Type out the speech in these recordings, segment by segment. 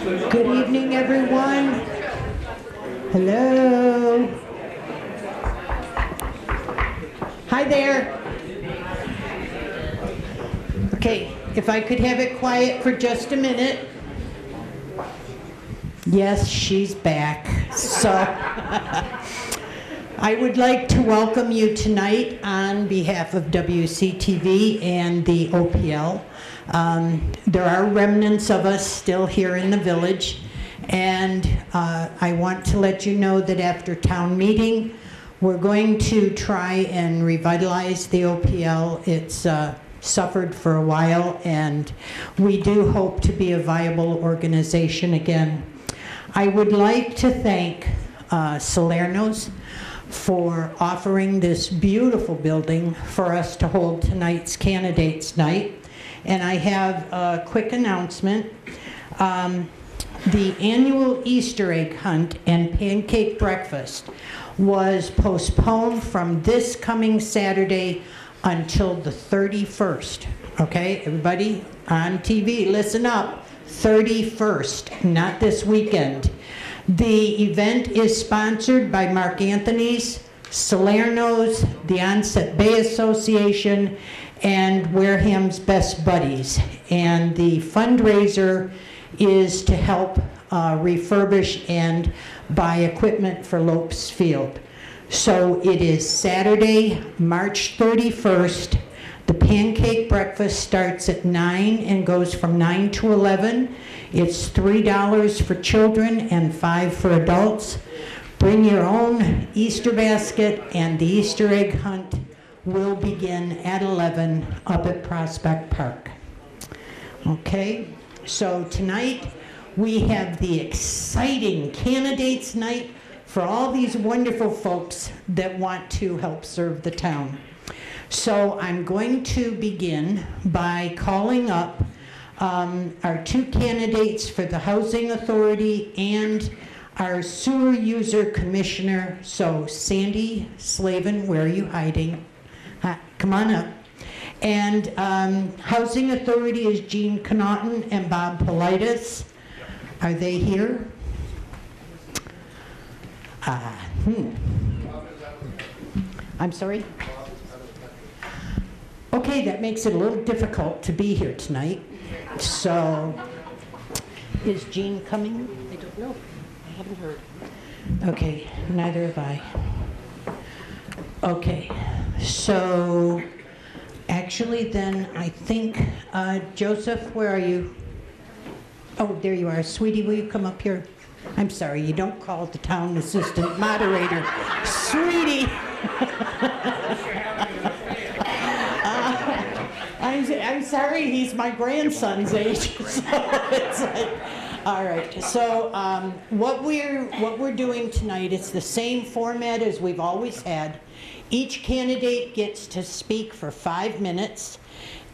Good evening, everyone. Hello. Hi there. Okay, if I could have it quiet for just a minute. Yes, she's back. So I would like to welcome you tonight on behalf of WCTV and the OPL. There are remnants of us still here in the village, and I want to let you know that after town meeting, we're going to try and revitalize the OPL. It's suffered for a while, and we do hope to be a viable organization again. I would like to thank Salerno's for offering this beautiful building for us to hold tonight's candidates night. And I have a quick announcement. The annual Easter egg hunt and pancake breakfast was postponed from this coming Saturday until the 31st. Okay, everybody on TV, listen up. 31st, not this weekend. The event is sponsored by Mark Anthony's, Salerno's, the Onset Bay Association, and Wareham's Best Buddies. And the fundraiser is to help refurbish and buy equipment for Lopes Field. So it is Saturday, March 31st. The pancake breakfast starts at 9 and goes from 9 to 11. It's $3 for children and $5 for adults. Bring your own Easter basket, and the Easter egg hunt will begin at 11 up at Prospect Park. Okay, so tonight we have the exciting candidates night for all these wonderful folks that want to help serve the town. So I'm going to begin by calling up our two candidates for the Housing Authority and our Sewer User Commissioner. So Sandy Slavin, where are you hiding? Come on up. And Housing Authority is Jean Connaughton and Bob Politis. Are they here? I'm sorry? Okay, that makes it a little difficult to be here tonight. So, is Jean coming? I don't know. I haven't heard. Okay, neither have I. Okay, so actually then I think, Joseph, where are you? Oh, there you are. Sweetie, will you come up here? I'm sorry, you don't call the town assistant moderator. Sweetie! I'm sorry, he's my grandson's age. So it's like, all right. So what we're doing tonight, it's the same format as we've always had. Each candidate gets to speak for 5 minutes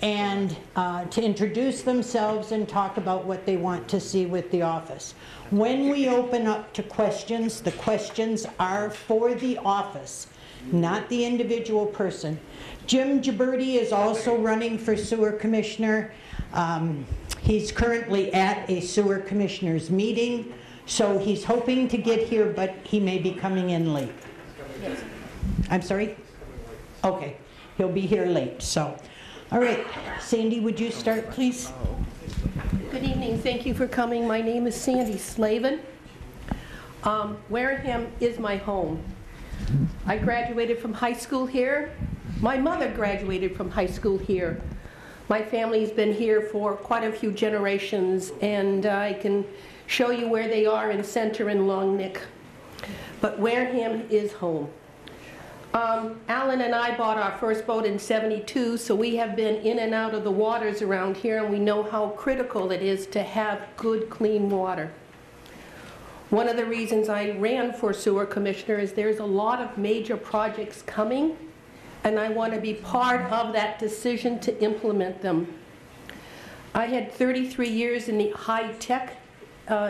and to introduce themselves and talk about what they want to see with the office. When we open up to questions, the questions are for the office, not the individual person. Jim Gibberti is also running for sewer commissioner. He's currently at a sewer commissioner's meeting, so he's hoping to get here, but he may be coming in late. Yes. I'm sorry? Okay, he'll be here late, so. All right, Sandy, would you start, please? Good evening. Thank you for coming. My name is Sandy Slavin. Wareham is my home. I graduated from high school here. My mother graduated from high school here. My family's been here for quite a few generations, and I can show you where they are in Center and Long Nick. But Wareham is home. Alan and I bought our first boat in '72, so we have been in and out of the waters around here, and we know how critical it is to have good, clean water. One of the reasons I ran for sewer commissioner is there's a lot of major projects coming, and I want to be part of that decision to implement them. I had 33 years in the high-tech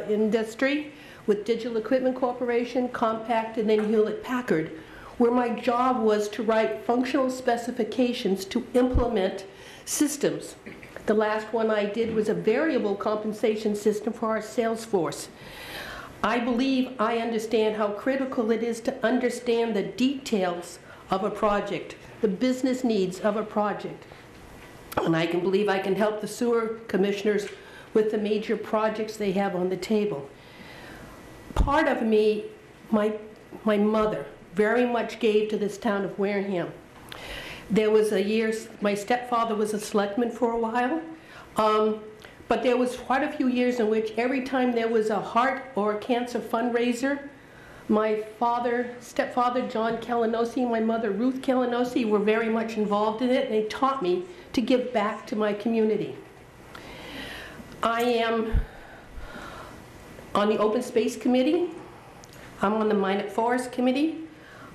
industry with Digital Equipment Corporation, Compaq, and then Hewlett-Packard, where my job was to write functional specifications to implement systems The last one I did was a variable compensation system for our sales force. I believe I understand how critical it is to understand the details of a project, the business needs of a project. And I can believe I can help the sewer commissioners with the major projects they have on the table. Part of me, my mother, very much gave to this town of Wareham. There was a year, my stepfather was a selectman for a while, but there was quite a few years in which every time there was a heart or a cancer fundraiser, my stepfather, John Kalinosi, and my mother, Ruth Kalinosi, were very much involved in it, and they taught me to give back to my community. I am on the Open Space Committee. I'm on the Minot Forest Committee.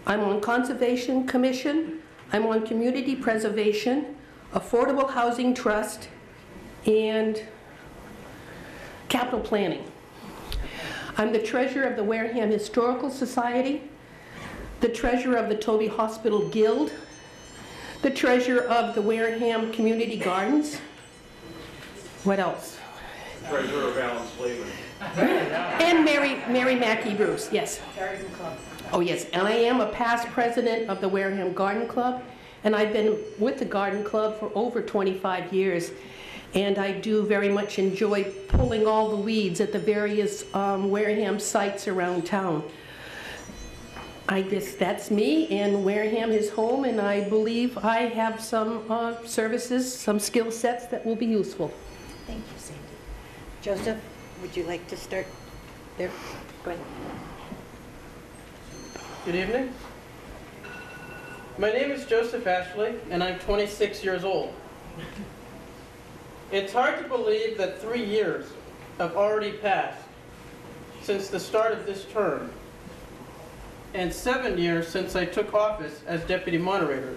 I'm on Conservation Commission. I'm on Community Preservation, Affordable Housing Trust, and Capital Planning. I'm the treasurer of the Wareham Historical Society, the treasurer of the Toby Hospital Guild, the treasurer of the Wareham Community Gardens. What else? Treasurer of Alan Slavin. And Mary Mackey Bruce, yes. Garden Club. Oh yes, and I am a past president of the Wareham Garden Club, and I've been with the Garden Club for over 25 years. And I do very much enjoy pulling all the weeds at the various Wareham sites around town. I guess that's me, and Wareham is home, and I believe I have some services, some skill sets that will be useful. Thank you, Sandy. Joseph, would you like to start there? Go ahead. Good evening. My name is Joseph Ashley, and I'm 26 years old. It's hard to believe that 3 years have already passed since the start of this term, and 7 years since I took office as deputy moderator.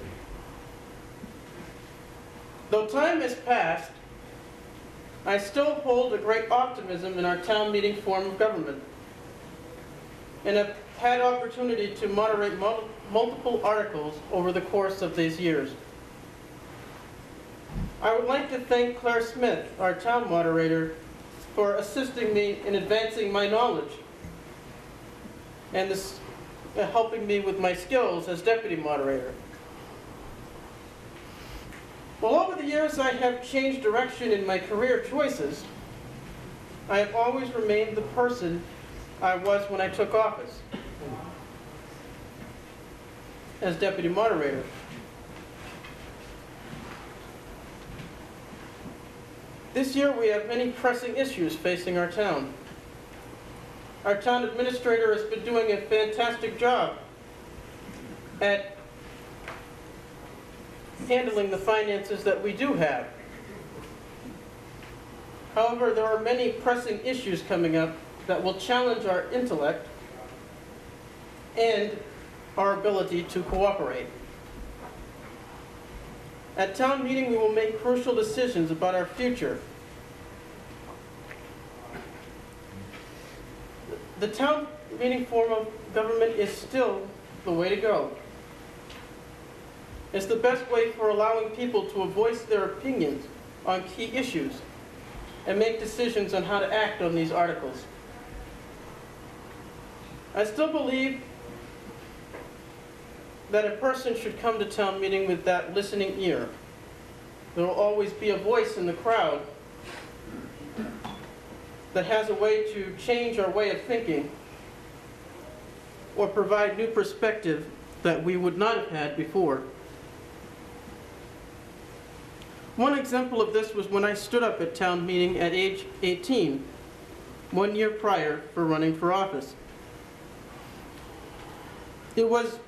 Though time has passed, I still hold a great optimism in our town meeting form of government, and have had opportunity to moderate multiple articles over the course of these years. I would like to thank Claire Smith, our town moderator, for assisting me in advancing my knowledge and helping me with my skills as deputy moderator. Well, over the years I have changed direction in my career choices. I have always remained the person I was when I took office as deputy moderator. This year we have many pressing issues facing our town. Our town administrator has been doing a fantastic job at handling the finances that we do have. However, there are many pressing issues coming up that will challenge our intellect and our ability to cooperate. At town meeting, we will make crucial decisions about our future. The town meeting form of government is still the way to go. It's the best way for allowing people to voice their opinions on key issues and make decisions on how to act on these articles. I still believe that a person should come to town meeting with that listening ear. There will always be a voice in the crowd that has a way to change our way of thinking or provide new perspective that we would not have had before. One example of this was when I stood up at town meeting at age 18, 1 year prior for running for office. It was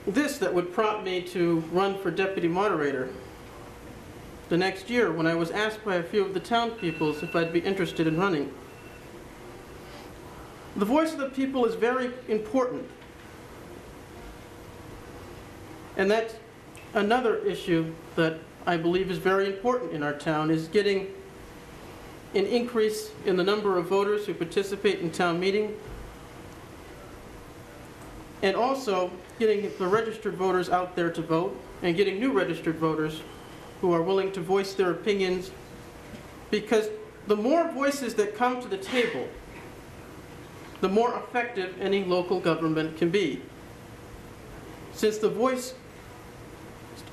this that would prompt me to run for deputy moderator the next year when I was asked by a few of the town peoples if I'd be interested in running. The voice of the people is very important. And that's another issue that I believe is very important in our town, is getting an increase in the number of voters who participate in town meeting, and also getting the registered voters out there to vote, and getting new registered voters who are willing to voice their opinions because the more voices that come to the table, the more effective any local government can be. Since the voice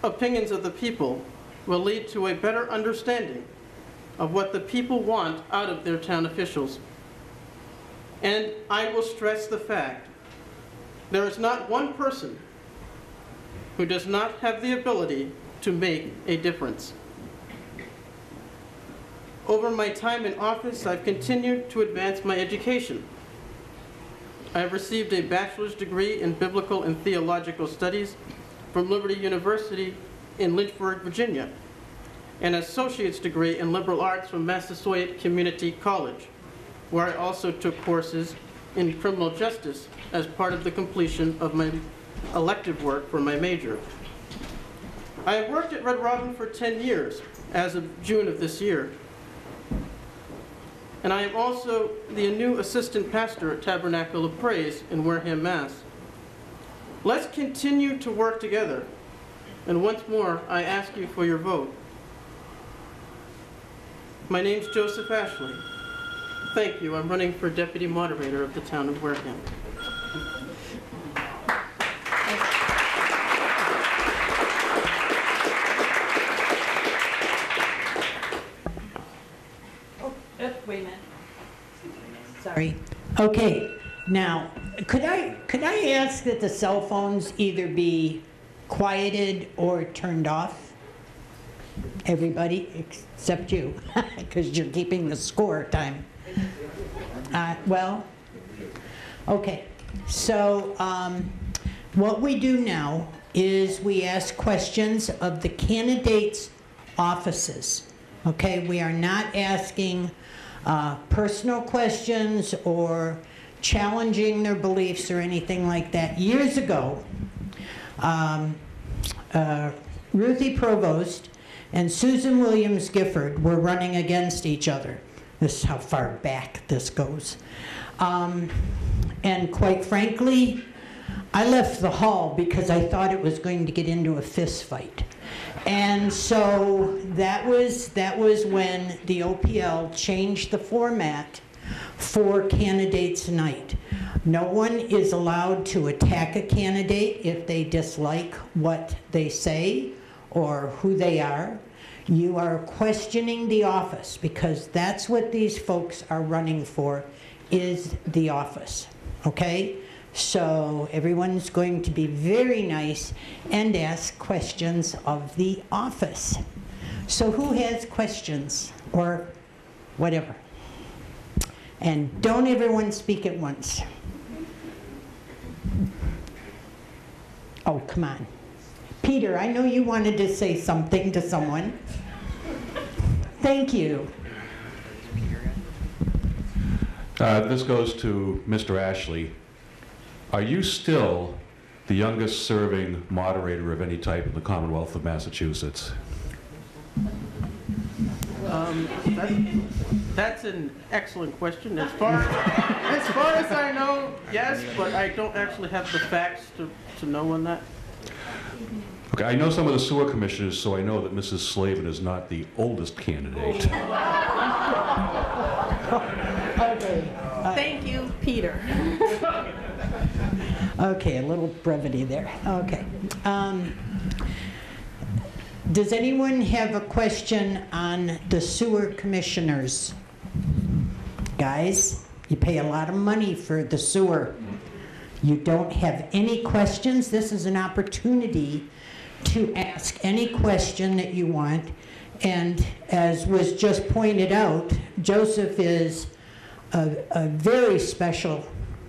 opinions of the people will lead to a better understanding of what the people want out of their town officials. And I will stress the fact, there is not one person who does not have the ability to make a difference. Over my time in office, I've continued to advance my education. I have received a bachelor's degree in biblical and theological studies from Liberty University in Lynchburg, Virginia, and an associate's degree in liberal arts from Massasoit Community College, where I also took courses in criminal justice as part of the completion of my elective work for my major. I have worked at Red Robin for 10 years as of June of this year, and I am also the new assistant pastor at Tabernacle of Praise in Wareham, Mass. Let's continue to work together, and once more, I ask you for your vote. My name's Joseph Ashley. Thank you. I'm running for deputy moderator of the town of Wareham. Wait a minute. Sorry. Okay, now, could I ask that the cell phones either be quieted or turned off? Everybody except you, because you're keeping the score time. Well, okay. So what we do now is we ask questions of the candidates' offices. Okay, we are not asking personal questions or challenging their beliefs or anything like that. Years ago, Ruthie Provost and Susan Williams Gifford were running against each other. This is how far back this goes. And quite frankly, I left the hall because I thought it was going to get into a fist fight. And so that was when the OPL changed the format for candidates night. No one is allowed to attack a candidate if they dislike what they say or who they are. You are questioning the office, because that's what these folks are running for, is the office, okay? So everyone's going to be very nice and ask questions of the office. So who has questions or whatever? And don't everyone speak at once. Oh, come on. Peter, I know you wanted to say something to someone. Thank you. This goes to Mr. Ashley. Are you still the youngest serving moderator of any type in the Commonwealth of Massachusetts? That's an excellent question. As far as I know, yes, but I don't actually have the facts to know on that. Okay, I know some of the sewer commissioners, so I know that Mrs. Slavin is not the oldest candidate. Okay. Thank you, Peter. Okay, a little brevity there. Okay. Does anyone have a question on the sewer commissioners? Guys, you pay a lot of money for the sewer. You don't have any questions? This is an opportunity to ask any question that you want. And as was just pointed out, Joseph is a very special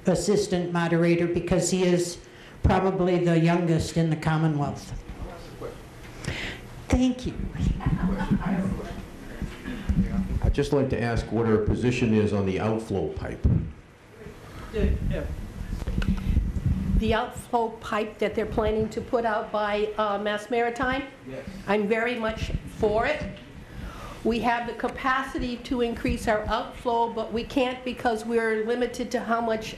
assistant moderator because he is probably the youngest in the Commonwealth. Thank you. I'd just like to ask what her position is on the outflow pipe. The outflow pipe that they're planning to put out by Mass Maritime? Yes. I'm very much for it. We have the capacity to increase our outflow, but we can't because we're limited to how much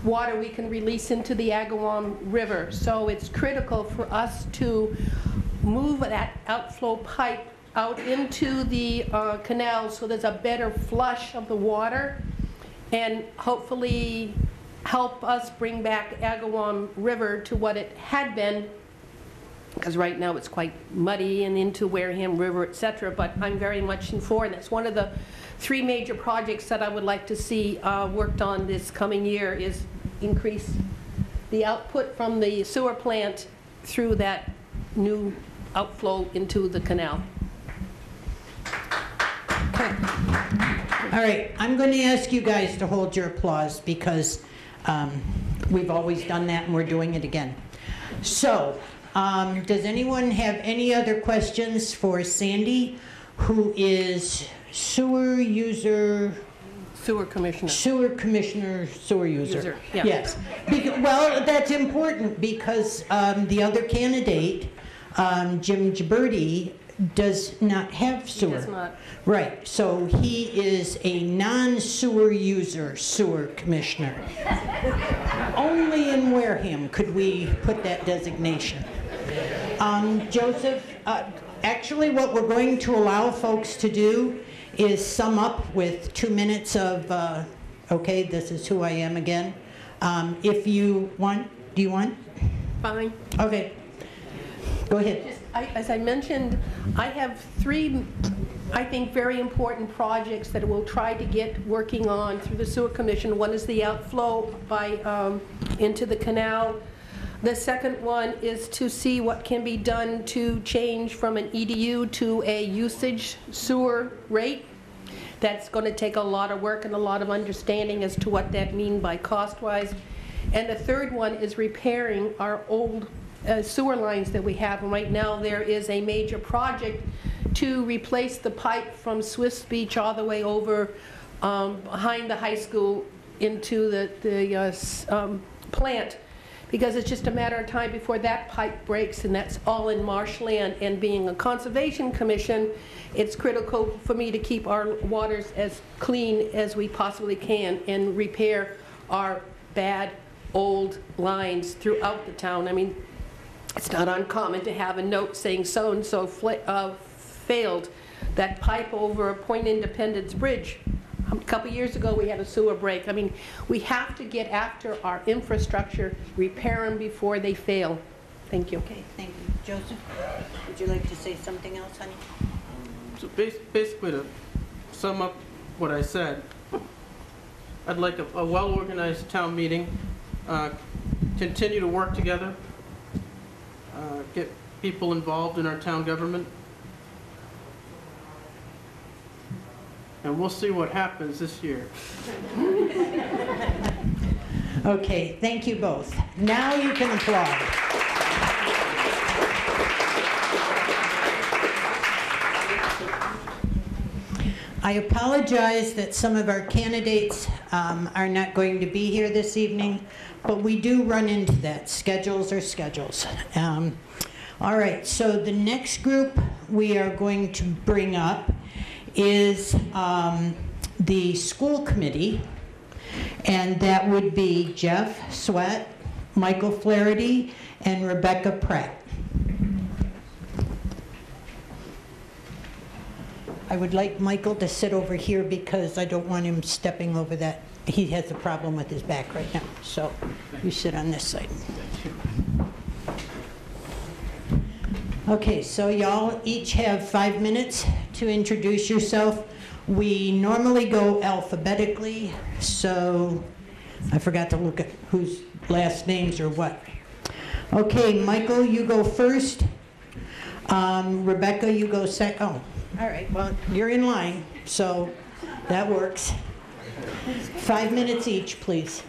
water we can release into the Agawam River. So it's critical for us to move that outflow pipe out into the canal so there's a better flush of the water, and hopefully help us bring back Agawam River to what it had been, because right now it's quite muddy and into Wareham River, etc. But I'm very much in for, and that's one of the 3 major projects that I would like to see worked on this coming year, is increase the output from the sewer plant through that new outflow into the canal. Okay. All right, I'm going to ask you guys to hold your applause because we've always done that and we're doing it again. So, does anyone have any other questions for Sandy, who is sewer user? Sewer commissioner. Sewer commissioner, sewer user. Yeah. Yes. Well, that's important because the other candidate, Jim Gibberti, does not have sewer. He does not. Right, so he is a non-sewer user sewer commissioner. Only in Wareham could we put that designation. Joseph, actually what we're going to allow folks to do is sum up with 2 minutes of, okay, this is who I am again. If you want, do you want? Fine. Okay, go ahead. As I mentioned, I have 3, I think, very important projects that we'll try to get working on through the Sewer Commission. One is the outflow into the canal. The second one is to see what can be done to change from an EDU to a usage sewer rate. That's going to take a lot of work and a lot of understanding as to what that means by cost-wise. And the third one is repairing our old sewer lines that we have. And right now there is a major project to replace the pipe from Swiss Beach all the way over behind the high school into the plant, because it's just a matter of time before that pipe breaks, and that's all in marshland. And being a conservation commission, it's critical for me to keep our waters as clean as we possibly can and repair our bad old lines throughout the town. I mean, it's not uncommon to have a note saying so-and-so failed. That pipe over Point Independence Bridge, a couple years ago we had a sewer break. I mean, we have to get after our infrastructure, repair them before they fail. Thank you. Okay, thank you. Joseph, would you like to say something else, honey? So basically, to sum up what I said, I'd like a well-organized town meeting, continue to work together, get people involved in our town government, and we'll see what happens this year. Okay, thank you both. Now you can applaud. I apologize that some of our candidates are not going to be here this evening, but we do run into that. Schedules are schedules. All right, so the next group we are going to bring up is the school committee, and that would be Jeff Sweat, Michael Flaherty, and Rebecca Pratt. I would like Michael to sit over here because I don't want him stepping over that. He has a problem with his back right now, so you sit on this side. Okay, so y'all each have 5 minutes to introduce yourself. We normally go alphabetically, so I forgot to look at whose last names or what. Okay, Michael, you go first. Rebecca, you go second. Oh, all right, well, you're in line, so that works. 5 minutes each, please.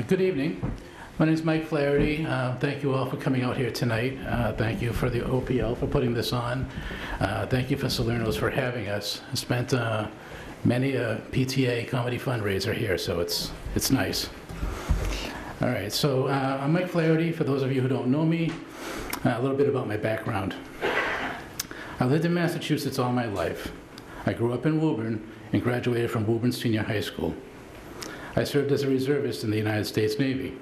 Good evening. My name is Mike Flaherty. Thank you all for coming out here tonight. Thank you for the OPL for putting this on. Thank you for Salerno's for having us. I spent many a PTA comedy fundraiser here, so it's nice. All right, so I'm Mike Flaherty. For those of you who don't know me, a little bit about my background. I lived in Massachusetts all my life. I grew up in Woburn and graduated from Woburn Senior High School. I served as a reservist in the United States Navy.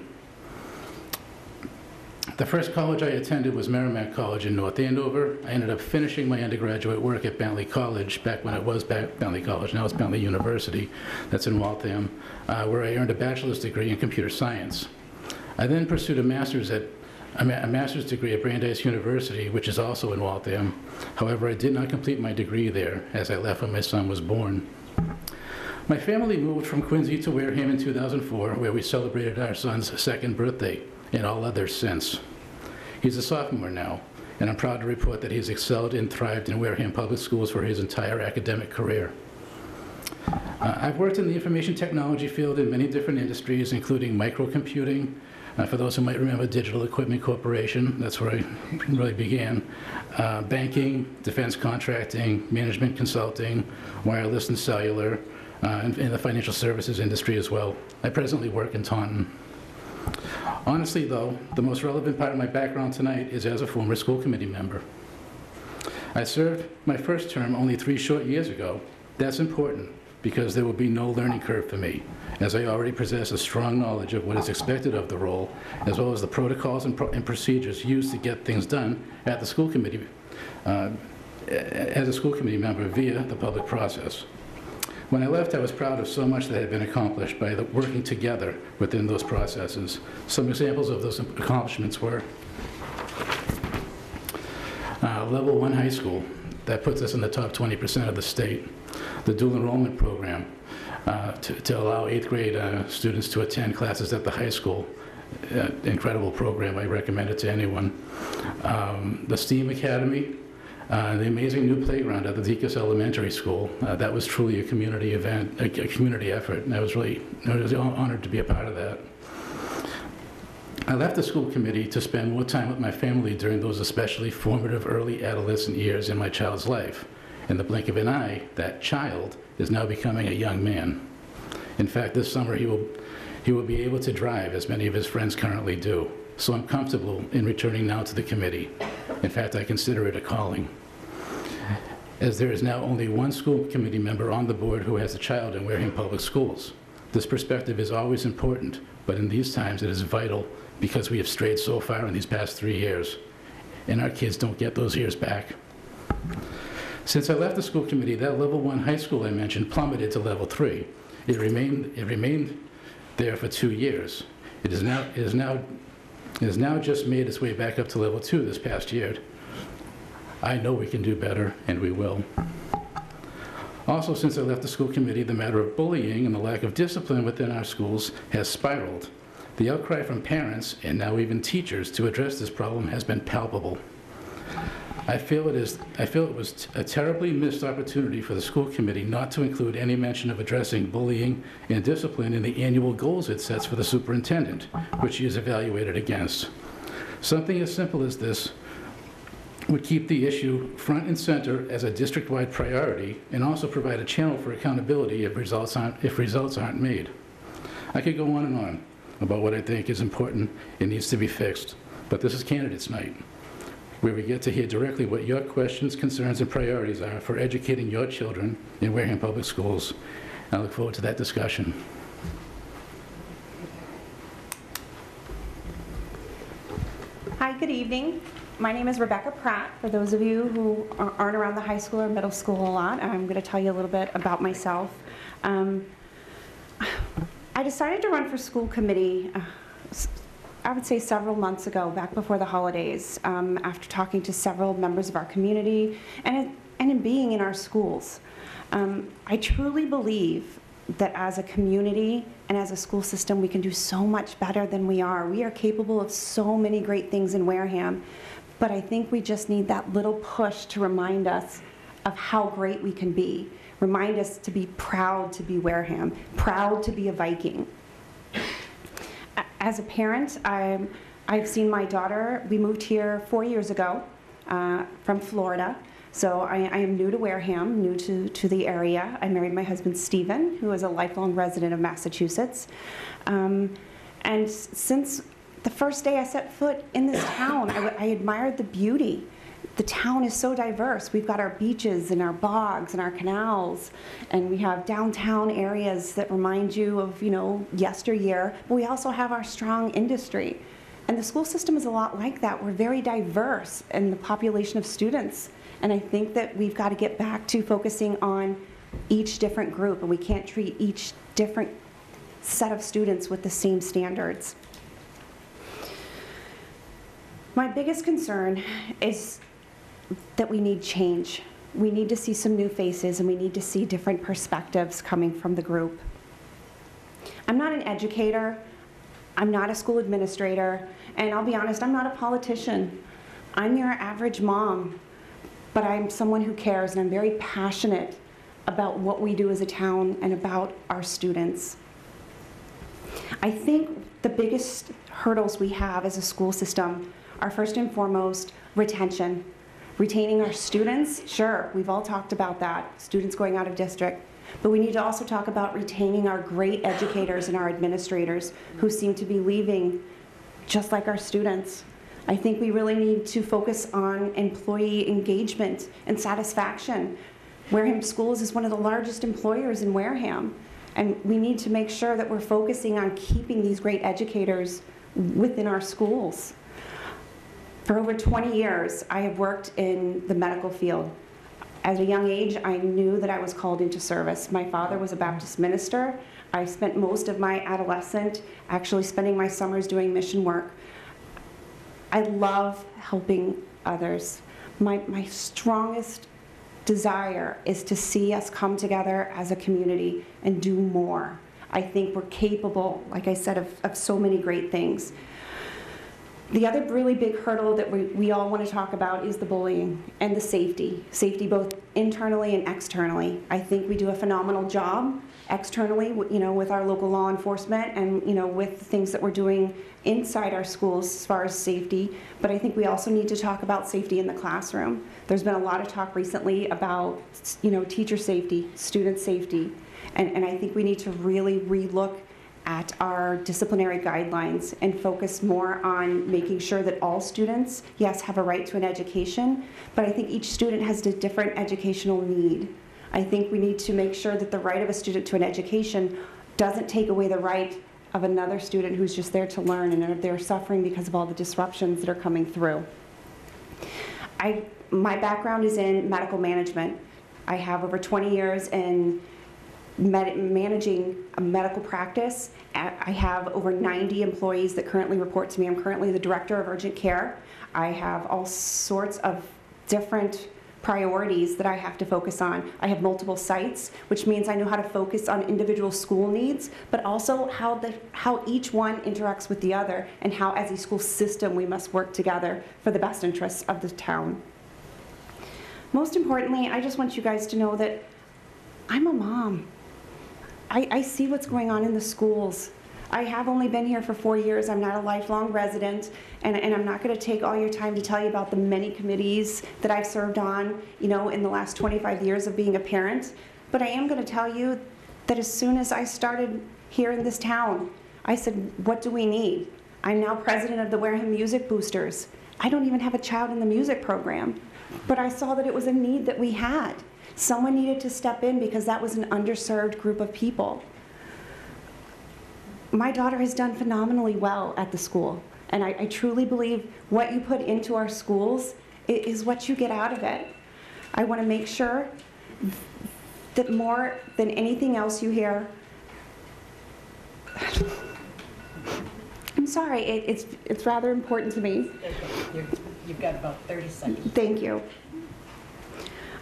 The first college I attended was Merrimack College in North Andover. I ended up finishing my undergraduate work at Bentley College, back when it was Bentley College. Now it's Bentley University, that's in Waltham, where I earned a bachelor's degree in computer science. I then pursued a master's degree at Brandeis University, which is also in Waltham. However, I did not complete my degree there, as I left when my son was born. My family moved from Quincy to Wareham in 2004, where we celebrated our son's second birthday, and all others since. He's a sophomore now, and I'm proud to report that he's excelled and thrived in Wareham Public Schools for his entire academic career. I've worked in the information technology field in many different industries, including microcomputing. For those who might remember Digital Equipment Corporation, that's where I really began. Banking, defense contracting, management consulting, wireless and cellular, and in the financial services industry as well. I presently work in Taunton. Honestly, though, the most relevant part of my background tonight is as a former school committee member. I served my first term only 3 short years ago. That's important, because there will be no learning curve for me, as I already possess a strong knowledge of what is expected of the role, as well as the protocols and procedures used to get things done at the school committee, as a school committee member via the public process. When I left, I was proud of so much that had been accomplished by working together within those processes. Some examples of those accomplishments were Level 1 high school. That puts us in the top 20% of the state. The dual enrollment program to allow 8th grade students to attend classes at the high school. Incredible program. I recommend it to anyone. The STEAM Academy. The amazing new playground at the Deaconess Elementary School. That was truly a community event, a community effort, and I was honored to be a part of that. I left the school committee to spend more time with my family during those especially formative early adolescent years in my child's life. In the blink of an eye, that child is now becoming a young man. In fact, this summer he will be able to drive, as many of his friends currently do. So I'm comfortable in returning now to the committee. In fact, I consider it a calling, as there is now only one school committee member on the board who has a child in Wareham Public Schools. This perspective is always important, but in these times it is vital because we have strayed so far in these past 3 years, and our kids don't get those years back. Since I left the school committee, that Level 1 high school I mentioned plummeted to Level 3. It remained there for 2 years. It has now just made its way back up to Level 2 this past year. I know we can do better, and we will. Also, since I left the school committee, the matter of bullying and the lack of discipline within our schools has spiraled. The outcry from parents, and now even teachers, to address this problem has been palpable. I feel it was a terribly missed opportunity for the school committee not to include any mention of addressing bullying and discipline in the annual goals it sets for the superintendent, which he is evaluated against. Something as simple as this would keep the issue front and center as a district-wide priority, and also provide a channel for accountability if results aren't made. I could go on about what I think is important and needs to be fixed, but this is Candidates Night, where we get to hear directly what your questions, concerns, and priorities are for educating your children in Wareham Public Schools. I look forward to that discussion. Hi, good evening. My name is Rebecca Pratt. For those of you who aren't around the high school or middle school a lot, I'm going to tell you a little bit about myself. I decided to run for school committee, I would say several months ago, back before the holidays, after talking to several members of our community and in being in our schools. I truly believe that as a community and as a school system, we can do so much better than we are. We are capable of so many great things in Wareham, but I think we just need that little push to remind us of how great we can be. Remind us to be proud to be Wareham, proud to be a Viking. As a parent, I've seen my daughter. We moved here 4 years ago from Florida. So I am new to Wareham, new to the area. I married my husband, Stephen, who is a lifelong resident of Massachusetts. And since the first day I set foot in this town, I admired the beauty. The town is so diverse. We've got our beaches and our bogs and our canals, and we have downtown areas that remind you of, yesteryear, but we also have our strong industry. And the school system is a lot like that. We're very diverse in the population of students. And I think that we've got to get back to focusing on each different group, and we can't treat each different set of students with the same standards. My biggest concern is that we need change. We need to see some new faces, and we need to see different perspectives coming from the group. I'm not an educator, I'm not a school administrator, and I'll be honest, I'm not a politician. I'm your average mom, but I'm someone who cares, and I'm very passionate about what we do as a town and about our students. I think the biggest hurdles we have as a school system are first and foremost retention. Retaining our students, sure, we've all talked about that, students going out of district, but we need to also talk about retaining our great educators and our administrators who seem to be leaving just like our students. I think we really need to focus on employee engagement and satisfaction. Wareham Schools is one of the largest employers in Wareham, and we need to make sure that we're focusing on keeping these great educators within our schools. For over 20 years, I have worked in the medical field. At a young age, I knew that I was called into service. My father was a Baptist minister. I spent most of my adolescence actually spending my summers doing mission work. I love helping others. My strongest desire is to see us come together as a community and do more. I think we're capable, like I said, of so many great things. The other really big hurdle that we all want to talk about is the bullying and the safety. Safety both internally and externally. I think we do a phenomenal job externally, with our local law enforcement and, with the things that we're doing inside our schools as far as safety. But I think we also need to talk about safety in the classroom. There's been a lot of talk recently about, teacher safety, student safety. And I think we need to really relook at our disciplinary guidelines and focus more on making sure that all students, yes, have a right to an education, but I think each student has a different educational need. I think we need to make sure that the right of a student to an education doesn't take away the right of another student who's just there to learn and they're suffering because of all the disruptions that are coming through. My background is in medical management. I have over 20 years in managing a medical practice. I have over 90 employees that currently report to me. I'm currently the director of urgent care. I have all sorts of different priorities that I have to focus on. I have multiple sites, which means I know how to focus on individual school needs, but also how each one interacts with the other and how as a school system we must work together for the best interests of the town. Most importantly, I just want you guys to know that I'm a mom. I see what's going on in the schools. I have only been here for 4 years. I'm not a lifelong resident, and I'm not going to take all your time to tell you about the many committees that I've served on, in the last 25 years of being a parent. But I am going to tell you that as soon as I started here in this town, I said, what do we need? I'm now president of the Wareham Music Boosters. I don't even have a child in the music program, but I saw that it was a need that we had. Someone needed to step in because that was an underserved group of people. My daughter has done phenomenally well at the school, and I truly believe what you put into our schools is what you get out of it. I want to make sure that more than anything else you hear, I'm sorry, it's rather important to me. You've got about 30 seconds. Thank you.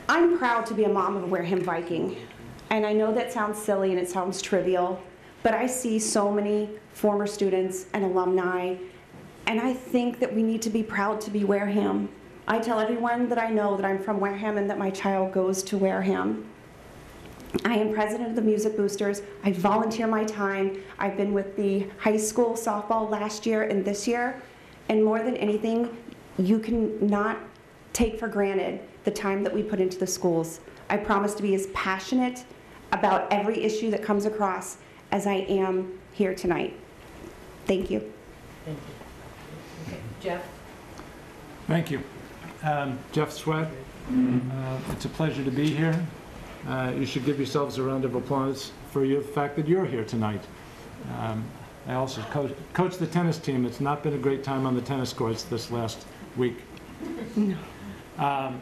I'm proud to be a mom of a Wareham Viking, and I know that sounds silly and it sounds trivial, but I see so many former students and alumni, and I think that we need to be proud to be Wareham. I tell everyone that I know that I'm from Wareham and that my child goes to Wareham. I am president of the Music Boosters. I volunteer my time. I've been with the high school softball last year and this year, and more than anything, you can not take for granted the time that we put into the schools. I promise to be as passionate about every issue that comes across as I am here tonight. Thank you. Thank you. Okay, Jeff? Thank you. Jeff Sweat. It's a pleasure to be here. You should give yourselves a round of applause for the fact that you're here tonight. I also coach the tennis team. It's not been a great time on the tennis courts this last week. A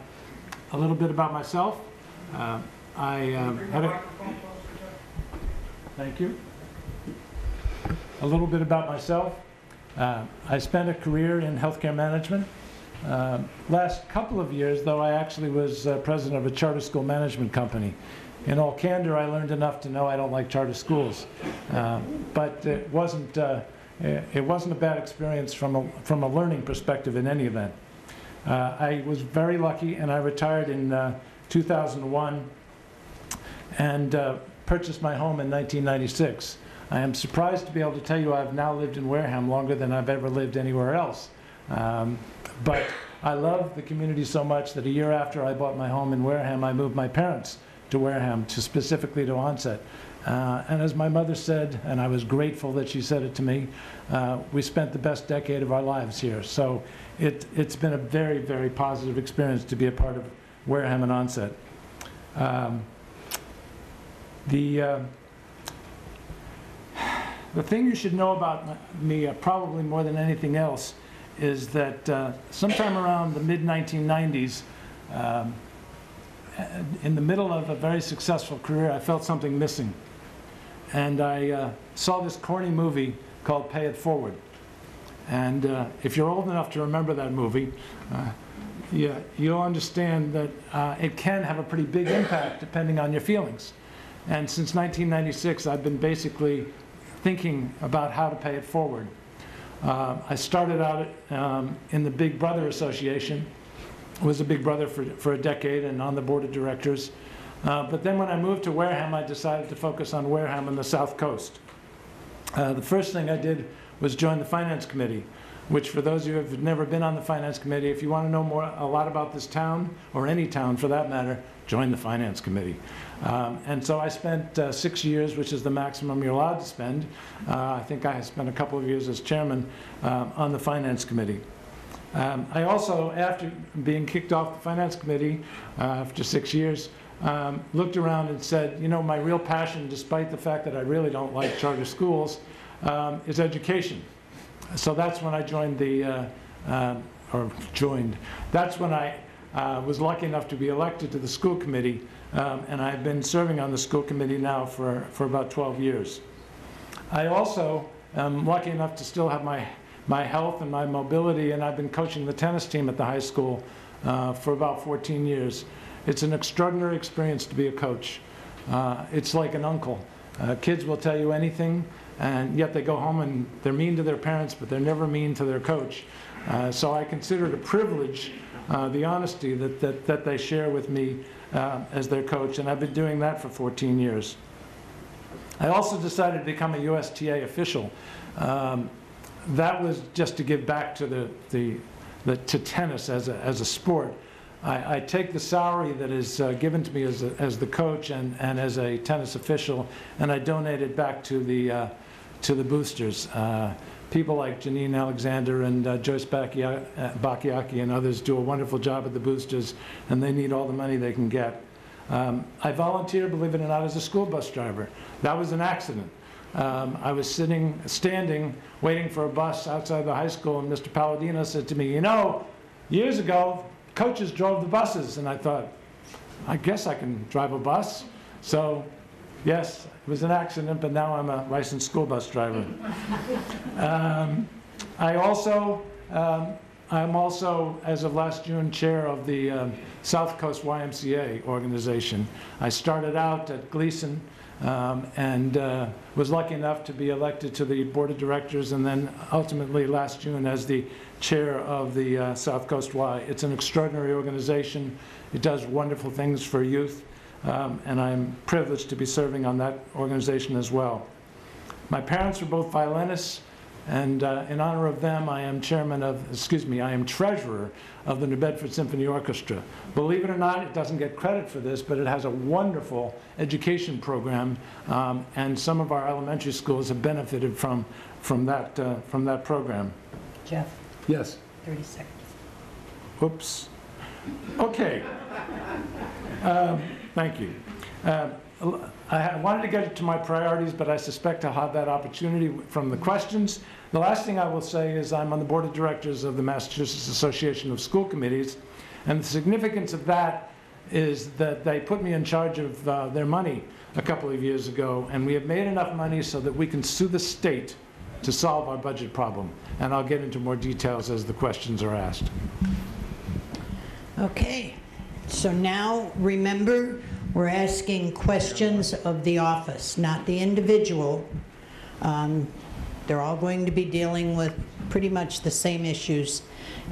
little bit about myself. Thank you. A little bit about myself. I spent a career in healthcare management. Last couple of years, though, I actually was president of a charter school management company. In all candor, I learned enough to know I don't like charter schools. But it wasn't a bad experience from a learning perspective in any event. I was very lucky, and I retired in 2001 and purchased my home in 1996. I am surprised to be able to tell you I've now lived in Wareham longer than I've ever lived anywhere else. But I love the community so much that a year after I bought my home in Wareham, I moved my parents to Wareham, specifically to Onset. And as my mother said, and I was grateful that she said it to me, we spent the best decade of our lives here. So it's been a very, very positive experience to be a part of Wareham and Onset. The thing you should know about me, probably more than anything else, is that sometime around the mid-1990s, in the middle of a very successful career, I felt something missing. And I saw this corny movie called Pay It Forward. And if you're old enough to remember that movie, you'll understand that it can have a pretty big impact depending on your feelings. And since 1996, I've been basically thinking about how to pay it forward. I started out in the Big Brother Association, was a Big Brother for a decade and on the board of directors. But then when I moved to Wareham, I decided to focus on Wareham and the South Coast. The first thing I did was join the Finance Committee, which for those of you who have never been on the Finance Committee, if you want to know a lot about this town, or any town for that matter, join the Finance Committee. And so I spent 6 years, which is the maximum you're allowed to spend. I think I spent a couple of years as chairman on the Finance Committee. I also, after being kicked off the Finance Committee after 6 years, looked around and said, you know, my real passion, despite the fact that I really don't like charter schools, is education. So that's when I joined that's when I was lucky enough to be elected to the school committee, and I've been serving on the school committee now for about 12 years. I also am lucky enough to still have my health and my mobility, and I've been coaching the tennis team at the high school for about 14 years. It's an extraordinary experience to be a coach. It's like an uncle. Kids will tell you anything, and yet they go home and they're mean to their parents, but they're never mean to their coach. So I consider it a privilege, the honesty that they share with me as their coach, and I've been doing that for 14 years. I also decided to become a USTA official. That was just to give back to to tennis as a sport. I take the salary that is given to me as the coach and as a tennis official, and I donate it back to the boosters. People like Janine Alexander and Joyce Bacchiacchi and others do a wonderful job at the boosters, and they need all the money they can get. I volunteer, believe it or not, as a school bus driver. That was an accident. I was standing, waiting for a bus outside the high school, and Mr. Palladino said to me, you know, years ago, coaches drove the buses, and I thought, I guess I can drive a bus. So, yes, it was an accident, but now I'm a licensed school bus driver. I'm also, as of last June, chair of the South Coast YMCA organization. I started out at Gleason and was lucky enough to be elected to the board of directors, and then ultimately last June as the chair of the South Coast Y. It's an extraordinary organization. It does wonderful things for youth, and I'm privileged to be serving on that organization as well. My parents were both violinists, and in honor of them, I am treasurer of the New Bedford Symphony Orchestra. Believe it or not, it doesn't get credit for this, but it has a wonderful education program, and some of our elementary schools have benefited from that program. Jeff, Yes. 30 seconds. Oops. Okay. Thank you. A I wanted to get to my priorities, but I suspect I'll have that opportunity from the questions. The last thing I will say is I'm on the board of directors of the Massachusetts Association of School Committees, and the significance of that is that they put me in charge of their money a couple of years ago, and we have made enough money so that we can sue the state to solve our budget problem. And I'll get into more details as the questions are asked. Okay, so now remember, we're asking questions of the office, not the individual. They're all going to be dealing with pretty much the same issues,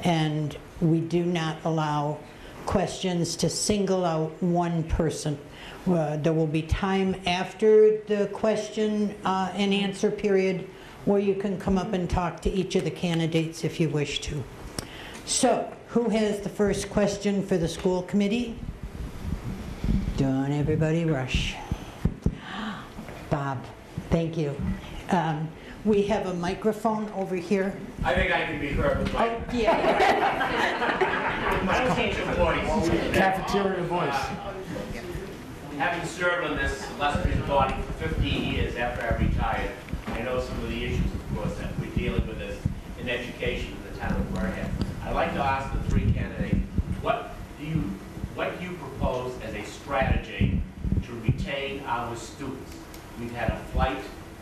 and we do not allow questions to single out one person. There will be time after the question and answer period where you can come up and talk to each of the candidates if you wish to. So, who has the first question for the school committee? Don't everybody rush. Bob, thank you. We have a microphone over here. I think I can be heard with my... Oh, yeah. my teacher voice. Cafeteria voice. Having served on this illustrious body for 15 years after I retired, I know some of the issues, of course, that we're dealing with is in education in the town of Wareham. I'd like to ask the three candidates, what do you propose as a strategy to retain our students? We've had a flight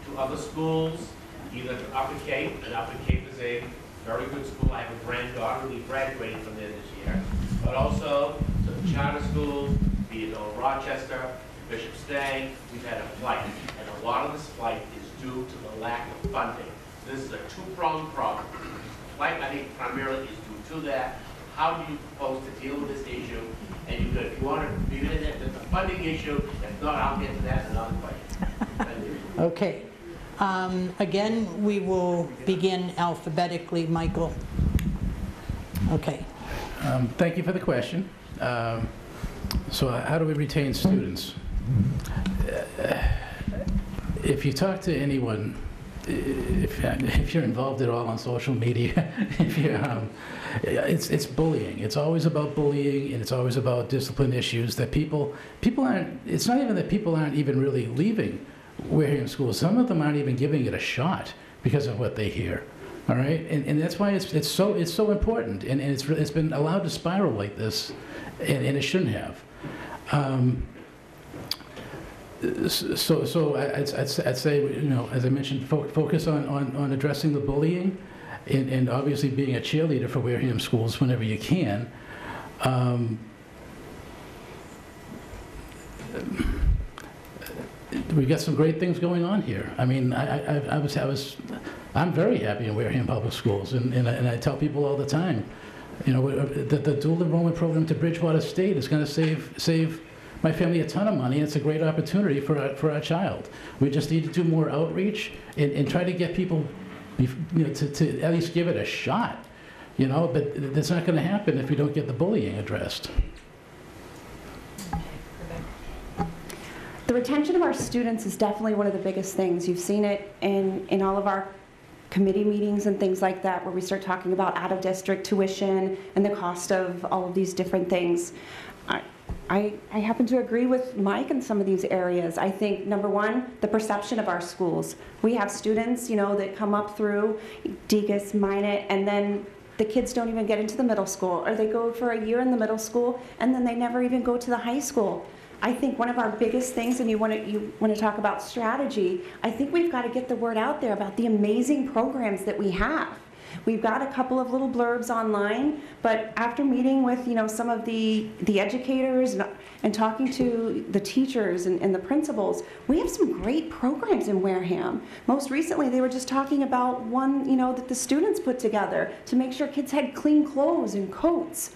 to other schools, either to Upper Cape, and Upper Cape is a very good school. I have a granddaughter who graduated from there this year, but also to the charter schools, be it Old Rochester, Bishop Stay. We've had a flight, and a lot of this flight is due to the lack of funding. This is a two-pronged problem. The flight, I think, primarily is due to that. How do you propose to deal with this issue? And you could, if you want to be in it, the funding issue. If not, I'll get to that in another question. Thank you. Okay. Again, we will begin alphabetically. Michael. Okay. Thank you for the question. So how do we retain students? If you talk to anyone, if you're involved at all on social media, if you're, it's bullying. It's always about bullying, and it's always about discipline issues that people aren't, it's not even that people aren't even really leaving Wareham schools. Some of them aren't even giving it a shot because of what they hear. All right, and that's why it's so important, and it's been allowed to spiral like this, and it shouldn't have. So I'd say, you know, as I mentioned, focus on addressing the bullying, and obviously being a cheerleader for Wareham schools whenever you can. We've got some great things going on here. I mean, I'm very happy in Wareham Public Schools, and I tell people all the time, you know, the dual enrollment program to Bridgewater State is going to save my family a ton of money. It's a great opportunity for our child. We just need to do more outreach and try to get people, you know, to at least give it a shot, you know. But that's not going to happen if we don't get the bullying addressed. The retention of our students is definitely one of the biggest things. You've seen it in all of our committee meetings and things like that, where we start talking about out-of-district tuition and the cost of all of these different things. I happen to agree with Mike in some of these areas. I think, number one, the perception of our schools. We have students, you know, that come up through Degas, Minot, and then the kids don't even get into the middle school, or they go for a year in the middle school, and then they never even go to the high school. I think one of our biggest things, and you want to talk about strategy, I think we've got to get the word out there about the amazing programs that we have. We've got a couple of little blurbs online, but after meeting with, you know, some of the educators and talking to the teachers and the principals, we have some great programs in Wareham. Most recently, they were just talking about one, you know, that the students put together to make sure kids had clean clothes and coats.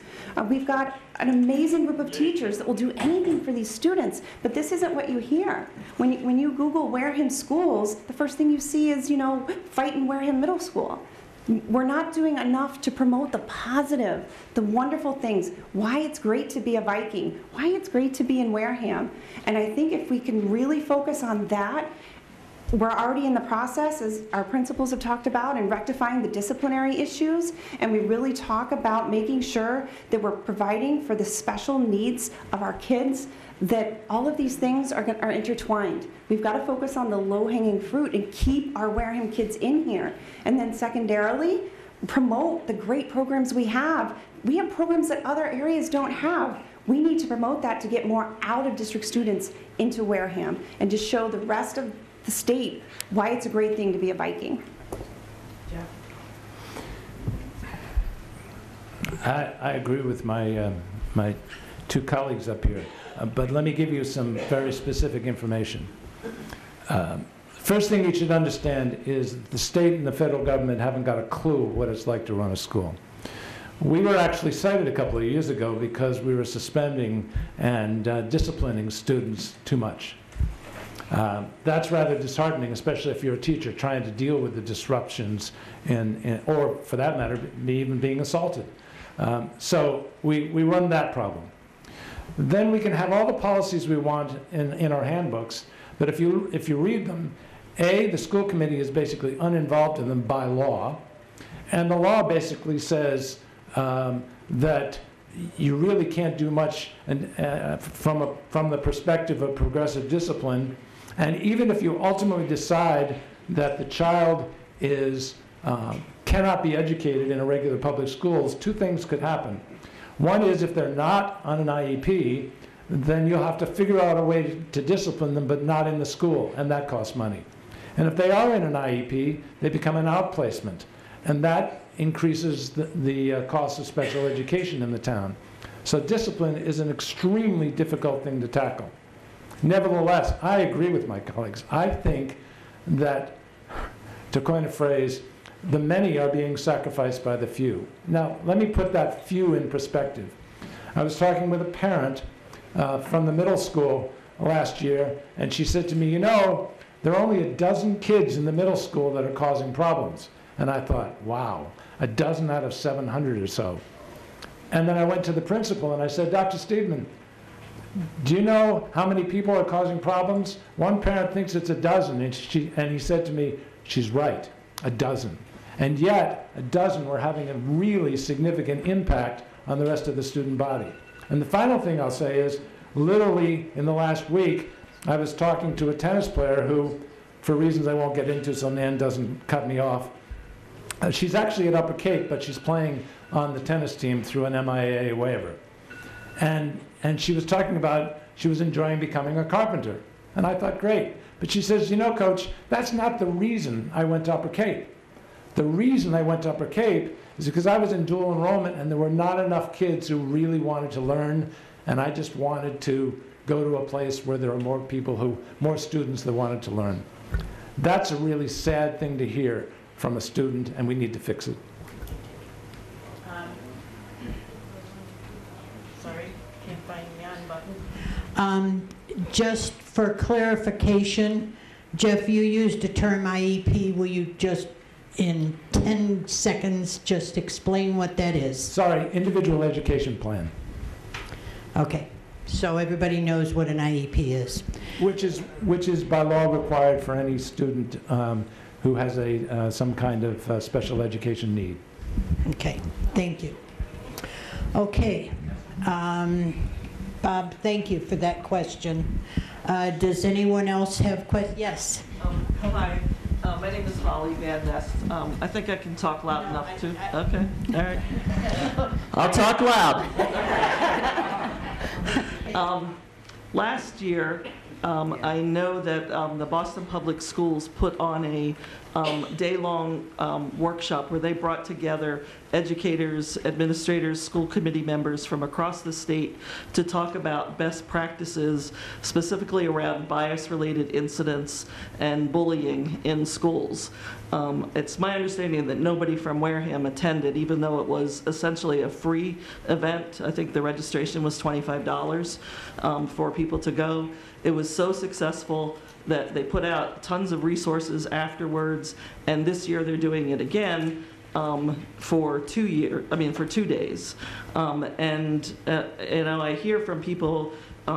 We've got an amazing group of teachers that will do anything for these students, but this isn't what you hear. When you Google Wareham schools, the first thing you see is, you know, fight in Wareham Middle School. We're not doing enough to promote the positive, the wonderful things, why it's great to be a Viking, why it's great to be in Wareham. And I think if we can really focus on that, we're already in the process, as our principals have talked about, in rectifying the disciplinary issues, and we really talk about making sure that we're providing for the special needs of our kids, that all of these things are intertwined. We've got to focus on the low-hanging fruit and keep our Wareham kids in here. And then secondarily, promote the great programs we have. We have programs that other areas don't have. We need to promote that to get more out-of-district students into Wareham and to show the rest of the state why it's a great thing to be a Viking. I agree with my, my two colleagues up here, but let me give you some very specific information. First thing you should understand is the state and the federal government haven't got a clue what it's like to run a school. We were actually cited a couple of years ago because we were suspending and disciplining students too much. That's rather disheartening, especially if you're a teacher trying to deal with the disruptions or for that matter, even being assaulted. So we run that problem. Then we can have all the policies we want in our handbooks, but if you read them, A, the school committee is basically uninvolved in them by law, and the law basically says that you really can't do much from the perspective of progressive discipline, and even if you ultimately decide that the child cannot be educated in a regular public schools, two things could happen. One is if they're not on an IEP, then you'll have to figure out a way to discipline them, but not in the school, and that costs money. And if they are in an IEP, they become an outplacement, and that increases the cost of special education in the town. So discipline is an extremely difficult thing to tackle. Nevertheless, I agree with my colleagues. I think that, to coin a phrase, the many are being sacrificed by the few. Now, let me put that few in perspective. I was talking with a parent from the middle school last year, and she said to me, you know, there are only a dozen kids in the middle school that are causing problems. And I thought, wow, a dozen out of 700 or so. And then I went to the principal and I said, Dr. Steedman, do you know how many people are causing problems? One parent thinks it's a dozen, and he said to me, she's right, a dozen. And yet, a dozen were having a really significant impact on the rest of the student body. And the final thing I'll say is, literally in the last week, I was talking to a tennis player who, for reasons I won't get into so Nan doesn't cut me off, she's actually at Upper Cape, but she's playing on the tennis team through an MIAA waiver. And she was talking about she was enjoying becoming a carpenter. And I thought, great. But she says, you know, Coach, that's not the reason I went to Upper Cape. The reason I went to Upper Cape is because I was in dual enrollment and there were not enough kids who really wanted to learn, and I just wanted to go to a place where there are more people more students that wanted to learn. That's a really sad thing to hear from a student, and we need to fix it. Sorry, can't find the on button. Just for clarification, Jeff, you used the term IEP. Will you just, in 10 seconds, just explain what that is? Sorry, individual education plan. Okay, so everybody knows what an IEP is. Which is by law required for any student who has some kind of special education need. Okay, thank you. Okay, Bob, thank you for that question. Does anyone else have questions? Yes. Hi, my name is Holly Van Nest. I think I can talk loud enough to. Okay, all right. I'll talk loud. Last year, I know that the Boston Public Schools put on a day-long workshop where they brought together educators, administrators, school committee members from across the state to talk about best practices, specifically around bias-related incidents and bullying in schools. It's my understanding that nobody from Wareham attended, even though it was essentially a free event. I think the registration was $25 for people to go. It was so successful that they put out tons of resources afterwards, and this year they're doing it again for 2 days. And you know, I hear from people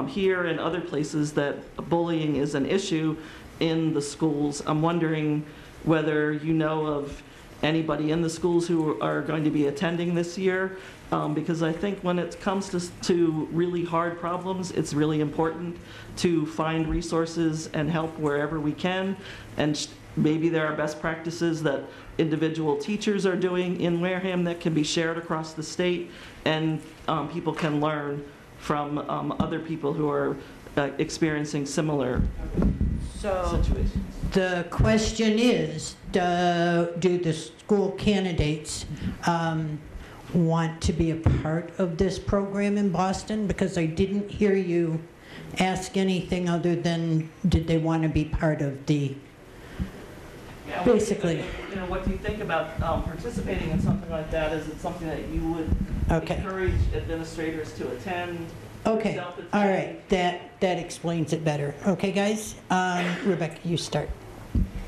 here and other places that bullying is an issue in the schools. I'm wondering whether you know of anybody in the schools who are going to be attending this year, because I think when it comes to really hard problems, it's really important to find resources and help wherever we can. And maybe there are best practices that individual teachers are doing in Wareham that can be shared across the state, and people can learn from other people who are experiencing similar situations. The question is, do the school candidates want to be a part of this program in Boston? Because I didn't hear you ask anything other than, did they want to be part of the, Yeah, basically. What do you think about participating in something like that? Is it something that you would encourage administrators to attend? Okay, Self-attend? all right, that explains it better. Okay, guys, Rebecca, you start.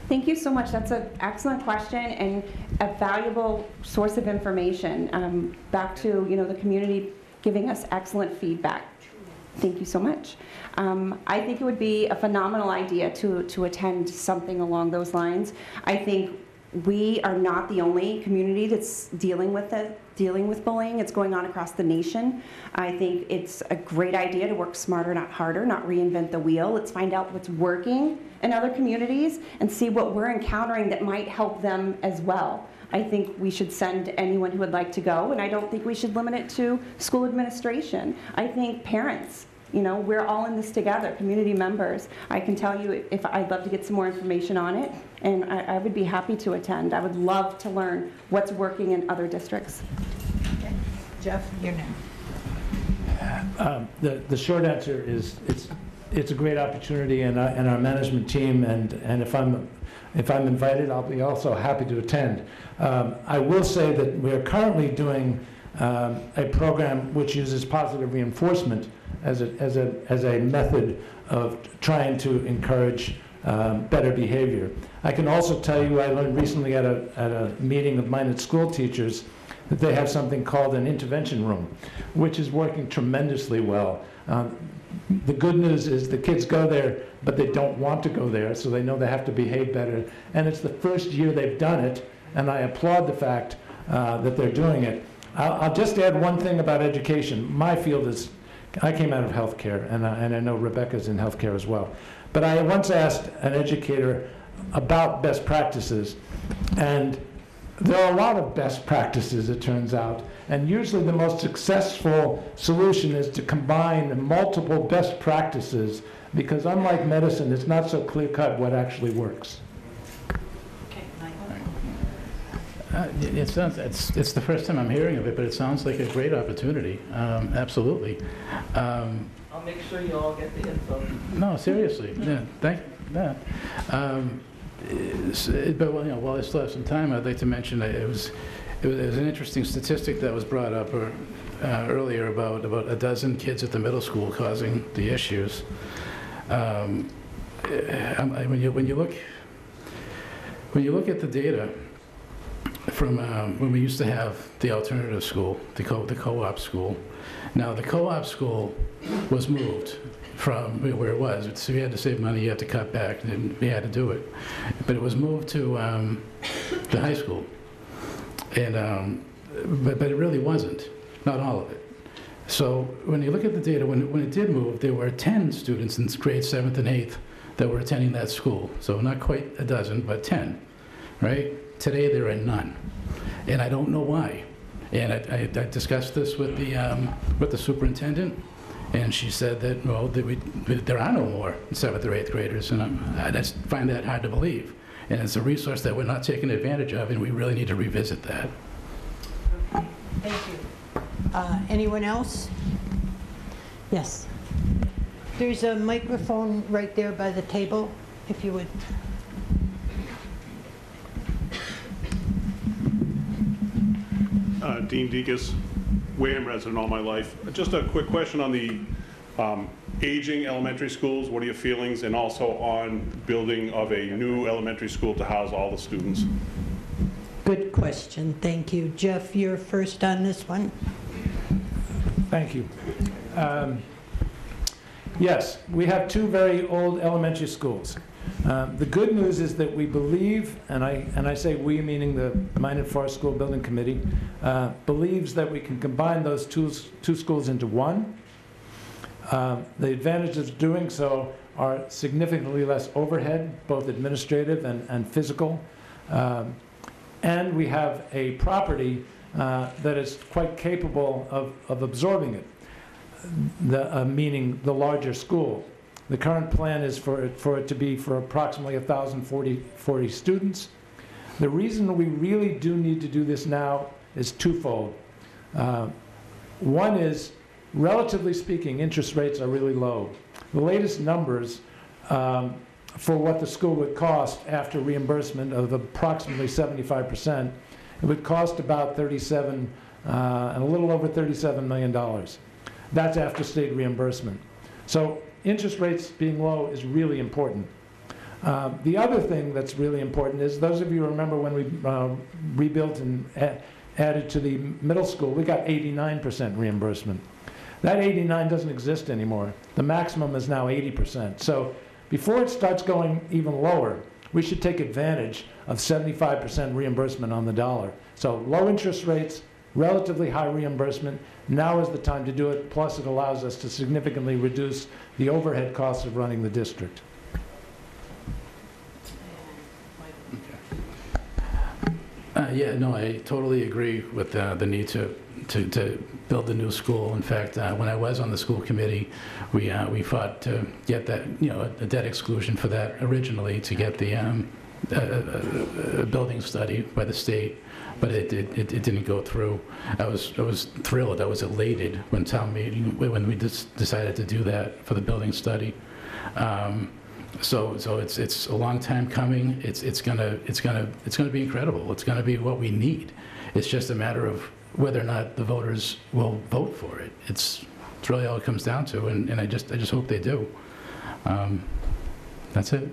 Thank you so much. That's an excellent question and a valuable source of information. Back to the community giving us excellent feedback. Thank you so much. I think it would be a phenomenal idea to attend something along those lines. I think we are not the only community that's dealing with bullying. It's going on across the nation. I think it's a great idea to work smarter, not harder, not reinvent the wheel. Let's find out what's working in other communities and see what we're encountering that might help them as well. I think we should send anyone who would like to go, and I don't think we should limit it to school administration. I think parents, we're all in this together, community members. I can tell you if I'd love to get some more information on it, and I would be happy to attend. I would love to learn what's working in other districts. Okay. Jeff, you're now. The short answer is it's a great opportunity, and our management team, and if I'm invited, I'll be also happy to attend. I will say that we are currently doing a program which uses positive reinforcement as a method of trying to encourage better behavior. I can also tell you, I learned recently at a meeting of mine at school teachers that they have something called an intervention room, which is working tremendously well. The good news is the kids go there, but they don't want to go there, so they know they have to behave better. And it's the first year they've done it, and I applaud the fact that they're doing it. I'll just add one thing about education. My field is, I came out of healthcare, and I know Rebecca's in healthcare as well. But I once asked an educator about best practices, and there are a lot of best practices, it turns out. And usually the most successful solution is to combine multiple best practices, because unlike medicine, it's not so clear-cut what actually works. Okay, It's the first time I'm hearing of it, but it sounds like a great opportunity. Absolutely. I'll make sure you all get the info. No, seriously. Yeah, thank you. But while I still have some time, I'd like to mention it was an interesting statistic that was brought up earlier about a dozen kids at the middle school causing the issues. When you look at the data from when we used to have the alternative school, the co-op school. Now the co-op school was moved from where it was. So you had to save money, you had to cut back, and we had to do it. But it was moved to the high school. And but it really wasn't, not all of it. So when you look at the data, when it did move, there were 10 students in grades 7th and 8th that were attending that school. So not quite a dozen, but 10, right? Today there are none, and I don't know why. And I discussed this with the superintendent, and she said that, well, there are no more 7th or 8th graders, and I just find that hard to believe. And it's a resource that we're not taking advantage of, and we really need to revisit that. Okay, thank you. Anyone else? Yes. There's a microphone right there by the table, if you would. Dean Dekas, Wareham resident all my life. Just a quick question on the aging elementary schools. What are your feelings? And also on building of a new elementary school to house all the students? Good question, thank you. Jeff, you're first on this one. Thank you. Yes, we have two very old elementary schools. The good news is that we believe, and I say we meaning the Minot Forest School Building Committee, believes that we can combine those two schools into one. The advantages of doing so are significantly less overhead, both administrative and physical. And we have a property that is quite capable of absorbing it, meaning the larger school. The current plan is for it to be for approximately 1,040 students. The reason we really do need to do this now is twofold. One is, relatively speaking, interest rates are really low. The latest numbers for what the school would cost after reimbursement of approximately 75%, it would cost about a little over $37 million. That's after state reimbursement. So interest rates being low is really important. The other thing that's really important is, those of you remember when we rebuilt and added to the middle school, we got 89% reimbursement. That 89 doesn't exist anymore. The maximum is now 80%. So before it starts going even lower, we should take advantage of 75% reimbursement on the dollar. So low interest rates, relatively high reimbursement. Now is the time to do it. Plus, it allows us to significantly reduce the overhead costs of running the district. Yeah, no, I totally agree with the need to build a new school. In fact, when I was on the school committee, we fought to get that, a debt exclusion for that originally, to get the building study by the state, but it didn't go through. I was thrilled. I was elated when town meeting, when we decided to do that for the building study. So it's a long time coming. It's gonna be incredible. It's gonna be what we need. It's just a matter of whether or not the voters will vote for it. It's really all it comes down to, and I just hope they do. That's it.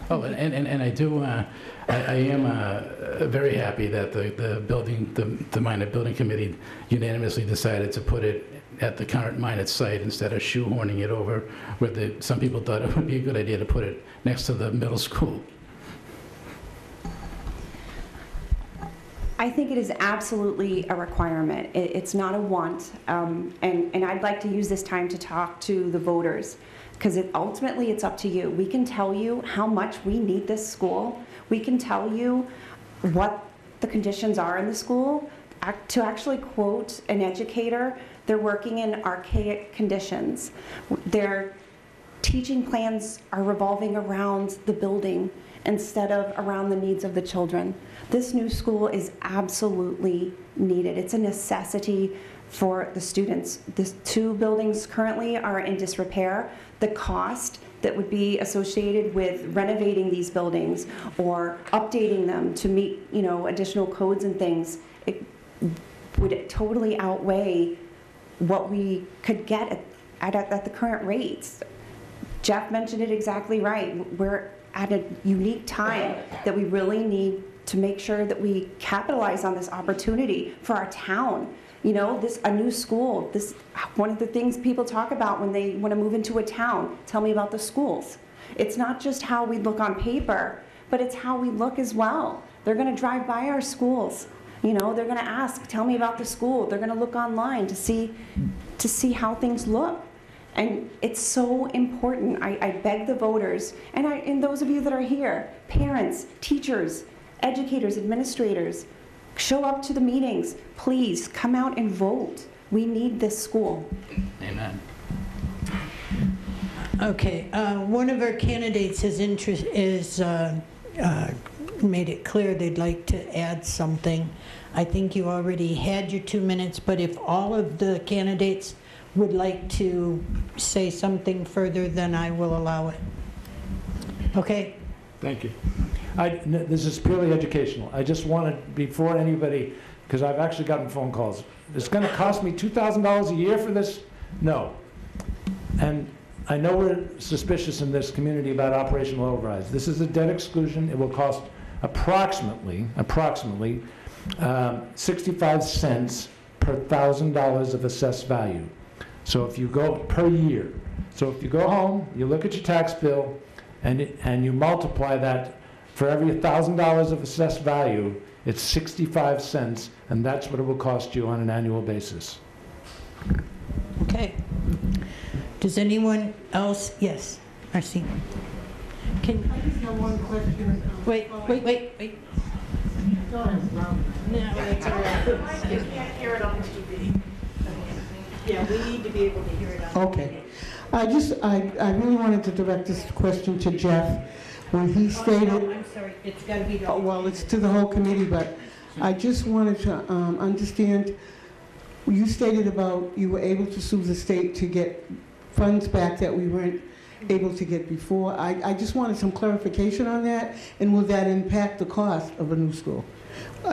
Oh, and I do. I am very happy that the Minot Building Committee unanimously decided to put it at the current Minot site instead of shoehorning it over where some people thought it would be a good idea to put it next to the middle school. I think it is absolutely a requirement. It's not a want. And I'd like to use this time to talk to the voters, because ultimately it's up to you. We can tell you how much we need this school. We can tell you what the conditions are in the school. To actually quote an educator, they're working in archaic conditions. Their teaching plans are revolving around the building instead of around the needs of the children. This new school is absolutely needed. It's a necessity for the students. The two buildings currently are in disrepair. The cost that would be associated with renovating these buildings or updating them to meet, additional codes and things, it would totally outweigh what we could get at the current rates. Jeff mentioned it exactly right. We're at a unique time that we really need to make sure that we capitalize on this opportunity for our town. A new school, one of the things people talk about when they want to move into a town, tell me about the schools. It's not just how we look on paper, but it's how we look as well. They're going to drive by our schools. They're going to ask, tell me about the school. They're going to look online to see how things look. And it's so important. I beg the voters, and those of you that are here, parents, teachers, educators, administrators, show up to the meetings. Please come out and vote. We need this school. Amen. Okay, one of our candidates has made it clear they'd like to add something. I think you already had your 2 minutes, but if all of the candidates would like to say something further, then I will allow it. Okay? Thank you. This is purely educational. I just wanted, before anybody, because I've actually gotten phone calls, it's going to cost me $2,000 a year for this? No. And I know we're suspicious in this community about operational overrides. This is a debt exclusion. It will cost approximately 65 cents per $1,000 of assessed value. So if you go per year, so if you go home, you look at your tax bill, and you multiply that for every $1,000 of assessed value, it's 65 cents, and that's what it will cost you on an annual basis. Okay. Does anyone else? Yes, Marcy. Can, I just have one question. wait. No, it's all right. You can't hear it on TV. Yeah, we need to be able to hear it on Okay. I really wanted to direct this question to Jeff. When he stated, I'm sorry, it's got to be the... well, it's to the whole committee, but I just wanted to understand, you stated about you were able to sue the state to get funds back that we weren't able to get before. I just wanted some clarification on that, and will that impact the cost of a new school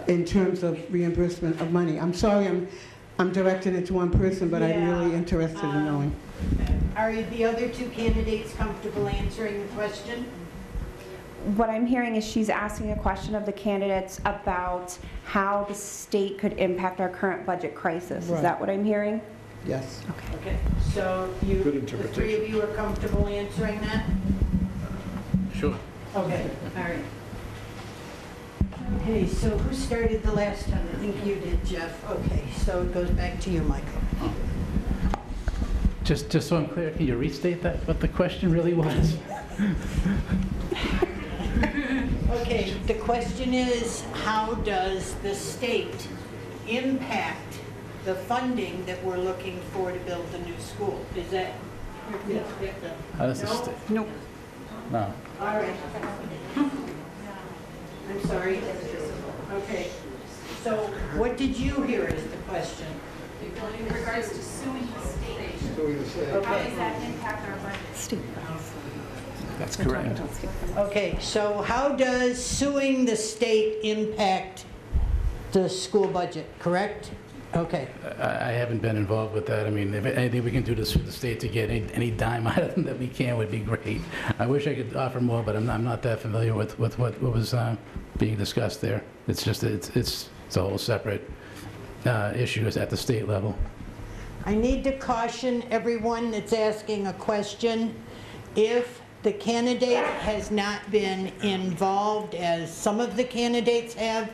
in terms of reimbursement of money? I'm sorry, I'm directing it to one person, but I'm really interested in knowing. Are the other two candidates comfortable answering the question? What I'm hearing is she's asking a question of the candidates about how the state could impact our current budget crisis. Right. Is that what I'm hearing? Yes. Okay, so you, Good the three of you are comfortable answering that? Sure. Okay, all right. Okay, so who started the last time? I think you did, Jeff. Okay, so it goes back to you, Michael. Just so I'm clear, can you restate that, what the question really was? Okay, the question is, how does the state impact the funding that we're looking for to build the new school? Is that? How does the No? state? No. No. All right. I'm sorry. Okay. So what did you hear as the question? In regards to suing the state, how does that impact our budget? State. That's correct. Okay, so how does suing the state impact the school budget, correct? Okay. I haven't been involved with that. I mean, if anything we can do to sue the state to get any dime out of them that we can would be great. I wish I could offer more, but I'm not that familiar with what was being discussed there. It's just, it's a whole separate issue at the state level. I need to caution everyone that's asking a question. If the candidate has not been involved, as some of the candidates have,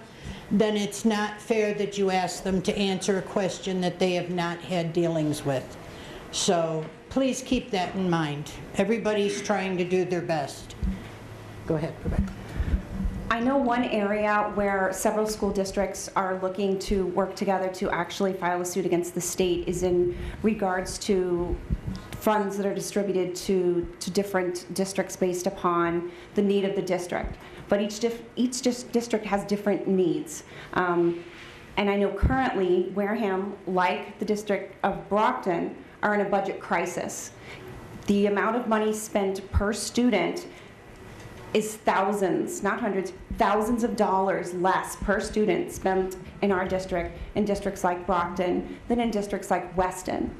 then it's not fair that you ask them to answer a question that they have not had dealings with. So please keep that in mind. Everybody's trying to do their best. Go ahead, Rebecca. I know one area where several school districts are looking to work together to actually file a suit against the state is in regards to funds that are distributed to different districts based upon the need of the district. But each district has different needs. And I know currently Wareham, like the district of Brockton, are in a budget crisis. The amount of money spent per student is thousands, not hundreds, thousands of dollars less per student spent in our district, in districts like Brockton, than in districts like Weston.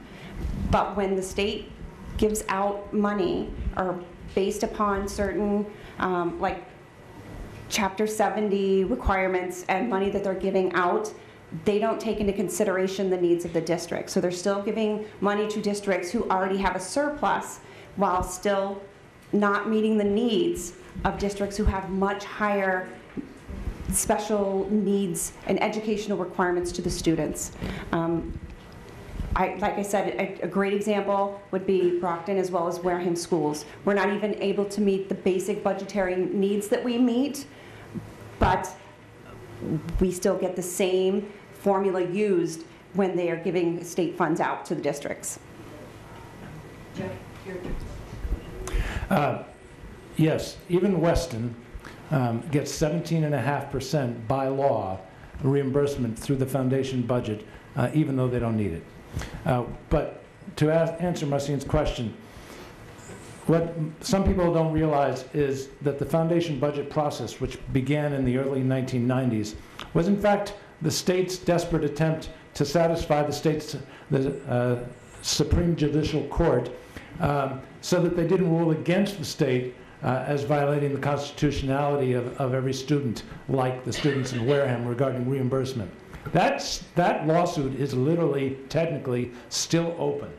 But when the state gives out money, or based upon certain, like Chapter 70 requirements and money that they're giving out, they don't take into consideration the needs of the district. So they're still giving money to districts who already have a surplus while still not meeting the needs of districts who have much higher special needs and educational requirements to the students. Like I said, a great example would be Brockton as well as Wareham schools. We're not even able to meet the basic budgetary needs that we meet, but we still get the same formula used when they are giving state funds out to the districts. Yes, even Weston gets 17.5% by law reimbursement through the foundation budget, even though they don't need it. But to answer Marcine's question, what some people don't realize is that the foundation budget process, which began in the early 1990s, was in fact the state's desperate attempt to satisfy the Supreme Judicial Court so that they didn't rule against the state as violating the constitutionality of every student, like the students in Wareham regarding reimbursement. That lawsuit is literally, technically, still open.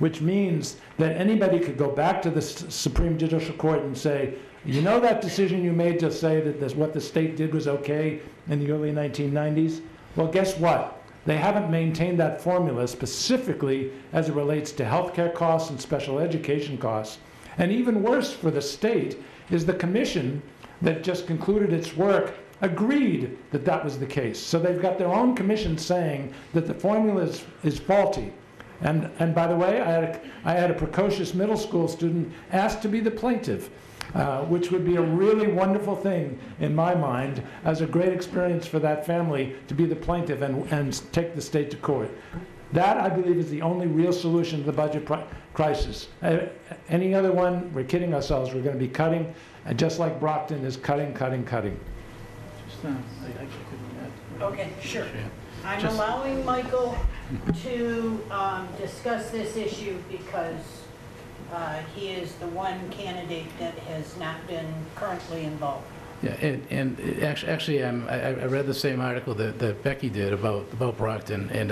which means that anybody could go back to the Supreme Judicial Court and say, you know that decision you made to say that what the state did was okay in the early 1990s? Well, guess what? They haven't maintained that formula specifically as it relates to healthcare costs and special education costs. And even worse for the state is the commission that just concluded its work agreed that that was the case. So they've got their own commission saying that the formula is faulty. And by the way, I had a precocious middle school student asked to be the plaintiff, which would be a really wonderful thing in my mind, as a great experience for that family to be the plaintiff and take the state to court. That, I believe, is the only real solution to the budget crisis. Any other one, we're kidding ourselves. We're going to be cutting, and just like Brockton is cutting, cutting, cutting. Okay, sure. I'm allowing Michael to discuss this issue because he is the one candidate that has not been currently involved. Yeah, and actually, I read the same article that Becky did about Brockton, and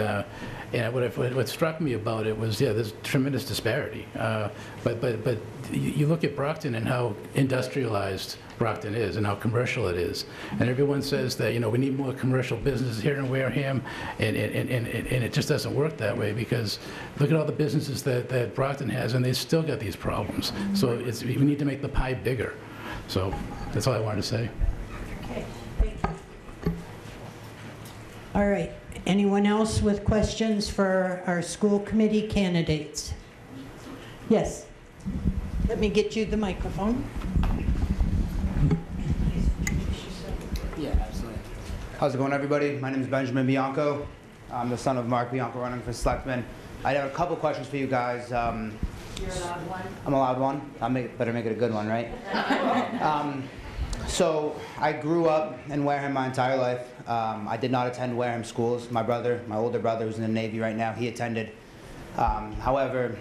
what struck me about it was, yeah, there's tremendous disparity. But you look at Brockton and how industrialized Brockton is and how commercial it is, and everyone says that, you know, we need more commercial businesses here in Wareham, and it just doesn't work that way, because look at all the businesses that Brockton has, and they still got these problems. So we need to make the pie bigger. So that's all I wanted to say. Okay, thank you. All right, anyone else with questions for our school committee candidates? Yes. Let me get you the microphone. Yeah, absolutely. How's it going, everybody? My name is Benjamin Bianco. I'm the son of Mark Bianco, running for selectman. I have a couple questions for you guys. You're allowed one? I'm allowed one? Better make it a good one, right? So I grew up in Wareham my entire life. I did not attend Wareham schools. My older brother, who's in the Navy right now, he attended. However,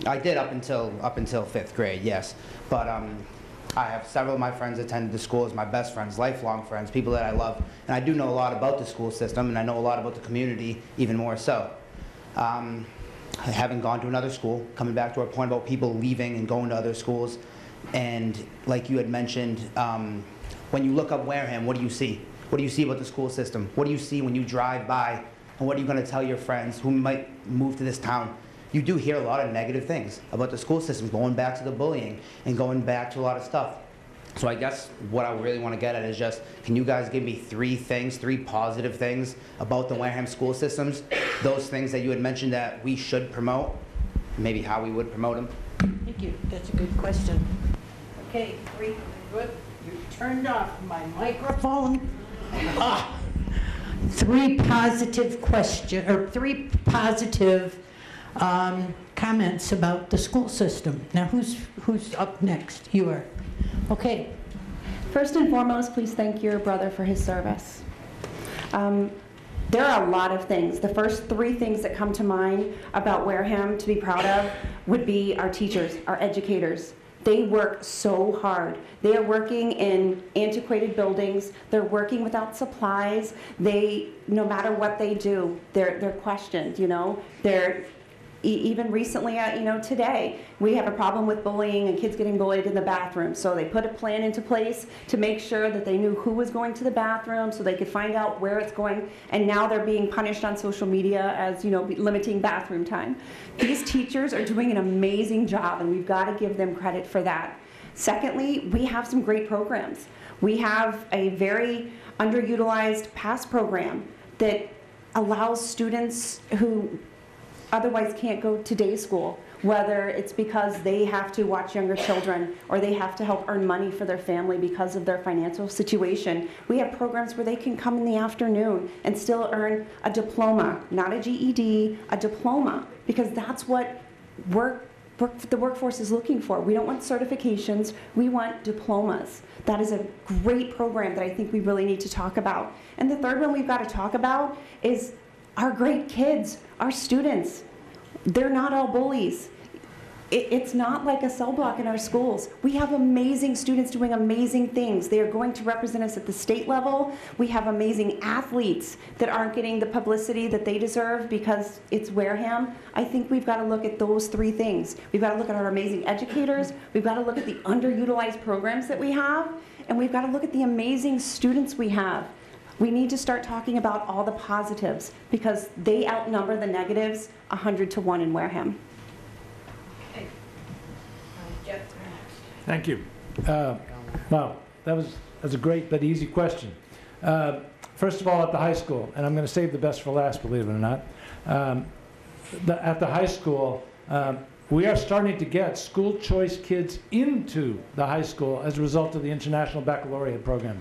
I did up until 5th grade, yes. But I have several of my friends attended the schools, my best friends, lifelong friends, people that I love. And I do know a lot about the school system, and I know a lot about the community, even more so. Having gone to another school, coming back to our point about people leaving and going to other schools, and like you had mentioned, when you look up Wareham, what do you see? What do you see about the school system? What do you see when you drive by? And what are you going to tell your friends who might move to this town? You do hear a lot of negative things about the school system, going back to the bullying and going back to a lot of stuff. So I guess what I really want to get at is just, can you guys give me three positive things about the Wareham school systems? Those things that you had mentioned that we should promote, maybe how we would promote them. Thank you. That's a good question. Okay, good. You turned off my microphone. Three positive comments about the school system. Now, who's up next? You are. Okay. First and foremost, please thank your brother for his service. There are a lot of things. The first three things that come to mind about Wareham to be proud of would be our teachers, our educators. They work so hard. They are working in antiquated buildings. They're working without supplies. No matter what they do, they're questioned, you know. Even recently, today, we have a problem with bullying and kids getting bullied in the bathroom. So they put a plan into place to make sure that they knew who was going to the bathroom so they could find out where it's going. And now they're being punished on social media as, limiting bathroom time. These teachers are doing an amazing job, and we've got to give them credit for that. Secondly, we have some great programs. We have a very underutilized PASS program that allows students who otherwise can't go to day school, whether it's because they have to watch younger children or they have to help earn money for their family because of their financial situation. We have programs where they can come in the afternoon and still earn a diploma, not a GED, a diploma, because that's what the workforce is looking for. We don't want certifications, we want diplomas. That is a great program that I think we really need to talk about. And the third one we've got to talk about is our great kids, our students. They're not all bullies. It's not like a cell block in our schools. We have amazing students doing amazing things. They are going to represent us at the state level. We have amazing athletes that aren't getting the publicity that they deserve because it's Wareham. I think we've got to look at those three things. We've got to look at our amazing educators. We've got to look at the underutilized programs that we have. And we've got to look at the amazing students we have. We need to start talking about all the positives because they outnumber the negatives 100 to 1 in Wareham. Thank you. Wow, that's a great but easy question. First of all, at the high school, and I'm going to save the best for last, believe it or not. At the high school, we are starting to get school choice kids into the high school as a result of the International Baccalaureate program.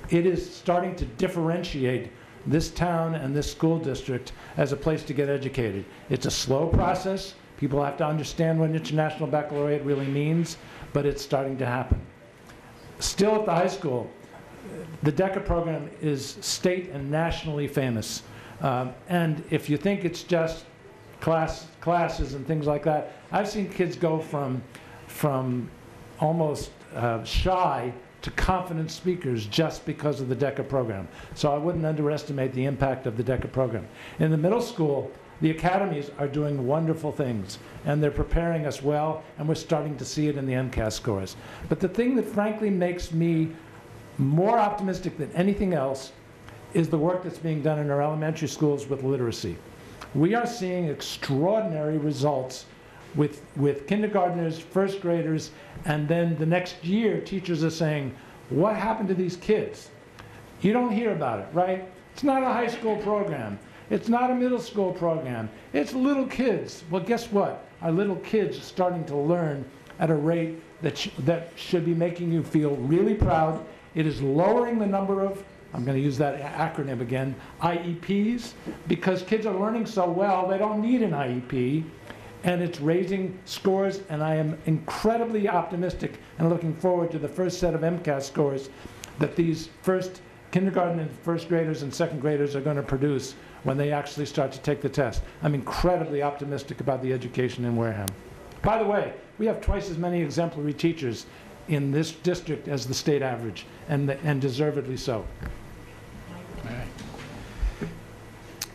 It is starting to differentiate this town and this school district as a place to get educated. It's a slow process. People have to understand what International Baccalaureate really means, but it's starting to happen. Still at the high school, the DECA program is state and nationally famous. And if you think it's just classes and things like that, I've seen kids go from almost shy to confident speakers just because of the DECA program. So I wouldn't underestimate the impact of the DECA program. In the middle school, the academies are doing wonderful things, and they're preparing us well, and we're starting to see it in the MCAS scores. But the thing that frankly makes me more optimistic than anything else is the work that's being done in our elementary schools with literacy. We are seeing extraordinary results with kindergartners, first graders, and then the next year teachers are saying, what happened to these kids? You don't hear about it, right? It's not a high school program. It's not a middle school program. It's little kids. Well, guess what? Our little kids are starting to learn at a rate that should be making you feel really proud. It is lowering the number of, I'm going to use that acronym again, IEPs, because kids are learning so well, they don't need an IEP. And it's raising scores, and I am incredibly optimistic and looking forward to the first set of MCAS scores that these first kindergarten and first graders and second graders are going to produce when they actually start to take the test. I'm incredibly optimistic about the education in Wareham. By the way, we have twice as many exemplary teachers in this district as the state average, and deservedly so.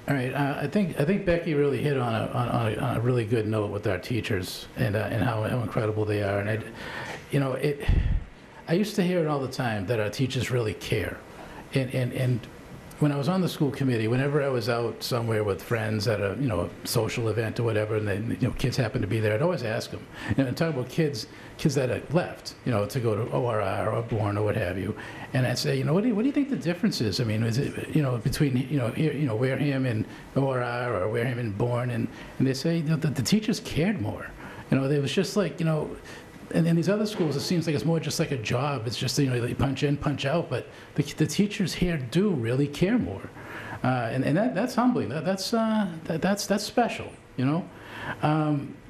All right, I think Becky really hit on a really good note with our teachers and how incredible they are. And I used to hear it all the time that our teachers really care. And when I was on the school committee, whenever I was out somewhere with friends at a social event or whatever, and then kids happened to be there, I'd always ask them. And talk about kids that had left, to go to ORR or Bourne or what have you. And I'd say, what do you think the difference is? I mean, is it between here, Wareham and ORR or Wareham and Bourne? And they say that the teachers cared more. It was just like And in these other schools, it seems like it's more just like a job. It's just, they punch in, punch out. But the teachers here do really care more. And that's humbling. That's special,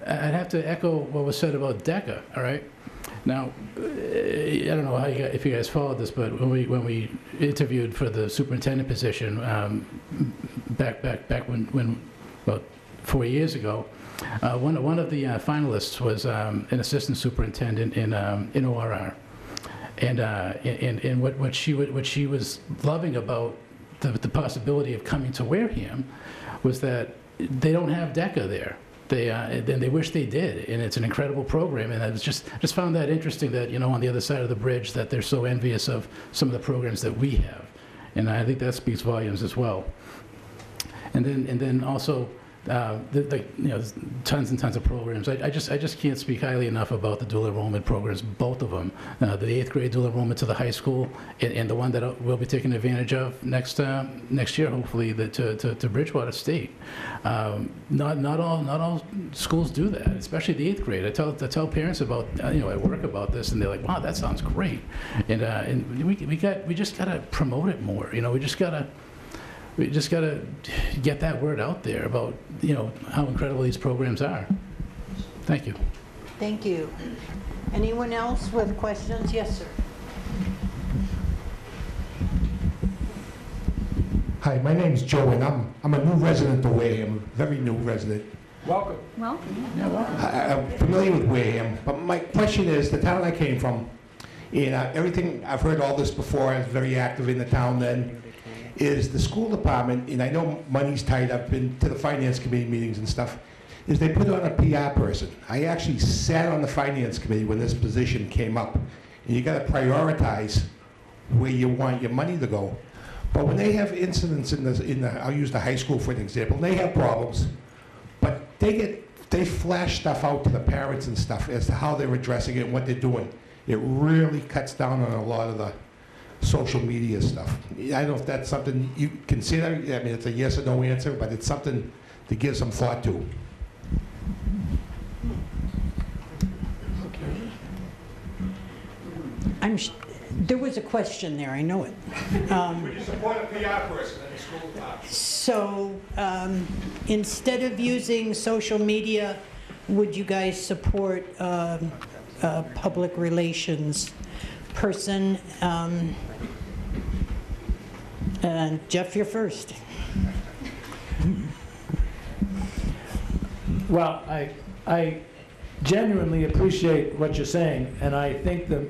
I'd have to echo what was said about DECA, all right? Now, I don't know if you guys followed this, but when we interviewed for the superintendent position back when about 4 years ago, one of the finalists was an assistant superintendent in ORR, and what she was loving about the possibility of coming to Wareham was that they don't have DECA there. They wish they did, and it's an incredible program. And I just found that interesting that on the other side of the bridge that they're so envious of some of the programs that we have, and I think that speaks volumes as well. And then also. Tons and tons of programs. I just can't speak highly enough about the dual enrollment programs, both of them. The 8th grade dual enrollment to the high school, and the one that we'll be taking advantage of next year, hopefully, to Bridgewater State. Not all schools do that, especially the 8th grade. I tell parents about at work about this, and they're like, "Wow, that sounds great." And we just gotta promote it more. We just got to get that word out there about, how incredible these programs are. Thank you. Thank you. Anyone else with questions? Yes, sir. Hi, my name's Joe, and I'm a new resident of Wareham, very new resident. Welcome. Welcome. I'm familiar with Wareham, but my question is, the town I came from, and everything, I've heard all this before, I was very active in the town then, is the school department, and I know money's tight, I've been to the finance committee meetings and stuff, is they put on a PR person. I actually sat on the finance committee when this position came up, and you gotta prioritize where you want your money to go. But when they have incidents I'll use the high school for an example, they have problems, but they flash stuff out to the parents and stuff as to how they're addressing it and what they're doing. It really cuts down on a lot of the social media stuff. I don't know if that's something you consider. I mean, it's a yes or no answer, but it's something to give some thought to. There was a question there, I know it. Would you support a PR person in the school department? So instead of using social media, would you guys support a public relations person? And Jeff, you're first. Well, I genuinely appreciate what you're saying, and I think the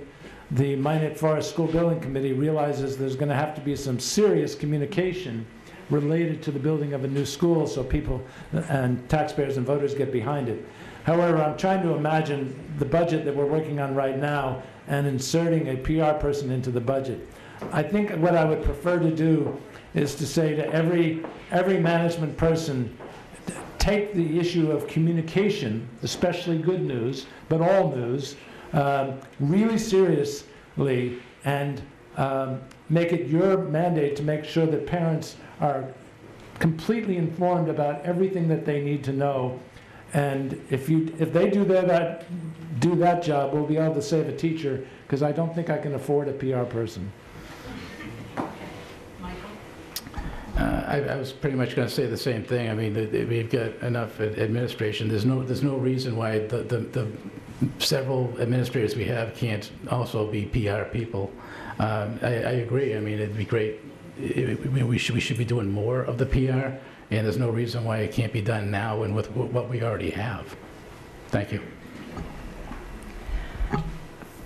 Minot Forest School Building Committee realizes there's going to have to be some serious communication related to the building of a new school so people and taxpayers and voters get behind it. However, I'm trying to imagine the budget that we're working on right now and inserting a PR person into the budget. I think what I would prefer to do is to say to every management person, take the issue of communication, especially good news, but all news, really seriously, and make it your mandate to make sure that parents are completely informed about everything that they need to know. And if they do that job, we'll be able to save a teacher, because I don't think I can afford a PR person. I was pretty much going to say the same thing. I mean, we've got enough administration. There's no reason why the several administrators we have can't also be PR people. I agree. I mean, it'd be great. We should be doing more of the PR, and there's no reason why it can't be done now and with what we already have. Thank you.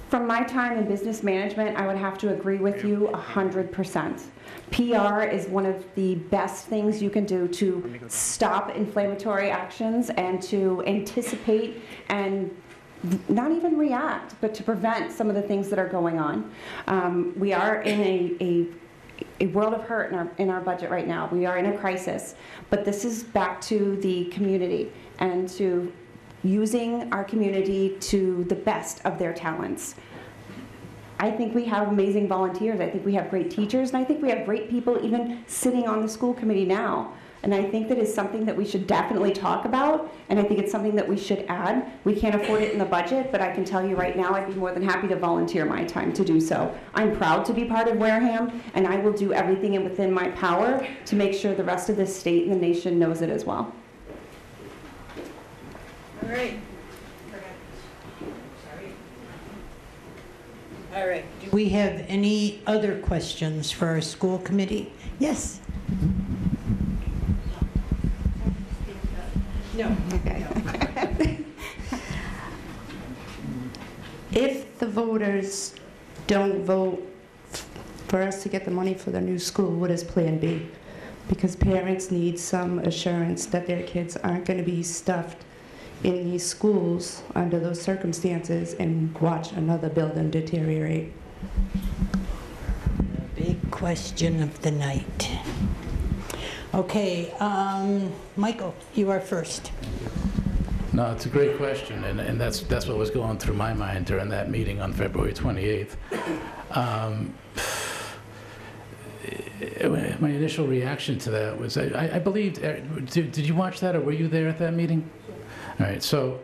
From my time in business management, I would have to agree with you 100%. PR is one of the best things you can do to stop inflammatory actions and to anticipate and not even react, but to prevent some of the things that are going on. We are in a world of hurt in our budget right now. We are in a crisis, but this is back to the community and to using our community to the best of their talents. I think we have amazing volunteers. I think we have great teachers, and I think we have great people even sitting on the school committee now. And I think that is something that we should definitely talk about, and I think it's something that we should add. We can't afford it in the budget, but I can tell you right now, I'd be more than happy to volunteer my time to do so. I'm proud to be part of Wareham, and I will do everything within my power to make sure the rest of the state and the nation knows it as well. All right. All right. Do we have any other questions for our school committee? Yes? No. Okay. If the voters don't vote for us to get the money for the new school, what is Plan B? Because parents need some assurance that their kids aren't going to be stuffed in these schools under those circumstances and watch another building deteriorate. Big question of the night. Okay, Michael, you are first. No, it's a great question, and that's what was going through my mind during that meeting on February 28th. My initial reaction to that was I believed. Did you watch that, or were you there at that meeting? All right, so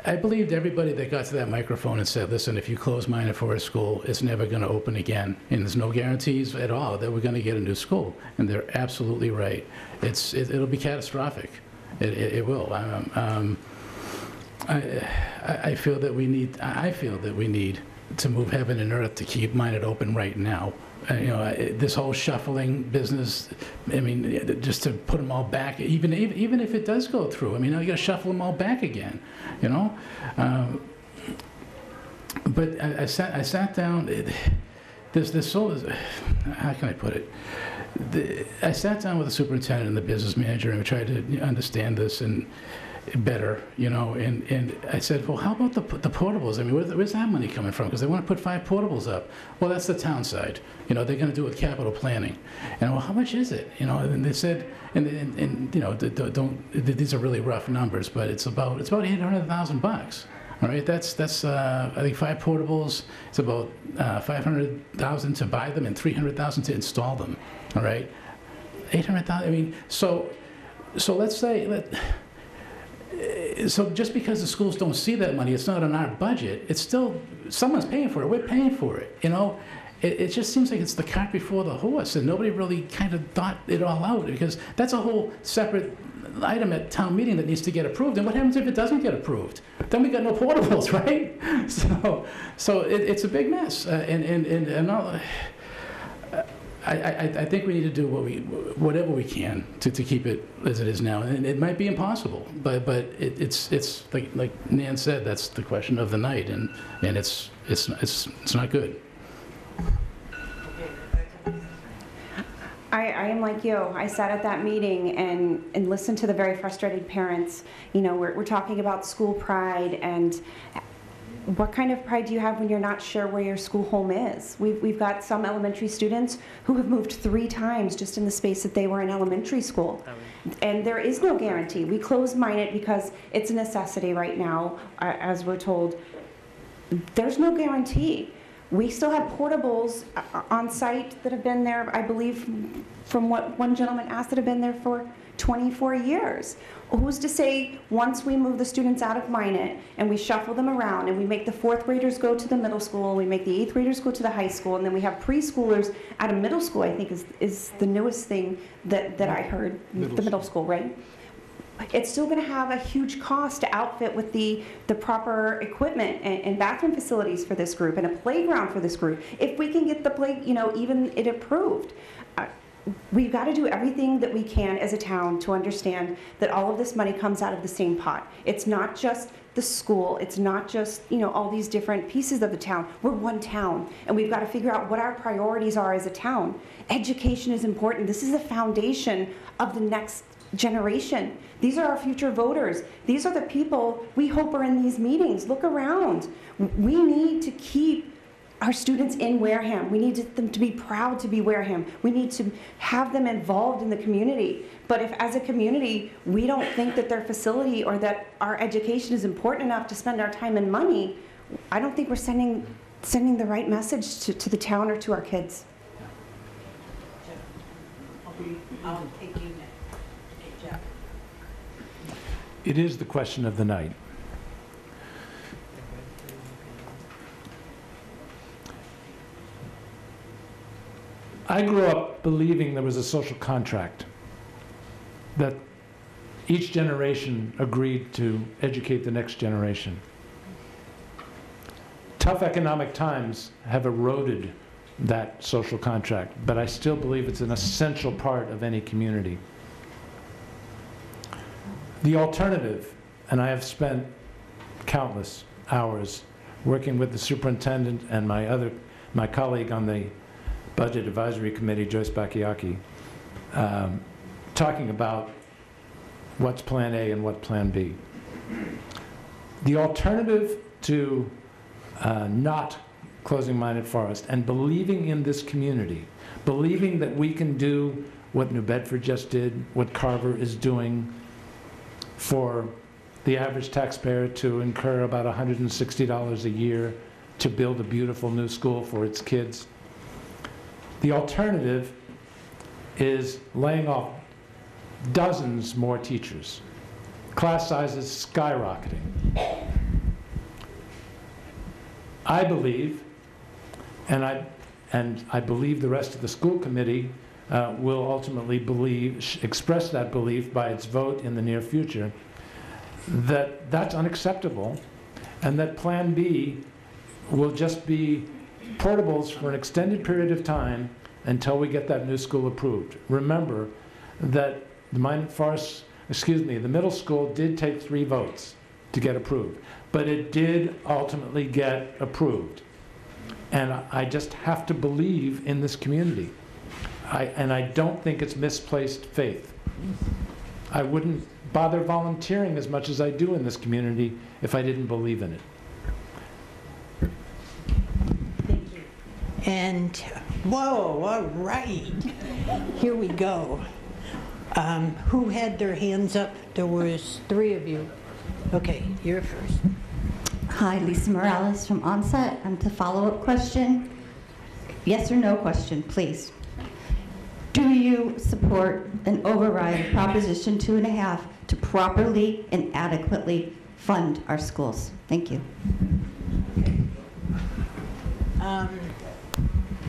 I believed everybody that got to that microphone and said, listen, if you close Minot Forest School, it's never going to open again. And there's no guarantees at all that we're going to get a new school. And they're absolutely right. It'll be catastrophic. It will. I feel that we need to move heaven and earth to keep Minot open right now. this whole shuffling business, I mean, just to put them all back, even if it does go through, I mean, now you got to shuffle them all back again, you know? But I sat down, this whole, how can I put it? I sat down with the superintendent and the business manager, and we tried to understand this and better, you know, and I said, well, how about the portables? I mean, where's that money coming from? Because they want to put 5 portables up. Well, that's the town side. You know, they're going to do it with capital planning. And well, how much is it? You know, and they said, and you know, these are really rough numbers, but it's about $800,000. All right, that's I think 5 portables. It's about $500,000 to buy them and $300,000 to install them. All right, $800,000. I mean, so let's say so just because the schools don't see that money, it's not in our budget. It's still someone's paying for it. We're paying for it. You know, it just seems like it's the cart before the horse, and nobody really kind of thought it all out, because that's a whole separate item at town meeting that needs to get approved. And what happens if it doesn't get approved? Then we got no portables, right? So it's a big mess, and I think we need to do whatever we can to keep it as it is now. And it might be impossible, but it's like Nan said, that's the question of the night, and it's not good. I am like you. I sat at that meeting and listened to the very frustrated parents. You know, we're talking about school pride, and what kind of pride do you have when you're not sure where your school home is? We've got some elementary students who have moved 3 times just in the space that they were in elementary school. And there is no guarantee. We closed Minot because it's a necessity right now, as we're told. There's no guarantee. We still have portables on site that have been there, I believe, from what one gentleman asked, that have been there for 24 years. Who's to say once we move the students out of Minot and we shuffle them around and we make the 4th graders go to the middle school, we make the 8th graders go to the high school, and then we have preschoolers at a middle school, I think is the newest thing that I heard, the middle school, right? It's still going to have a huge cost to outfit with the proper equipment and bathroom facilities for this group and a playground for this group. If we can get the even it approved. We've got to do everything that we can as a town to understand that all of this money comes out of the same pot. It's not just the school. It's not just, all these different pieces of the town. We're one town, and we've got to figure out what our priorities are as a town. Education is important. This is the foundation of the next generation. These are our future voters. These are the people we hope are in these meetings. Look around. We need to keep our students in Wareham. We need them to be proud to be Wareham. We need to have them involved in the community. But if as a community we don't think that their facility or that our education is important enough to spend our time and money, I don't think we're sending the right message to the town or to our kids. I'll take you next. Jeff. It is the question of the night. I grew up believing there was a social contract, that each generation agreed to educate the next generation. Tough economic times have eroded that social contract, but I still believe it's an essential part of any community. The alternative, and I have spent countless hours working with the superintendent and my colleague on the Budget Advisory Committee, Joyce Bakayaki, talking about what's Plan A and what Plan B. The alternative to not closing Minot Forest and believing in this community, believing that we can do what New Bedford just did, what Carver is doing, for the average taxpayer to incur about $160 a year to build a beautiful new school for its kids. The alternative is laying off dozens more teachers, class sizes skyrocketing. I believe, and I believe the rest of the school committee will ultimately express that belief by its vote in the near future, that that's unacceptable, and that Plan B will just be portables for an extended period of time until we get that new school approved. Remember that the the middle school did take 3 votes to get approved, but it did ultimately get approved. And I just have to believe in this community. And I don't think it's misplaced faith. I wouldn't bother volunteering as much as I do in this community if I didn't believe in it. And, whoa, all right. Here we go. Who had their hands up? There was 3 of you. Okay, you're first. Hi, Lisa Morales from Onset. To follow-up question, yes or no question, please. Do you support an override of Proposition 2.5 to properly and adequately fund our schools? Thank you.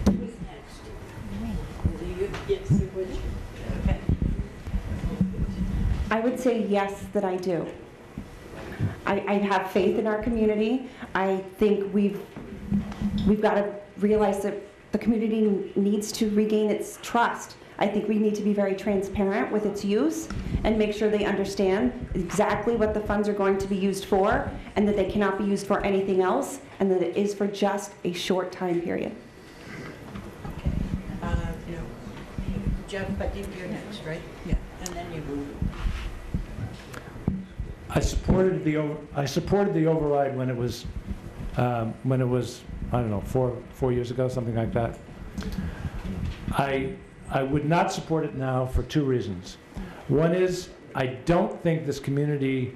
Who's next? Do you get the question? Okay. I would say yes, that I do. I have faith in our community. I think we've got to realize that the community needs to regain its trust. I think we need to be very transparent with its use and make sure they understand exactly what the funds are going to be used for, and that they cannot be used for anything else, and that it is for just a short time period. No. Jeff, I think you're next, right? Yeah, and then you move. I supported the override when it was I don't know, 4 years ago, something like that. I would not support it now for 2 reasons. One is I don't think this community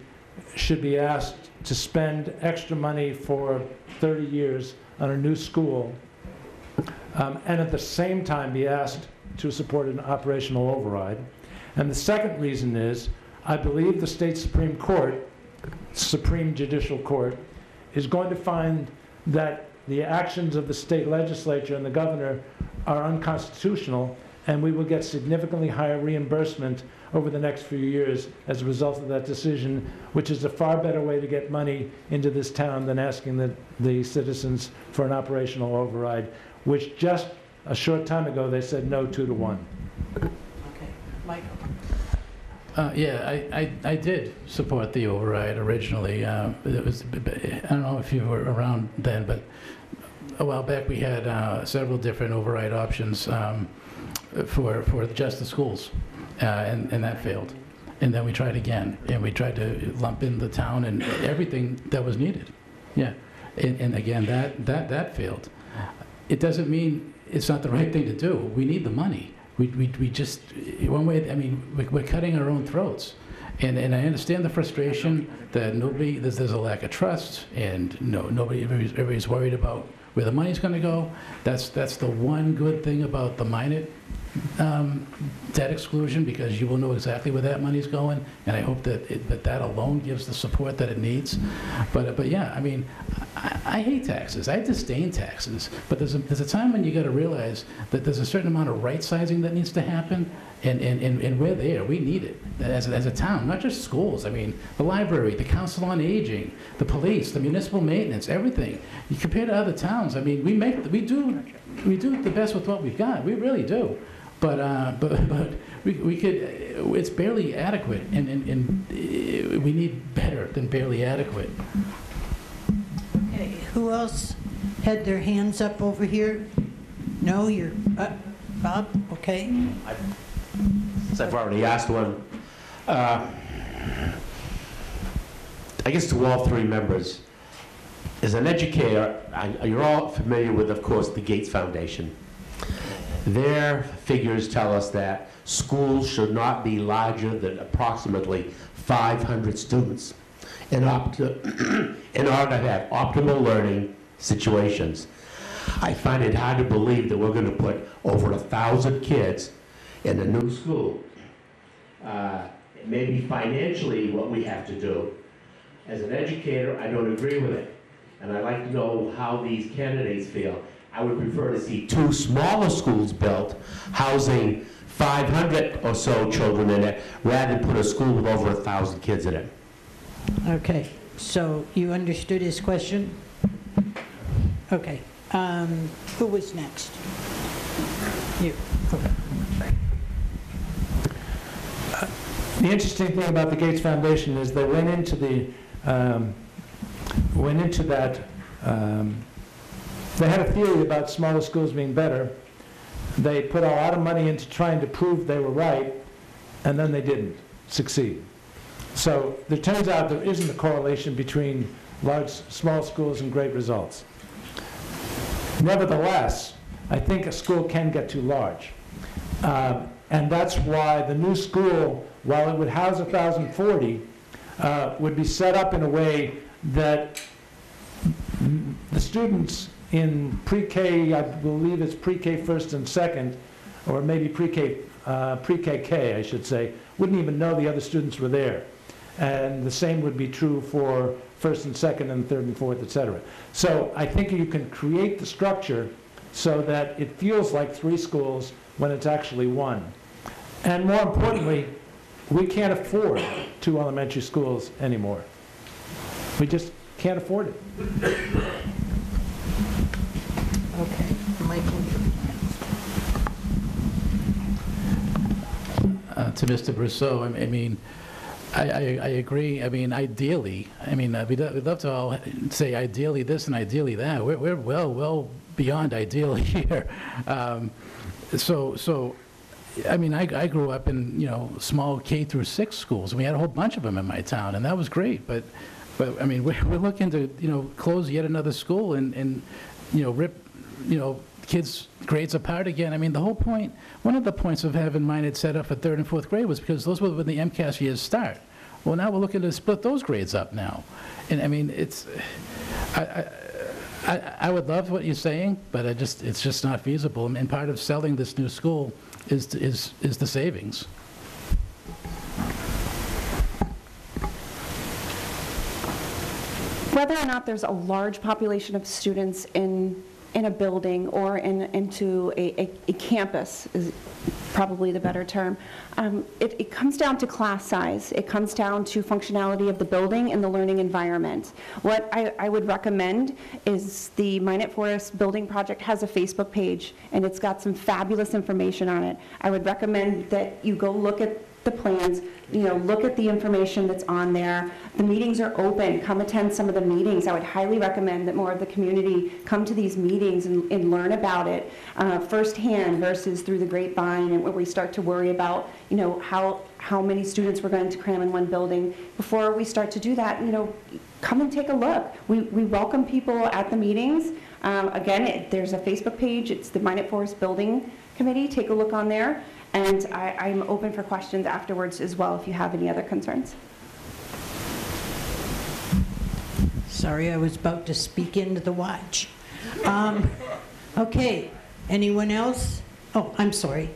should be asked to spend extra money for 30 years on a new school and at the same time be asked to support an operational override. And the second reason is I believe the state Supreme Court, Supreme Judicial Court, is going to find that the actions of the state legislature and the governor are unconstitutional, and we will get significantly higher reimbursement over the next few years as a result of that decision, which is a far better way to get money into this town than asking the citizens for an operational override, which just a short time ago they said no 2-1. Okay, Michael. Yeah, I did support the override originally. It was, I don't know if you were around then, but a while back we had several different override options for just the schools, and that failed. And then we tried again, and we tried to lump in the town and everything that was needed. Yeah, and again, that failed. It doesn't mean it's not the right thing to do. We need the money. We just, one way, I mean, we're cutting our own throats. And I understand the frustration that there's a lack of trust, and everybody's worried about where the money's going to go. That's the one good thing about the Minot debt exclusion, because you will know exactly where that money's going, and I hope that that alone gives the support that it needs. But yeah, I mean, I hate taxes. I disdain taxes. But there's a time when you got to realize that there's a certain amount of right sizing that needs to happen, and we're there. We need it as a town, not just schools. I mean, the library, the council on aging, the police, the municipal maintenance, everything. You compare to other towns. I mean, we do the best with what we've got. We really do. But we could. It's barely adequate, and we need better than barely adequate. Okay, who else had their hands up over here? No, you're up. Bob, okay. Since I've already asked one, I guess to all 3 members, as an educator, you're all familiar with, of course, the Gates Foundation. Their figures tell us that schools should not be larger than approximately 500 students in order to have optimal learning situations. I find it hard to believe that we're going to put over 1,000 kids in a new school. Maybe financially what we have to do. As an educator, I don't agree with it. And I'd like to know how these candidates feel. I would prefer to see 2 smaller schools built, housing 500 or so children in it, rather than put a school with over 1,000 kids in it. Okay, so you understood his question? Okay, Who was next? You. The interesting thing about the Gates Foundation is they went into that. They had a theory about smaller schools being better. They put a lot of money into trying to prove they were right, and then they didn't succeed. So it turns out there isn't a correlation between small schools and great results. Nevertheless, I think a school can get too large. And that's why the new school, while it would house 1,040, would be set up in a way that the students in pre-K, I believe it's pre-K first and second, or maybe pre-K-K, I should say, wouldn't even know the other students were there. And the same would be true for first and second and third and fourth, et cetera. So I think you can create the structure so that it feels like 3 schools when it's actually 1. And more importantly, we can't afford 2 elementary schools anymore. We just can't afford it. Okay, Michael. To Mr. Brousseau, I mean, I agree. I mean, ideally, we'd love to all say ideally this and ideally that. We're well beyond ideal here. So I mean, I grew up in, small K through 6 schools. We had a whole bunch of them in my town, and that was great. But I mean, we're looking to, close yet another school and rip, kids' grades apart again. I mean, the whole point, one of the points of having mine had set up for 3rd and 4th grade was because those were when the MCAS years start. Well, now we're looking to split those grades up now. And I mean, I would love what you're saying, but it's just not feasible. And part of selling this new school is the savings. Whether or not there's a large population of students in a building or into a campus is probably the better term. It comes down to class size. It comes down to functionality of the building and the learning environment. What I would recommend is the Minot Forest Building Project has a Facebook page, and it's got some fabulous information on it. I would recommend that you go look at the plans, look at the information that's on there. The meetings are open. Come attend some of the meetings. I would highly recommend that more of the community come to these meetings and learn about it firsthand versus through the grapevine, and where we start to worry about, how many students we're going to cram in one building. Before we start to do that, come and take a look. We welcome people at the meetings. Again, there's a Facebook page. It's the Minot Forest Building Committee. Take a look on there. And I'm open for questions afterwards as well if you have any other concerns. Sorry, I was about to speak into the watch. Okay, anyone else? Oh, I'm sorry.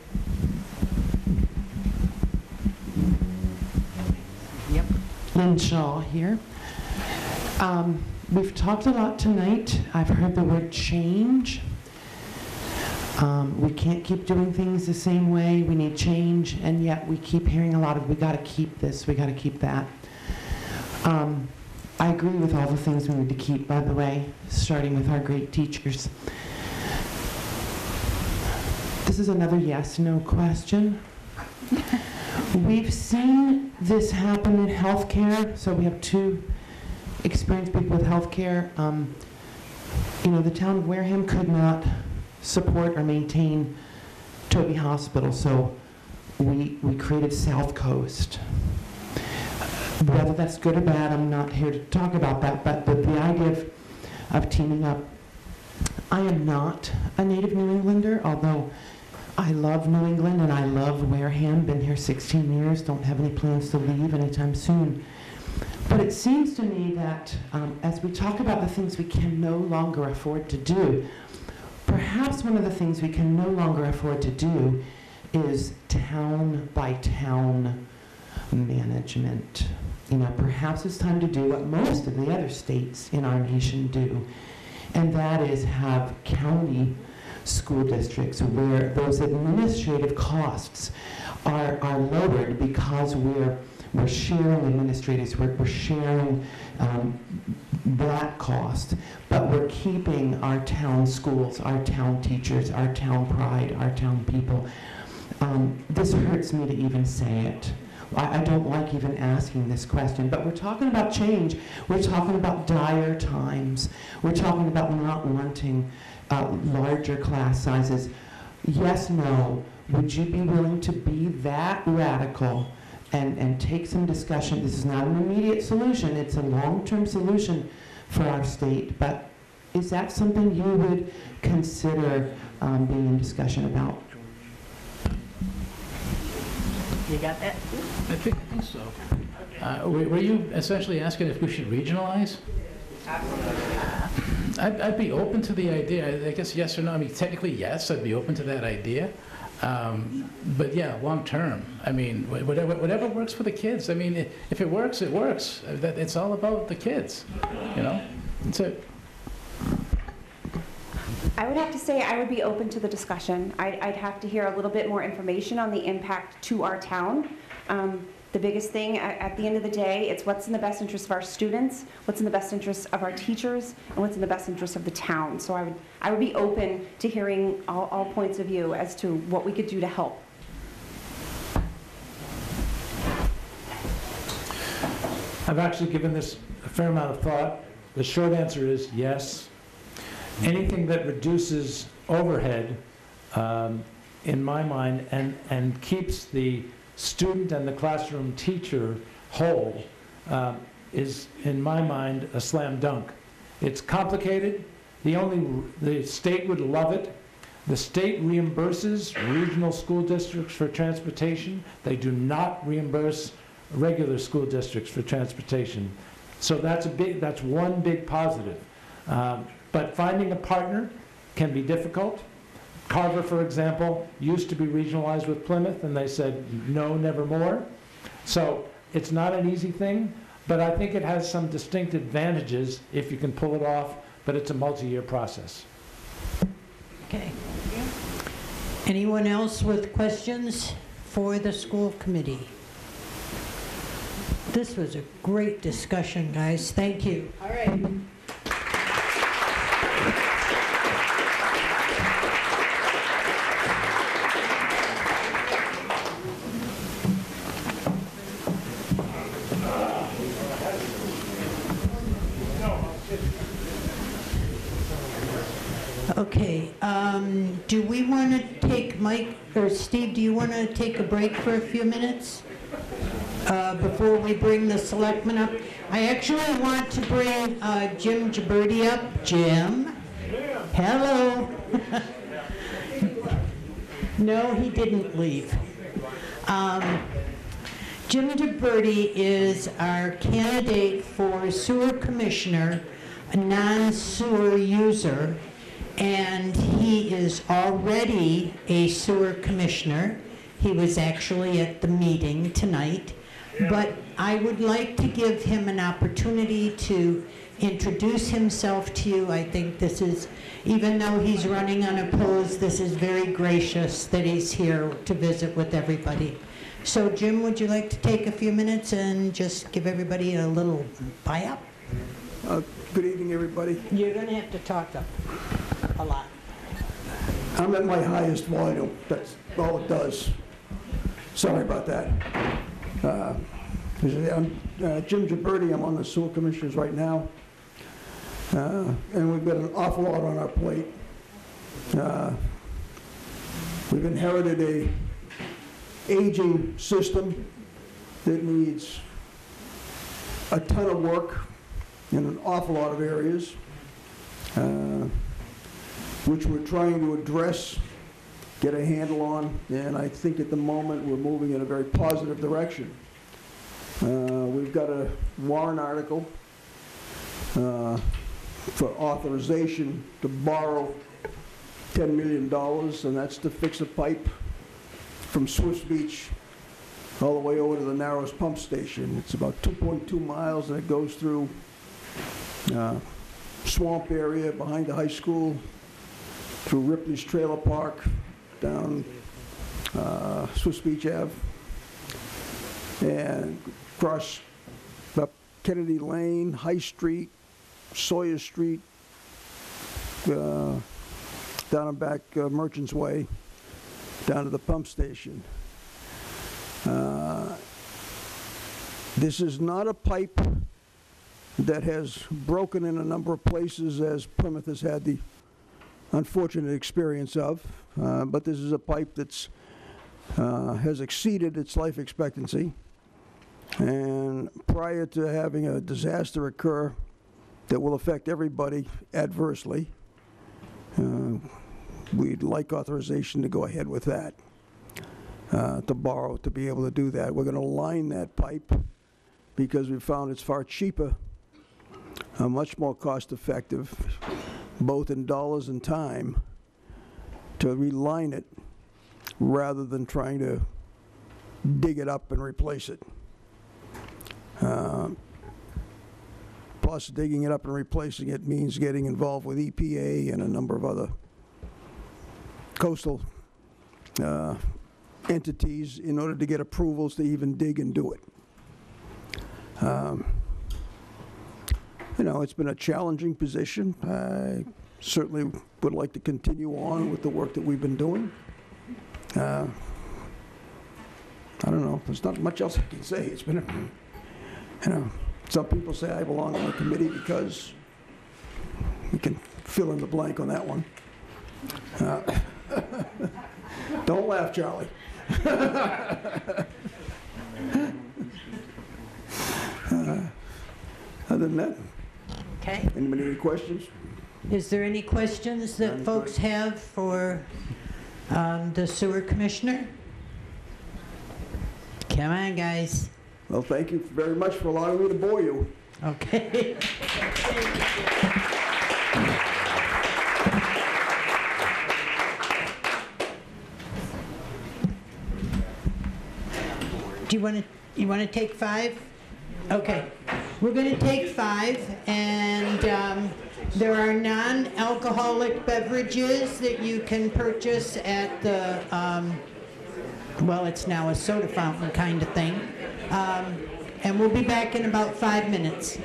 Yep. Lynn Shaw here. We've talked a lot tonight. I've heard the word change. We can't keep doing things the same way. We need change, and yet we keep hearing a lot of, we got to keep this, we got to keep that. I agree with all the things we need to keep, by the way, starting with our great teachers. This is another yes/no question. We've seen this happen in healthcare, so we have 2 experienced people with healthcare. The town of Wareham could not support or maintain Toby Hospital, so we created South Coast. Whether that's good or bad, I'm not here to talk about that, but the idea of teaming up. I am not a native New Englander, although I love New England and I love Wareham, been here 16 years, don't have any plans to leave anytime soon. But it seems to me that as we talk about the things we can no longer afford to do, perhaps one of the things we can no longer afford to do is town by town management. Perhaps it's time to do what most of the other states in our nation do, and that is have county school districts where those administrative costs are lowered because we're sharing administrators, we're sharing that cost, but we're keeping our town schools, our town teachers, our town pride, our town people. This hurts me to even say it. I don't like even asking this question, but we're talking about change. We're talking about dire times. We're talking about not wanting larger class sizes. Yes, no. Would you be willing to be that radical and take some discussion? This is not an immediate solution. It's a long-term solution for our state. But is that something you would consider being in discussion about? You got that? I think so. Were you essentially asking if we should regionalize? I'd be open to the idea. I guess yes or no. I mean, technically, yes, I'd be open to that idea. But yeah, long term. I mean, whatever works for the kids. I mean, if it works, it works. It's all about the kids, you know? That's it. I would have to say I would be open to the discussion. I'd have to hear a little bit more information on the impact to our town. The biggest thing, at the end of the day, it's what's in the best interest of our students, what's in the best interest of our teachers, and what's in the best interest of the town. So I would be open to hearing all points of view as to what we could do to help. I've actually given this a fair amount of thought. The short answer is yes. Anything that reduces overhead, in my mind, and keeps the student and the classroom teacher whole, is, in my mind, a slam dunk. It's complicated. The state would love it. The state reimburses regional school districts for transportation. They do not reimburse regular school districts for transportation. So that's one big positive. But finding a partner can be difficult. Carver, for example, used to be regionalized with Plymouth, and they said, no, never more. So it's not an easy thing, but I think it has some distinct advantages if you can pull it off, but it's a multi-year process. Okay. Anyone else with questions for the school committee? This was a great discussion, guys. Thank you. All right. Okay, do we want to take, Mike, or Steve, do you want to take a break for a few minutes before we bring the selectmen up? I actually want to bring Jim Gibberti up. Jim? Hello. No, he didn't leave. Jim Gibberti is our candidate for sewer commissioner, a non-sewer user. And he is already a sewer commissioner. He was actually at the meeting tonight. But I would like to give him an opportunity to introduce himself to you. I think this is, even though he's running unopposed, this is very gracious that he's here to visit with everybody. So Jim, would you like to take a few minutes and just give everybody a little bio? Good evening, everybody. You're going to have to talk up a lot. I'm at my highest volume. That's all it does. Sorry about that. I'm Jim Gibberti. I'm on the sewer commissioners right now. And we've got an awful lot on our plate. We've inherited a aging system that needs a ton of work in an awful lot of areas, which we're trying to address, get a handle on, and I think at the moment we're moving in a very positive direction. We've got a warrant article for authorization to borrow $10 million, and that's to fix a pipe from Swiss Beach all the way over to the Narrows pump station. It's about 2.2 miles, and it goes through swamp area behind the high school, through Ripley's Trailer Park, down Swiss Beach Ave, and across up Kennedy Lane, High Street, Sawyer Street, down and back Merchants Way, down to the pump station. This is not a pipe that has broken in a number of places, as Plymouth has had the unfortunate experience of, but this is a pipe that's has exceeded its life expectancy. And prior to having a disaster occur that will affect everybody adversely, we'd like authorization to go ahead with that, to borrow, to be able to do that. We're going to line that pipe because we found it's far cheaper, much more cost-effective, both in dollars and time, to reline it rather than trying to dig it up and replace it. Plus, digging it up and replacing it means getting involved with EPA and a number of other coastal entities in order to get approvals to even dig and do it. You know, it's been a challenging position. I certainly would like to continue on with the work that we've been doing. I don't know, there's not much else I can say. It's been, you know, some people say I belong on the committee because we can fill in the blank on that one. Don't laugh, Charlie. Other than that, okay. Anybody any questions? Is there any questions that folks have for the sewer commissioner? Come on, guys. Well, thank you very much for allowing me to bore you. Okay. Do you want to take 5? Okay. We're going to take 5, and there are non-alcoholic beverages that you can purchase at the, well, it's now a soda fountain kind of thing. And we'll be back in about 5 minutes.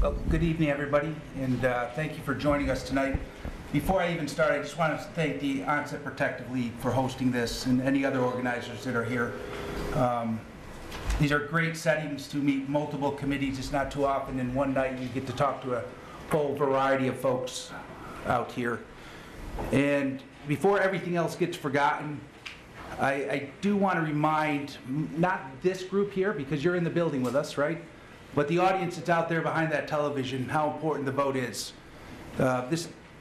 Well, good evening, everybody, and thank you for joining us tonight. Before I even start, I just want to thank the Onset Protective League for hosting this and any other organizers that are here. These are great settings to meet multiple committees. It's not too often in one night you get to talk to a whole variety of folks out here. And before everything else gets forgotten, I do want to remind, not this group here, because you're in the building with us, right? But the audience that's out there behind that television, how important the vote is.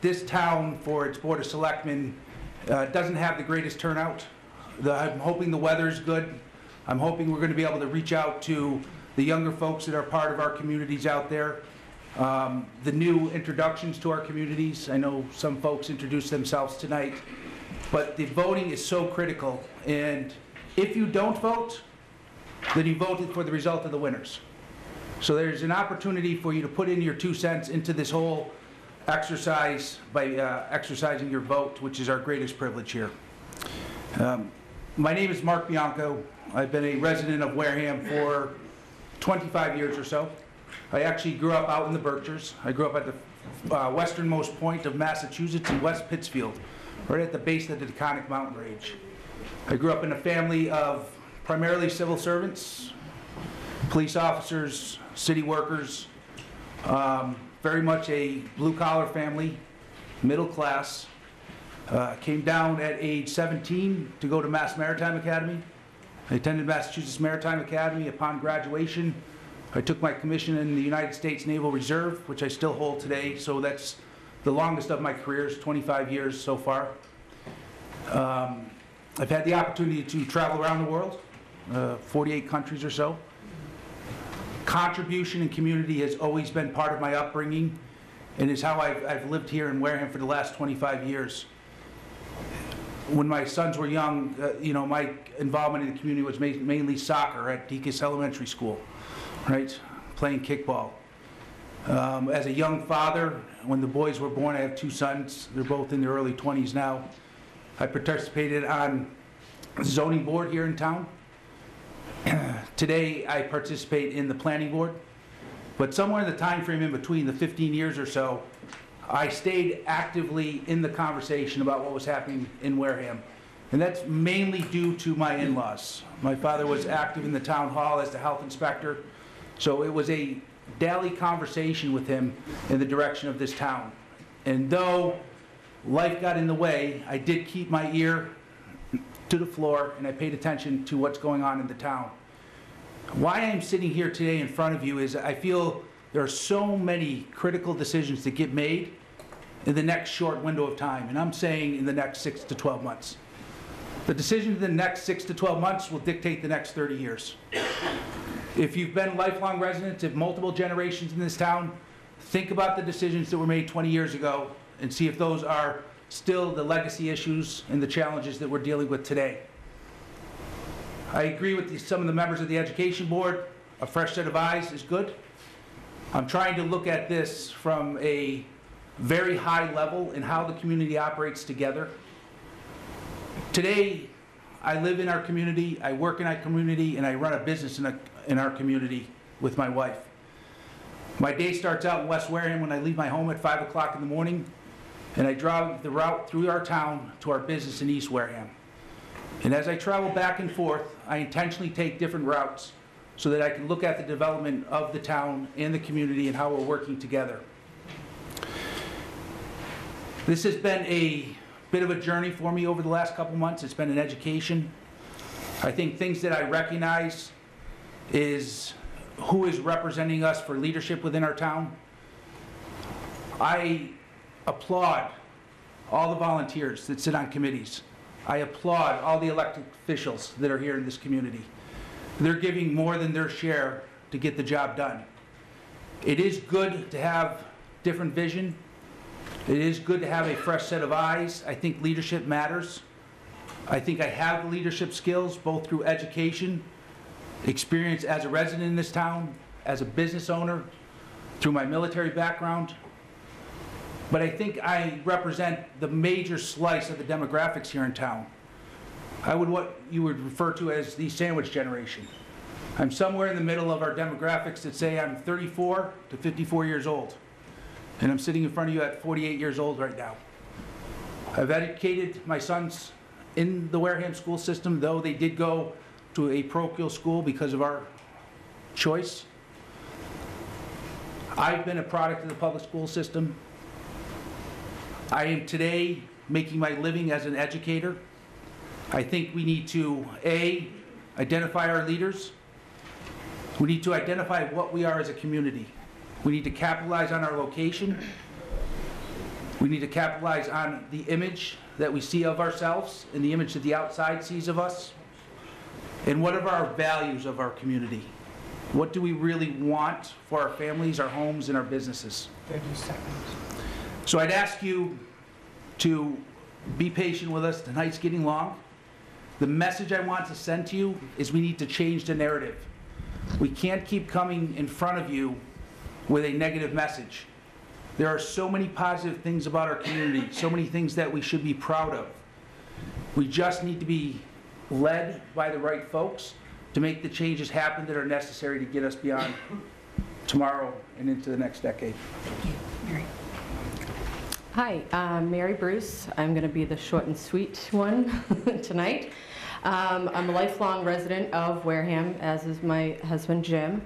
This town, for its Board of Selectmen, doesn't have the greatest turnout. I'm hoping the weather's good. I'm hoping we're going to be able to reach out to the younger folks that are part of our communities out there. The new introductions to our communities. I know some folks introduced themselves tonight. But the voting is so critical. And if you don't vote, then you voted for the result of the winners. So there's an opportunity for you to put in your 2 cents into this whole exercise by exercising your vote, which is our greatest privilege here. My name is Mark Bianco. I've been a resident of Wareham for 25 years or so. I actually grew up out in the Berkshires. I grew up at the westernmost point of Massachusetts in West Pittsfield, right at the base of the Taconic Mountain Range. I grew up in a family of primarily civil servants, police officers, city workers, very much a blue-collar family, middle class. Came down at age 17 to go to Mass Maritime Academy. I attended Massachusetts Maritime Academy. Upon graduation, I took my commission in the United States Naval Reserve, which I still hold today, so that's the longest of my careers, 25 years so far. I've had the opportunity to travel around the world, 48 countries or so. Contribution and community has always been part of my upbringing and is how I've lived here in Wareham for the last 25 years. When my sons were young, you know, my involvement in the community was mainly soccer at Deacon's Elementary School, right? Playing kickball. As a young father, when the boys were born, I have 2 sons. They're both in their early 20s now. I participated on the zoning board here in town. Today, I participate in the planning board. But somewhere in the time frame in between, the 15 years or so, I stayed actively in the conversation about what was happening in Wareham. And that's mainly due to my in-laws. My father was active in the town hall as the health inspector, so it was a daily conversation with him in the direction of this town. And though life got in the way, I did keep my ear to the floor and I paid attention to what's going on in the town. Why I'm sitting here today in front of you is I feel there are so many critical decisions that get made in the next short window of time, and I'm saying in the next 6 to 12 months. The decisions in the next 6 to 12 months will dictate the next 30 years. If you've been lifelong residents of multiple generations in this town, think about the decisions that were made 20 years ago and see if those are still the legacy issues and the challenges that we're dealing with today. I agree with some of the members of the Education Board. A fresh set of eyes is good. I'm trying to look at this from a very high level in how the community operates together. Today, I live in our community, I work in our community, and I run a business in our community with my wife. My day starts out in West Wareham when I leave my home at 5 o'clock in the morning, and I drive the route through our town to our business in East Wareham. And as I travel back and forth, I intentionally take different routes so that I can look at the development of the town and the community and how we're working together. This has been a bit of a journey for me over the last couple months. It's been an education. I think things that I recognize is who is representing us for leadership within our town. I applaud all the volunteers that sit on committees. I applaud all the elected officials that are here in this community. They're giving more than their share to get the job done. It is good to have different vision. It is good to have a fresh set of eyes. I think leadership matters. I think I have the leadership skills, both through education, experience as a resident in this town, as a business owner, through my military background. But I think I represent the major slice of the demographics here in town. What you would refer to as the sandwich generation. I'm somewhere in the middle of our demographics that say I'm 34 to 54 years old. And I'm sitting in front of you at 48 years old right now. I've educated my sons in the Wareham school system, though they did go to a parochial school because of our choice. I've been a product of the public school system. I am today making my living as an educator. I think we need to, A, identify our leaders. We need to identify what we are as a community. We need to capitalize on our location. We need to capitalize on the image that we see of ourselves and the image that the outside sees of us. And what are our values of our community? What do we really want for our families, our homes, and our businesses? 30 seconds. So I'd ask you to be patient with us. Tonight's getting long. The message I want to send to you is we need to change the narrative. We can't keep coming in front of you with a negative message. There are so many positive things about our community, so many things that we should be proud of. We just need to be led by the right folks to make the changes happen that are necessary to get us beyond tomorrow and into the next decade. Thank you. Mary. Hi, I'm Mary Bruce. I'm going to be the short and sweet one tonight. I'm a lifelong resident of Wareham, as is my husband Jim.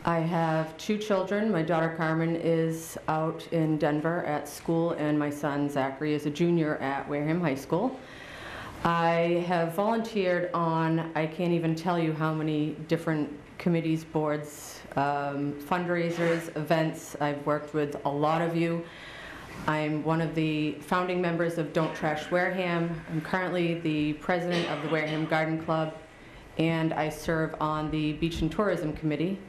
I have 2 children. My daughter Carmen is out in Denver at school, and my son Zachary is a junior at Wareham High School. I have volunteered on, I can't even tell you how many different committees, boards, fundraisers, events. I've worked with a lot of you. I'm one of the founding members of Don't Trash Wareham. I'm currently the president of the Wareham Garden Club, and I serve on the Beach and Tourism Committee.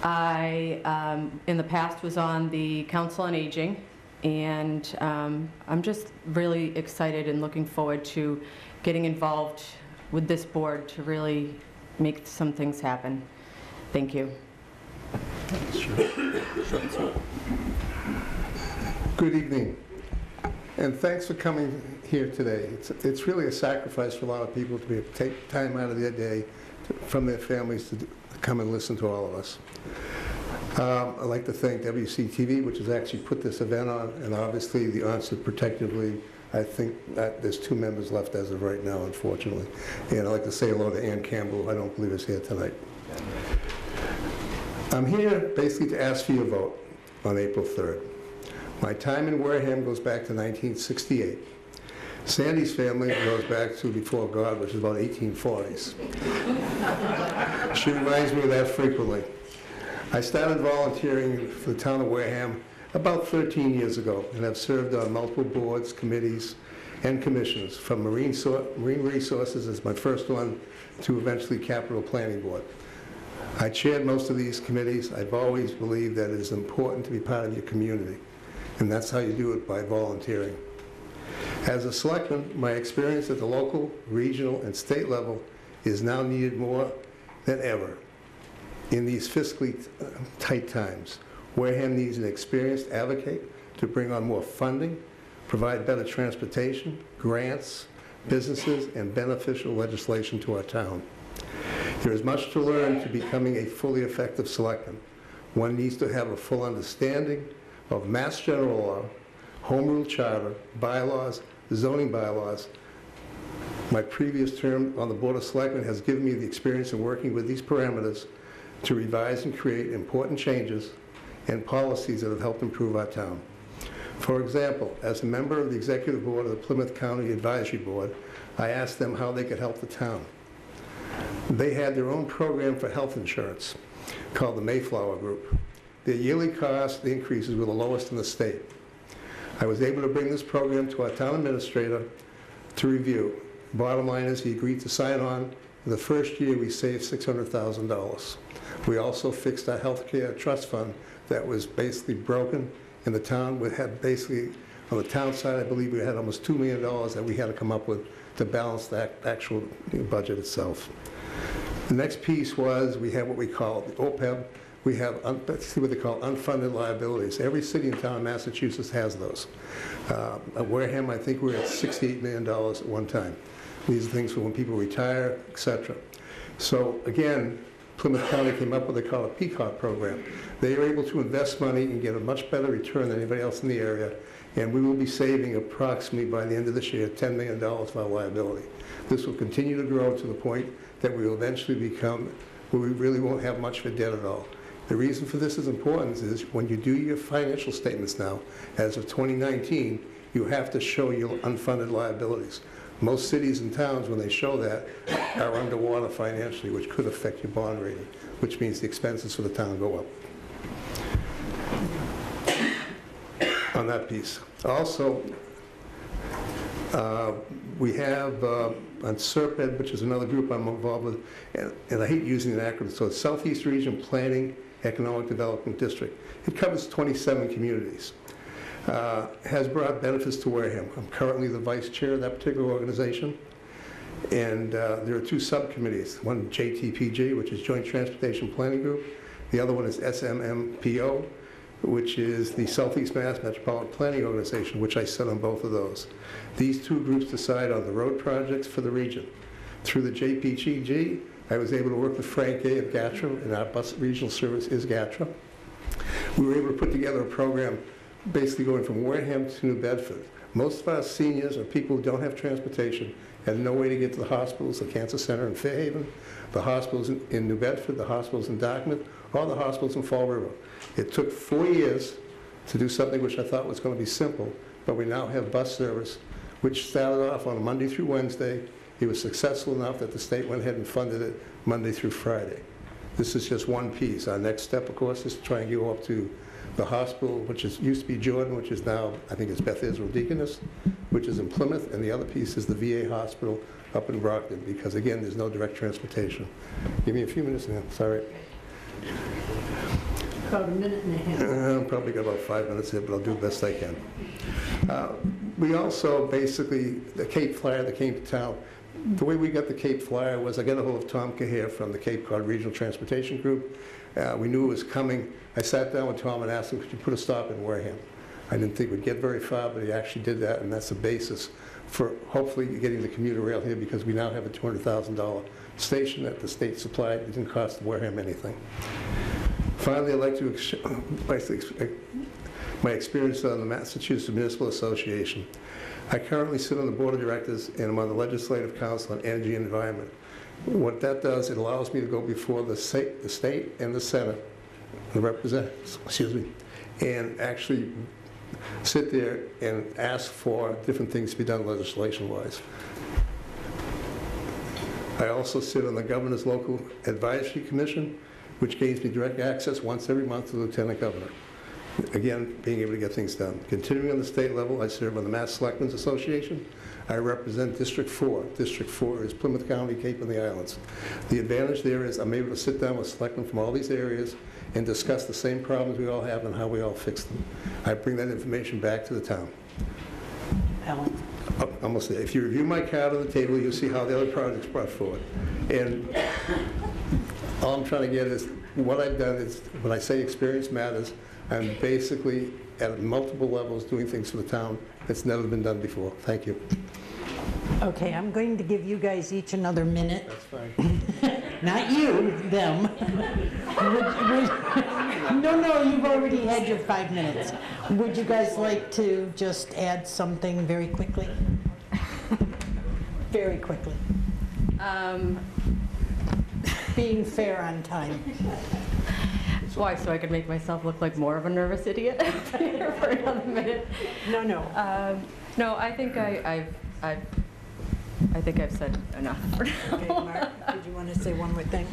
I, in the past, was on the Council on Aging, and I'm just really excited and looking forward to getting involved with this board to really make some things happen. Thank you. Good evening, and thanks for coming here today. It's really a sacrifice for a lot of people to be able to take time out of their day from their families to come and listen to all of us. I'd like to thank WCTV, which has actually put this event on, and obviously the Onset Protectively. I think that there's 2 members left as of right now, unfortunately. And I'd like to say hello to Ann Campbell, who I don't believe is here tonight. I'm here basically to ask for your vote on April 3rd. My time in Wareham goes back to 1968. Sandy's family goes back to before God, which is about 1840s. She reminds me of that frequently. I started volunteering for the town of Wareham about 13 years ago, and have served on multiple boards, committees, and commissions, from Marine Resources as my first one to eventually Capital Planning Board. I chaired most of these committees. I've always believed that it is important to be part of your community, and that's how you do it, by volunteering. As a selectman, my experience at the local, regional, and state level is now needed more than ever in these fiscally tight times. Wareham needs an experienced advocate to bring on more funding, provide better transportation, grants, businesses, and beneficial legislation to our town. There is much to learn to becoming a fully effective selectman. One needs to have a full understanding of Mass General Law, Home Rule Charter, bylaws, zoning bylaws. My previous term on the Board of Selectmen has given me the experience in working with these parameters to revise and create important changes and policies that have helped improve our town. For example, as a member of the Executive Board of the Plymouth County Advisory Board, I asked them how they could help the town. They had their own program for health insurance called the Mayflower Group. Their yearly cost increases were the lowest in the state. I was able to bring this program to our town administrator to review. Bottom line is he agreed to sign on. In the first year, we saved $600,000. We also fixed our healthcare trust fund that was basically broken, and the town would have basically, on the town side, I believe we had almost $2 million that we had to come up with to balance that actual budget itself. The next piece was we have what we call the OPEB. We have what they call unfunded liabilities. Every city and town in Massachusetts has those. At Wareham, I think we're at $68 million at one time. These are things for when people retire, etc. So again, Plymouth County came up with what they call a PCOT program. They are able to invest money and get a much better return than anybody else in the area, and we will be saving approximately by the end of this year $10 million of our liability. This will continue to grow to the point that we will eventually become where we really won't have much of a debt at all. The reason for this is important is when you do your financial statements now, as of 2019, you have to show your unfunded liabilities. Most cities and towns, when they show that, are underwater financially, which could affect your bond rating, which means the expenses for the town go up. On that piece. Also, we have on SERPED, which is another group I'm involved with, and I hate using an acronym, so it's Southeast Region Planning Economic Development District. It covers 27 communities. Has brought benefits to Wareham. I'm currently the vice chair of that particular organization, and there are 2 subcommittees. One, JTPG, which is Joint Transportation Planning Group. The other one is SMMPO, which is the Southeast Mass Metropolitan Planning Organization, which I sit on both of those. These 2 groups decide on the road projects for the region. Through the JPGG, I was able to work with Frank A. of GATRA, and our bus regional service is GATRA. We were able to put together a program basically going from Wareham to New Bedford. Most of our seniors are people who don't have transportation, have no way to get to the hospitals, the Cancer Center in Fairhaven, the hospitals in New Bedford, the hospitals in Dartmouth, or the hospitals in Fall River. It took 4 years to do something which I thought was going to be simple, but we now have bus service, which started off on Monday through Wednesday. It was successful enough that the state went ahead and funded it Monday through Friday. This is just one piece. Our next step, of course, is to try and go up to the hospital, which used to be Jordan, which is now, I think it's Beth Israel Deaconess, which is in Plymouth, and the other piece is the VA hospital up in Brockton, because again, there's no direct transportation. Give me a few minutes now, sorry. About a minute and a half. I've probably got about 5 minutes here, but I'll do the best I can. We also basically, the Cape Flyer that came to town, The way we got the Cape Flyer was I got a hold of Tom Cahere from the Cape Cod Regional Transportation Group. We knew it was coming. I sat down with Tom and asked him, could you put a stop in Wareham? I didn't think we'd get very far, but he actually did that, and that's the basis for hopefully getting the commuter rail here, because we now have a $200,000 station that the state supplied. It didn't cost Wareham anything. Finally, I'd like to my experience on the Massachusetts Municipal Association. I currently sit on the board of directors, and I'm on the Legislative Council on Energy and Environment. What that does, it allows me to go before the state and the Senate, the representatives, and actually sit there and ask for different things to be done legislation-wise. I also sit on the Governor's Local Advisory Commission, which gives me direct access once every month to the Lieutenant Governor. Again, being able to get things done. Continuing on the state level, I serve on the Mass Selectmen's Association. I represent District 4. District 4 is Plymouth County, Cape and the Islands. The advantage there is I'm able to sit down with selectmen from all these areas and discuss the same problems we all have and how we all fix them. I bring that information back to the town. Alan? Almost there. If you review my card on the table, you'll see how the other projects brought forward. And all I'm trying to get is, what I've done is, when I say experience matters, I'm basically at multiple levels doing things for the town that's never been done before. Thank you. Okay, I'm going to give you guys each another minute. That's fine. Not you, them. No, you've already had your 5 minutes. Would you guys like to just add something very quickly? Very quickly. Being fair on time. Why, so I could make myself look like more of a nervous idiot for another minute? No. No, I think I think I've said enough for now. Okay, Mark, did you want to say one more thing?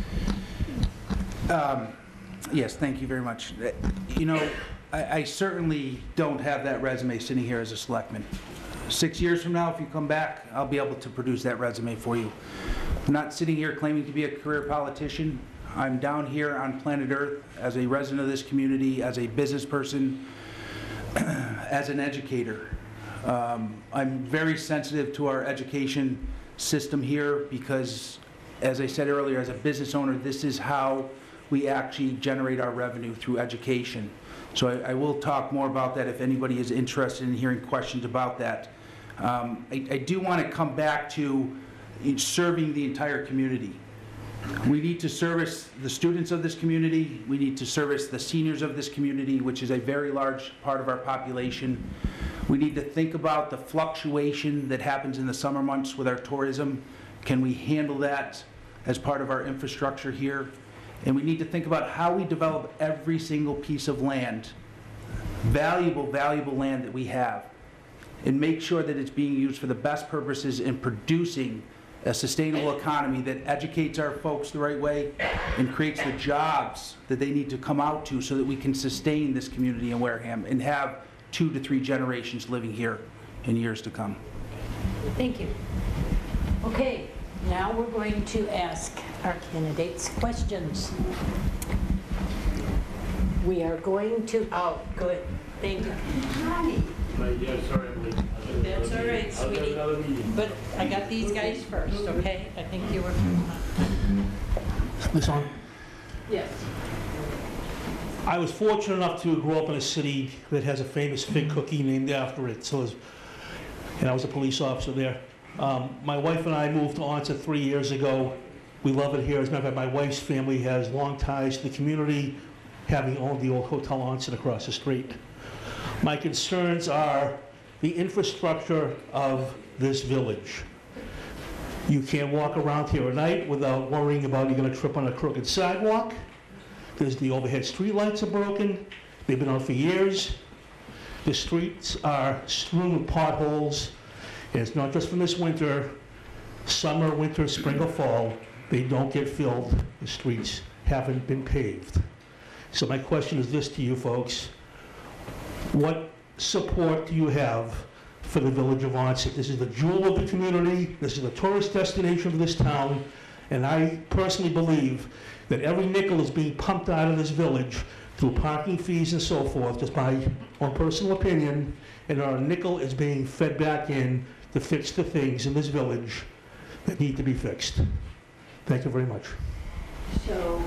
Yes, thank you very much. You know, I certainly don't have that resume sitting here as a selectman. 6 years from now, if you come back, I'll be able to produce that resume for you. I'm not sitting here claiming to be a career politician. I'm down here on planet Earth as a resident of this community, as a business person, as an educator. I'm very sensitive to our education system here because, as I said earlier, as a business owner, this is how we actually generate our revenue, through education. So I will talk more about that if anybody is interested in hearing questions about that. I do want to come back to serving the entire community. We need to service the students of this community. We need to service the seniors of this community, which is a very large part of our population. We need to think about the fluctuation that happens in the summer months with our tourism. Can we handle that as part of our infrastructure here? And we need to think about how we develop every single piece of land, valuable land that we have, and make sure that it's being used for the best purposes in producing a sustainable economy that educates our folks the right way and creates the jobs that they need to come out to, so that we can sustain this community in Wareham and have 2 to 3 generations living here in years to come. Thank you. Okay, now we're going to ask our candidates questions. We are going to, oh, good, thank you. Yeah, sorry, I'm late. That's all right, sweetie. But I got these guys first, okay? I think you were. This on? Yes. I was fortunate enough to grow up in a city that has a famous fig cookie named after it. And I was a police officer there. My wife and I moved to Onset 3 years ago. We love it here. As a matter of fact, my wife's family has long ties to the community, having owned the old Hotel Onset across the street. My concerns are the infrastructure of this village. You can't walk around here at night without worrying about you're going to trip on a crooked sidewalk. There's the overhead street lights are broken. They've been out for years. The streets are strewn with potholes. And it's not just from this winter. Summer, winter, spring, or fall, they don't get filled. The streets haven't been paved. So my question is this to you folks. What support do you have for the village of Onset? This is the jewel of the community. This is the tourist destination of this town. And I personally believe that every nickel is being pumped out of this village through parking fees and so forth, just my own personal opinion, and our nickel is being fed back in to fix the things in this village that need to be fixed. Thank you very much. So,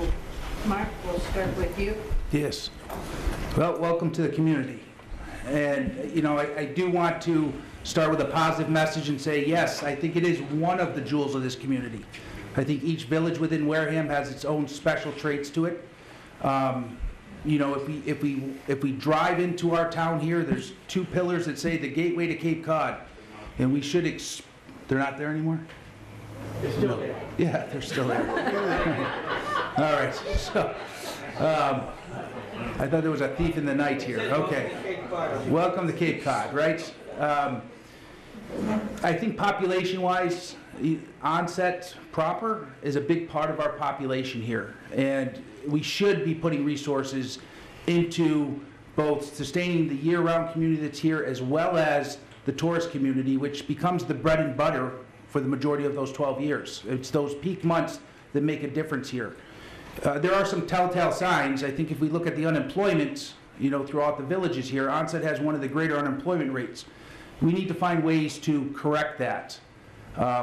Mark, we'll start with you. Yes. Well, welcome to the community. And, you know, I do want to start with a positive message and say, yes, I think it is one of the jewels of this community. I think each village within Wareham has its own special traits to it. You know, if we drive into our town here, there's two pillars that say the gateway to Cape Cod. And we should, they're not there anymore? They're still there. Yeah, they're still there. All right, so, I thought there was a thief in the night here. Okay. Welcome to Cape Cod, right? I think population-wise, Onset proper is a big part of our population here. And we should be putting resources into both sustaining the year-round community that's here as well as the tourist community, which becomes the bread and butter for the majority of those 12 years. It's those peak months that make a difference here. There are some telltale signs. I think if we look at the unemployment, you know, throughout the villages here, Onset has one of the greater unemployment rates. We need to find ways to correct that.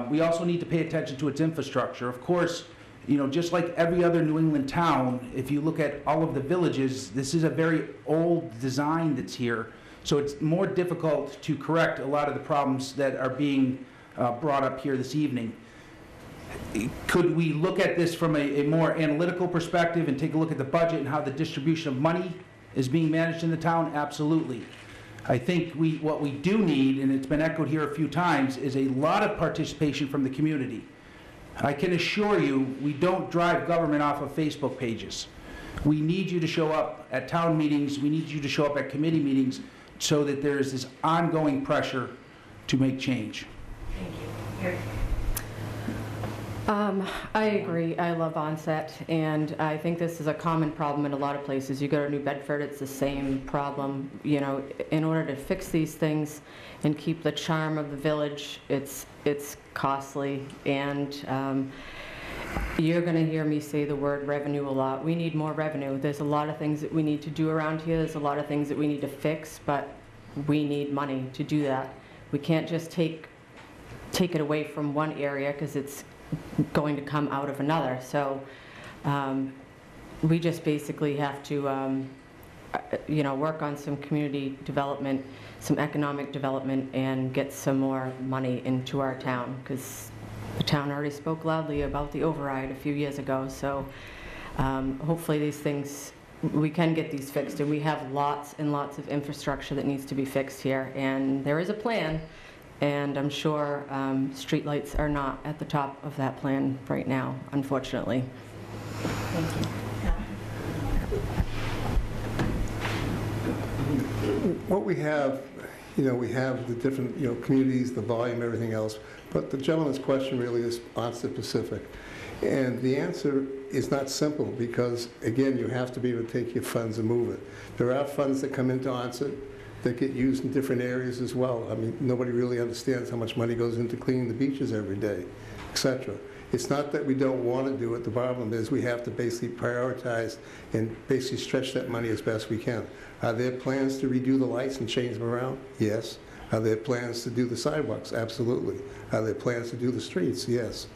We also need to pay attention to its infrastructure. Of course, you know, just like every other New England town, if you look at all of the villages, this is a very old design that's here. So it's more difficult to correct a lot of the problems that are being brought up here this evening. Could we look at this from a more analytical perspective and take a look at the budget and how the distribution of money is being managed in the town? Absolutely. I think what we do need, and it's been echoed here a few times, is a lot of participation from the community. I can assure you, we don't drive government off of Facebook pages. We need you to show up at town meetings, we need you to show up at committee meetings so that there is this ongoing pressure to make change. Thank you. I agree. I love Onset, and I think this is a common problem in a lot of places. You go to New Bedford, it's the same problem. You know, in order to fix these things and keep the charm of the village, it's costly, and you're going to hear me say the word revenue a lot. We need more revenue. There's a lot of things that we need to do around here. There's a lot of things that we need to fix, but we need money to do that. We can't just take it away from one area because it's going to come out of another. So we just basically have to you know, work on some community development, some economic development, and get some more money into our town, because the town already spoke loudly about the override a few years ago. So hopefully these things, we can get these fixed, and we have lots and lots of infrastructure that needs to be fixed here, and there is a plan. And I'm sure streetlights are not at the top of that plan right now, unfortunately. Thank you. What we have, you know, we have the different, you know, communities, the volume, everything else, but the gentleman's question really is Onset Pacific. And the answer is not simple because, again, you have to be able to take your funds and move it. There are funds that come into Onset that get used in different areas as well. I mean, nobody really understands how much money goes into cleaning the beaches every day, etc. It's not that we don't want to do it. The problem is we have to basically prioritize and basically stretch that money as best we can. Are there plans to redo the lights and change them around? Yes. Are there plans to do the sidewalks? Absolutely. Are there plans to do the streets? Yes.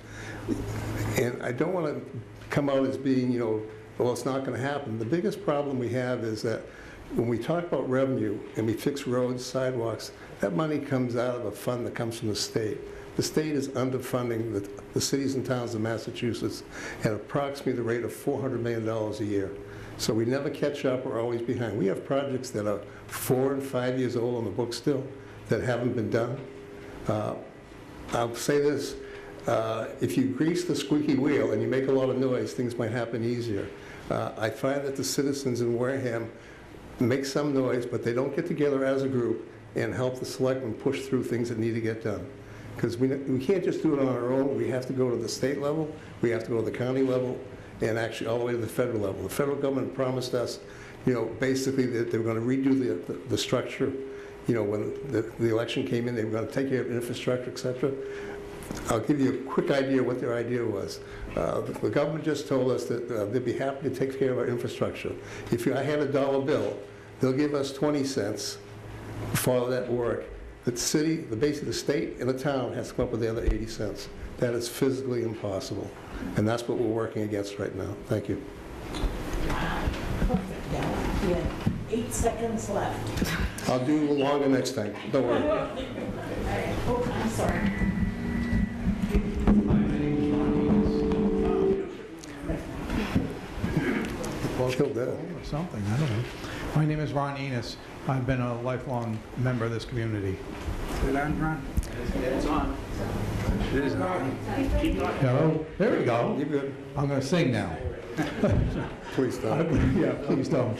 And I don't want to come out as being, you know, well, it's not going to happen. The biggest problem we have is that when we talk about revenue and we fix roads, sidewalks, that money comes out of a fund that comes from the state. The state is underfunding the cities and towns of Massachusetts at approximately the rate of $400 million a year. So we never catch up, we're always behind. We have projects that are 4 and 5 years old on the book still that haven't been done. I'll say this, if you grease the squeaky wheel and you make a lot of noise, things might happen easier. I find that the citizens in Wareham make some noise, but they don't get together as a group and help the selectmen push through things that need to get done. Because we can't just do it on our own. We have to go to the state level, we have to go to the county level, and actually all the way to the federal level. The federal government promised us, you know, basically that they were going to redo the structure. You know, when the election came in, they were going to take care of infrastructure, et cetera. I'll give you a quick idea what their idea was. The government just told us that they'd be happy to take care of our infrastructure. If I had a dollar bill, they'll give us 20 cents for all that work. The city, basically the state and the town has to come up with the other 80 cents. That is physically impossible. And that's what we're working against right now. Thank you. You have 8 seconds left. I'll do longer next time. Don't worry. Oh, I'm sorry. Killed that. Or something, I don't know. My name is Ron Enos. I've been a lifelong member of this community. Is it on, Ron? It's on. It is on. Hello? There we go. You're good. I'm going to sing now. Please don't. Yeah, please don't.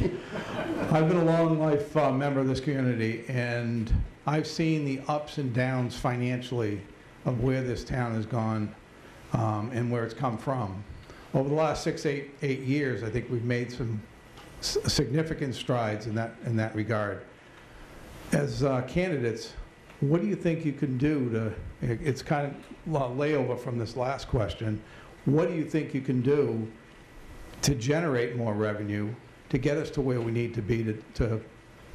I've been a long life member of this community, and I've seen the ups and downs financially of where this town has gone and where it's come from. Over the last 8 years, I think we've made some significant strides in that regard. As candidates, what do you think you can do to, it's kind of a layover from this last question, what do you think you can do to generate more revenue to get us to where we need to be to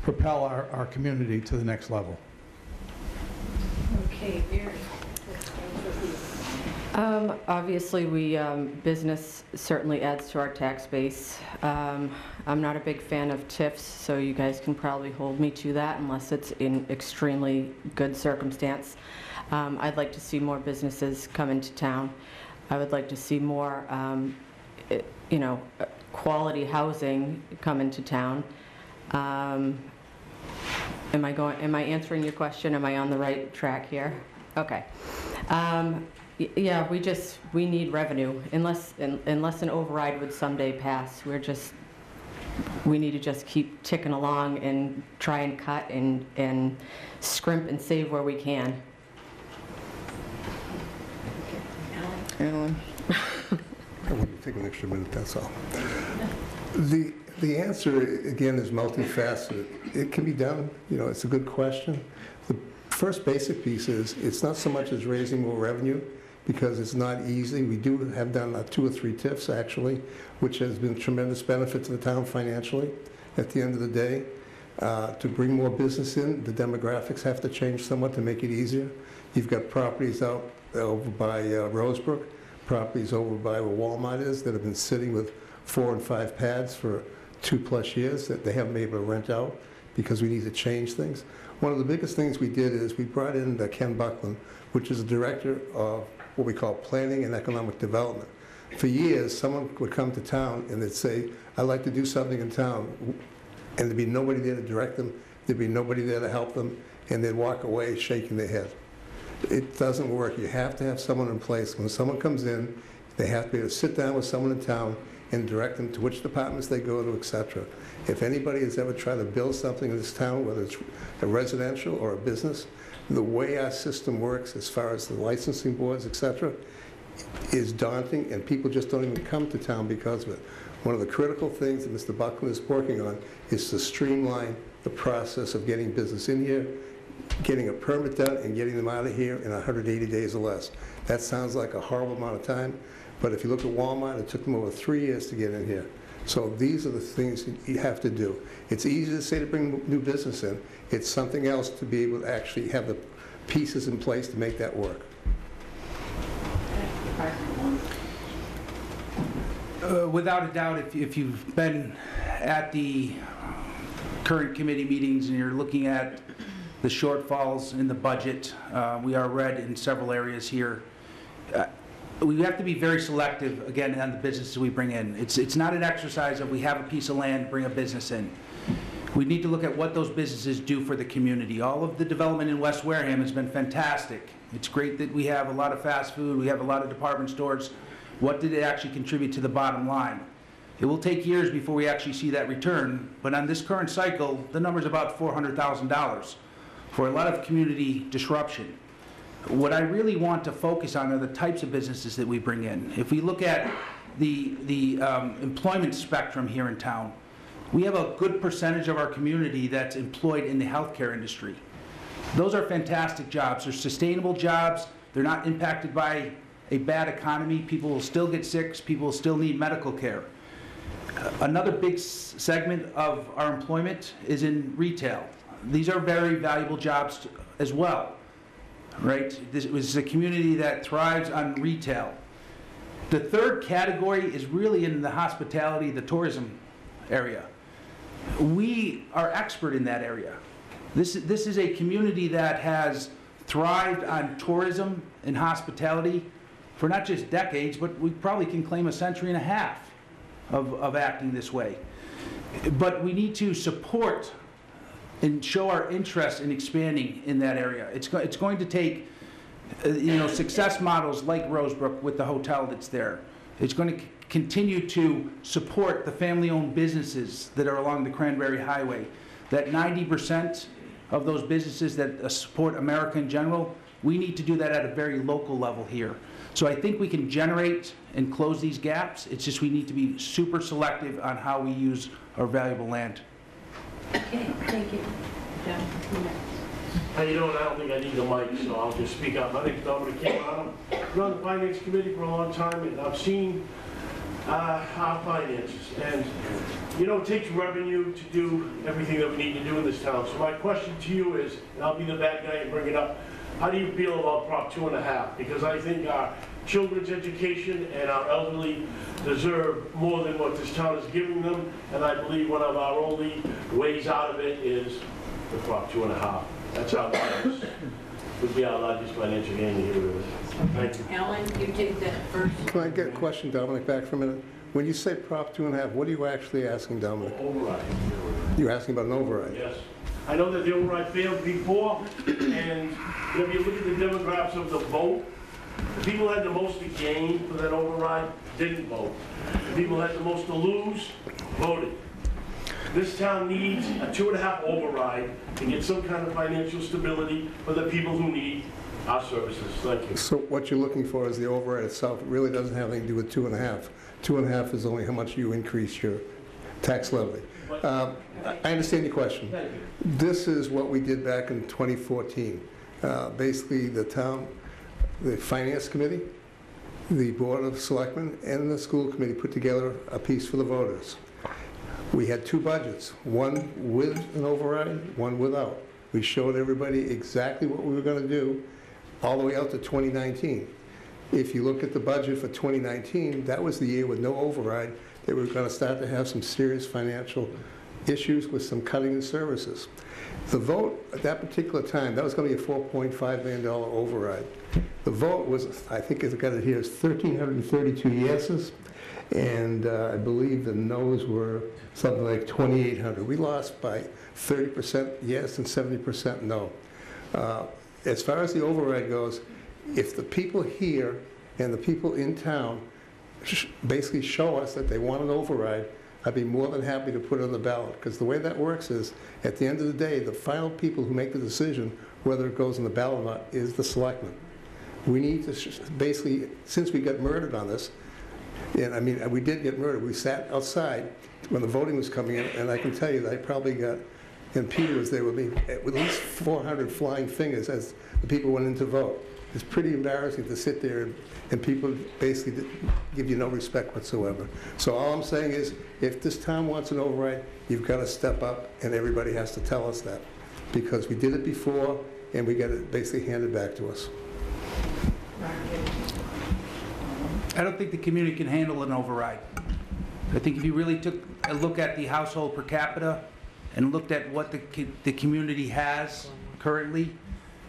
propel our community to the next level? Okay, Mary. Obviously, business certainly adds to our tax base. I'm not a big fan of TIFs, so you guys can probably hold me to that unless it's in extremely good circumstance. I'd like to see more businesses come into town. I would like to see more, quality housing come into town. Am I answering your question? Am I on the right track here? Okay. Yeah, we need revenue. Unless an override would someday pass, we need to just keep ticking along and try and cut and scrimp and save where we can. Alan? I want to take an extra minute, that's all. The answer, again, is multifaceted. It can be done. It's a good question. The first basic piece is it's not so much as raising more revenue, because it's not easy. We have done 2 or 3 TIFs, actually, which has been a tremendous benefit to the town financially at the end of the day. To bring more business in, the demographics have to change somewhat to make it easier. You've got properties out over by Rosebrook, properties over by where Walmart is that have been sitting with 4 and 5 pads for 2+ years that they haven't been able to rent out because we need to change things. One of the biggest things we did is we brought in Ken Buckland, which is the director of what we call planning and economic development. For years, someone would come to town and they'd say, I'd like to do something in town, and there'd be nobody there to direct them, there'd be nobody there to help them, and they'd walk away shaking their head. It doesn't work. You have to have someone in place. When someone comes in, they have to be able to sit down with someone in town and direct them to which departments they go to, etc. If anybody has ever tried to build something in this town, whether it's a residential or a business, the way our system works as far as the licensing boards, etc., is daunting, and people just don't even come to town because of it. One of the critical things that Mr. Buckland is working on is to streamline the process of getting business in here, getting a permit done, and getting them out of here in 180 days or less. That sounds like a horrible amount of time, but if you look at Walmart, it took them over 3 years to get in here. So these are the things that you have to do. It's easy to say to bring new business in. It's something else to be able to actually have the pieces in place to make that work. Without a doubt, if you've been at the current committee meetings and you're looking at the shortfalls in the budget, we are red in several areas here. We have to be very selective, again, on the businesses we bring in. It's not an exercise of we have a piece of land, bring a business in. We need to look at what those businesses do for the community. All of the development in West Wareham has been fantastic. It's great that we have a lot of fast food, we have a lot of department stores. What did it actually contribute to the bottom line? It will take years before we actually see that return, but on this current cycle, the number's about $400,000 for a lot of community disruption. What I really want to focus on are the types of businesses that we bring in. If we look at the employment spectrum here in town, we have a good percentage of our community that's employed in the healthcare industry. Those are fantastic jobs. They're sustainable jobs. They're not impacted by a bad economy. People will still get sick. People will still need medical care. Another big segment of our employment is in retail. These are very valuable jobs as well. right? This was a community that thrives on retail. The third category is really in the hospitality, the tourism area. We are expert in that area. This is a community that has thrived on tourism and hospitality for not just decades, but we probably can claim a century and a half of acting this way. But we need to support and show our interest in expanding in that area. It's going to take success models like Rosebrook with the hotel that's there. It's going to continue to support the family-owned businesses that are along the Cranberry Highway. That 90% of those businesses that support America in general, we need to do that at a very local level here. So I think we can generate and close these gaps. It's just we need to be super selective on how we use our valuable land. Okay, thank you. How you doing? I don't think I need the mic, so I'll just speak up. My name's Dominic Cameron. I've been on the Finance Committee for a long time, and I've seen our finances. And, it takes revenue to do everything that we need to do in this town. So my question to you is, and I'll be the bad guy and bring it up, how do you feel about Prop 2.5? Because I think our children's education and our elderly deserve more than what this town is giving them, and I believe one of our only ways out of it is the Prop 2.5. That's our largest, would be our largest financial gain here. Thank you. Alan, you take that first. Can I get a question, Dominic, back for a minute? When you say Prop 2.5, what are you actually asking, Dominic? Override. You're asking about an override? Yes. I know that the override failed before, and if you look at the demographics of the vote, the people who had the most to gain for that override didn't vote. The people who had the most to lose voted. This town needs a 2.5 override to get some kind of financial stability for the people who need our services. Thank you. So what you're looking for is the override itself. It really doesn't have anything to do with 2.5. 2.5 is only how much you increase your tax levy. I understand your question. This is what we did back in 2014. Basically, the town, the Finance Committee, the Board of Selectmen, and the School Committee put together a piece for the voters. We had two budgets, one with an override, one without. We showed everybody exactly what we were going to do all the way out to 2019. If you look at the budget for 2019, that was the year with no override. They were going to start to have some serious financial issues with some cutting in services. The vote at that particular time, that was going to be a $4.5 million override. The vote was, I think I've got it here, is 1,332 yeses, and I believe the noes were something like 2,800. We lost by 30% yes and 70% no. As far as the override goes, if the people here and the people in town basically show us that they want an override, I'd be more than happy to put it on the ballot, because the way that works is, at the end of the day, the final people who make the decision whether it goes on the ballot or not is the selectmen. We need to basically, since we got murdered on this, and I mean, we did get murdered. We sat outside when the voting was coming in, and I can tell you that I probably got, and Peter was there with me, at least 400 flying fingers as the people went in to vote. It's pretty embarrassing to sit there and people basically give you no respect whatsoever. So all I'm saying is, if this town wants an override, you've got to step up, and everybody has to tell us that, because we did it before, and we got it basically handed back to us. I don't think the community can handle an override. I think if you really took a look at the household per capita and looked at what the community has currently,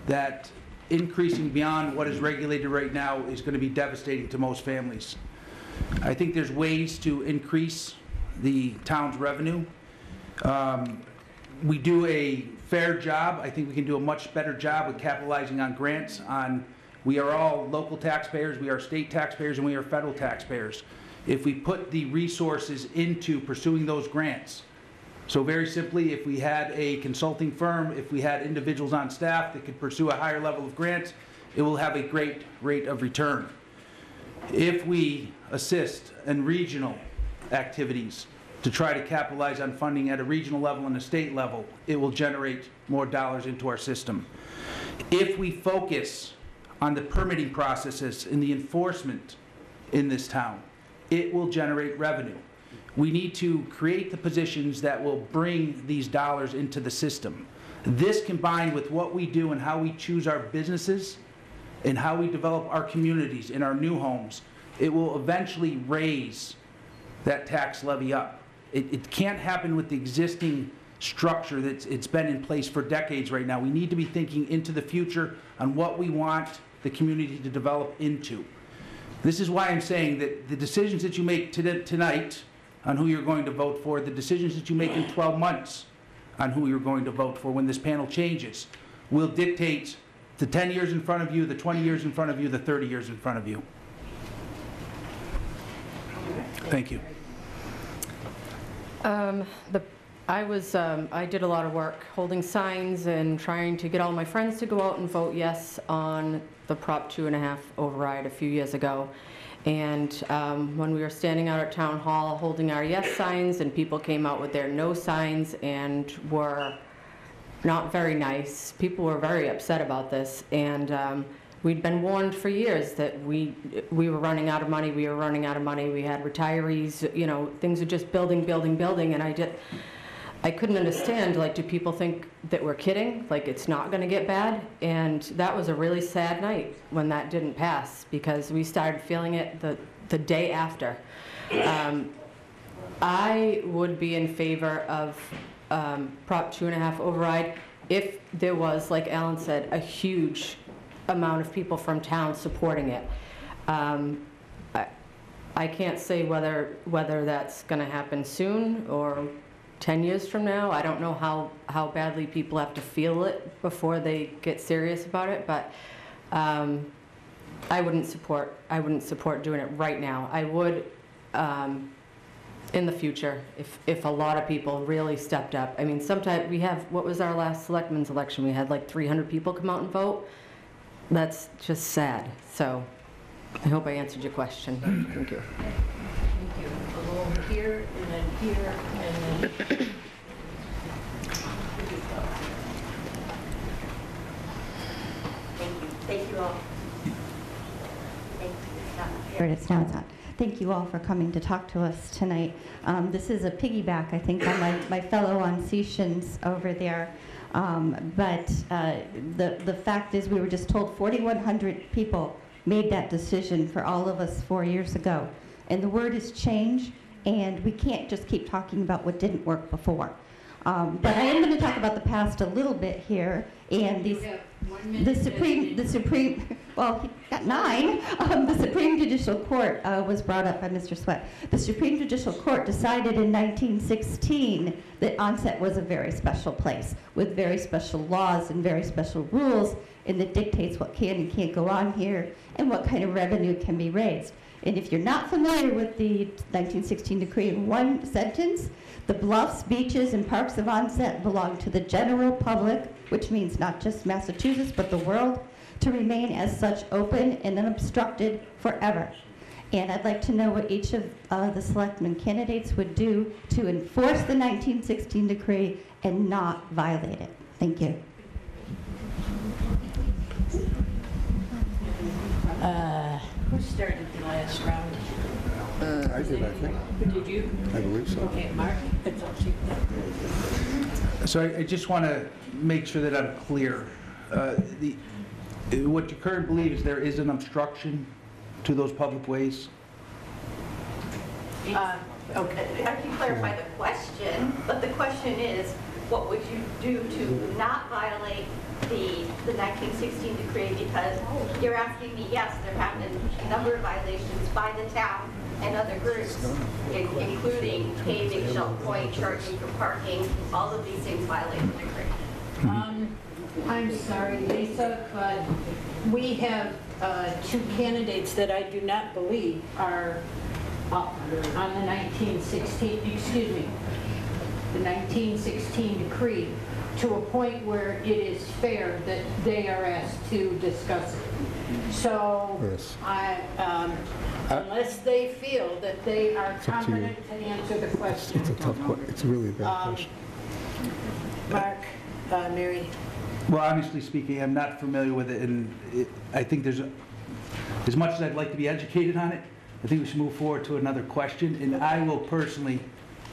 that increasing beyond what is regulated right now is going to be devastating to most families. I think there's ways to increase the town's revenue. We do a fair job. I think we can do a much better job with capitalizing on grants. We are all local taxpayers, we are state taxpayers, and we are federal taxpayers. If we put the resources into pursuing those grants, so very simply, if we had a consulting firm, if we had individuals on staff that could pursue a higher level of grants, it will have a great rate of return. If we assist in regional activities to try to capitalize on funding at a regional level and a state level, it will generate more dollars into our system. If we focus on the permitting processes and the enforcement in this town, it will generate revenue. We need to create the positions that will bring these dollars into the system. This combined with what we do and how we choose our businesses and how we develop our communities in our new homes, it will eventually raise that tax levy up. It can't happen with the existing structure it's been in place for decades right now. We need to be thinking into the future on what we want the community to develop into. This is why I'm saying that the decisions that you make tonight on who you're going to vote for, the decisions that you make in 12 months on who you're going to vote for when this panel changes, will dictate the 10 years in front of you, the 20 years in front of you, the 30 years in front of you. Thank you. I did a lot of work holding signs and trying to get all my friends to go out and vote yes on the Prop 2.5 override a few years ago. And when we were standing out at Town Hall holding our yes signs, and people came out with their no signs and were not very nice. People were very upset about this, and we'd been warned for years that we were running out of money, we had retirees, you know, things are just building, and I couldn't understand, like, do people think that we're kidding? Like, it's not gonna get bad? And that was a really sad night when that didn't pass, because we started feeling it the day after. I would be in favor of Prop 2.5 override if there was, like Alan said, a huge amount of people from town supporting it. I can't say whether that's gonna happen soon or 10 years from now. I don't know how badly people have to feel it before they get serious about it, but I wouldn't support doing it right now. I would in the future if a lot of people really stepped up. I mean, sometimes what was our last selectmen's election? We had like 300 people come out and vote. That's just sad. So I hope I answered your question. Thank you. Thank you. We'll go over here, and then here, and then... Thank you all. It's on. Thank you all for coming to talk to us tonight. This is a piggyback, I think, on my fellow Oncetians over there. But the fact is, we were just told 4,100 people made that decision for all of us 4 years ago. And the word is change, and we can't just keep talking about what didn't work before. But I am going to talk about the past a little bit here, and the Supreme, well, he got 9. The Supreme Judicial Court was brought up by Mr. Sweat. The Supreme Judicial Court decided in 1916 that Onset was a very special place with very special laws and very special rules, and that dictates what can and can't go on here and what kind of revenue can be raised. And if you're not familiar with the 1916 decree, in one sentence, the bluffs, beaches, and parks of Onset belong to the general public, which means not just Massachusetts, but the world, to remain as such open and unobstructed forever. And I'd like to know what each of the selectmen candidates would do to enforce the 1916 decree and not violate it. Thank you. Who started the last round? I did, I think. Did you? I believe so. Okay, Mark, it's up to you. So I just want to make sure that I'm clear. What you currently believe is there is an obstruction to those public ways? Okay. I can clarify the question, but the question is, what would you do to not violate the 1916 decree? Because you're asking me, yes, there have been a number of violations by the town and other groups, including paving, Shell Point, charging for parking, all of these things violate the decree. I'm sorry, Lisa, but we have 2 candidates that I do not believe are up on the 1916 decree to a point where it is fair that they are asked to discuss it. So, yes. Unless they feel that they are competent to answer the question. It's a tough question. It's really a bad question. Mark, Mary. Well, honestly speaking, I'm not familiar with it, and I think there's as much as I'd like to be educated on it, I think we should move forward to another question, and I will personally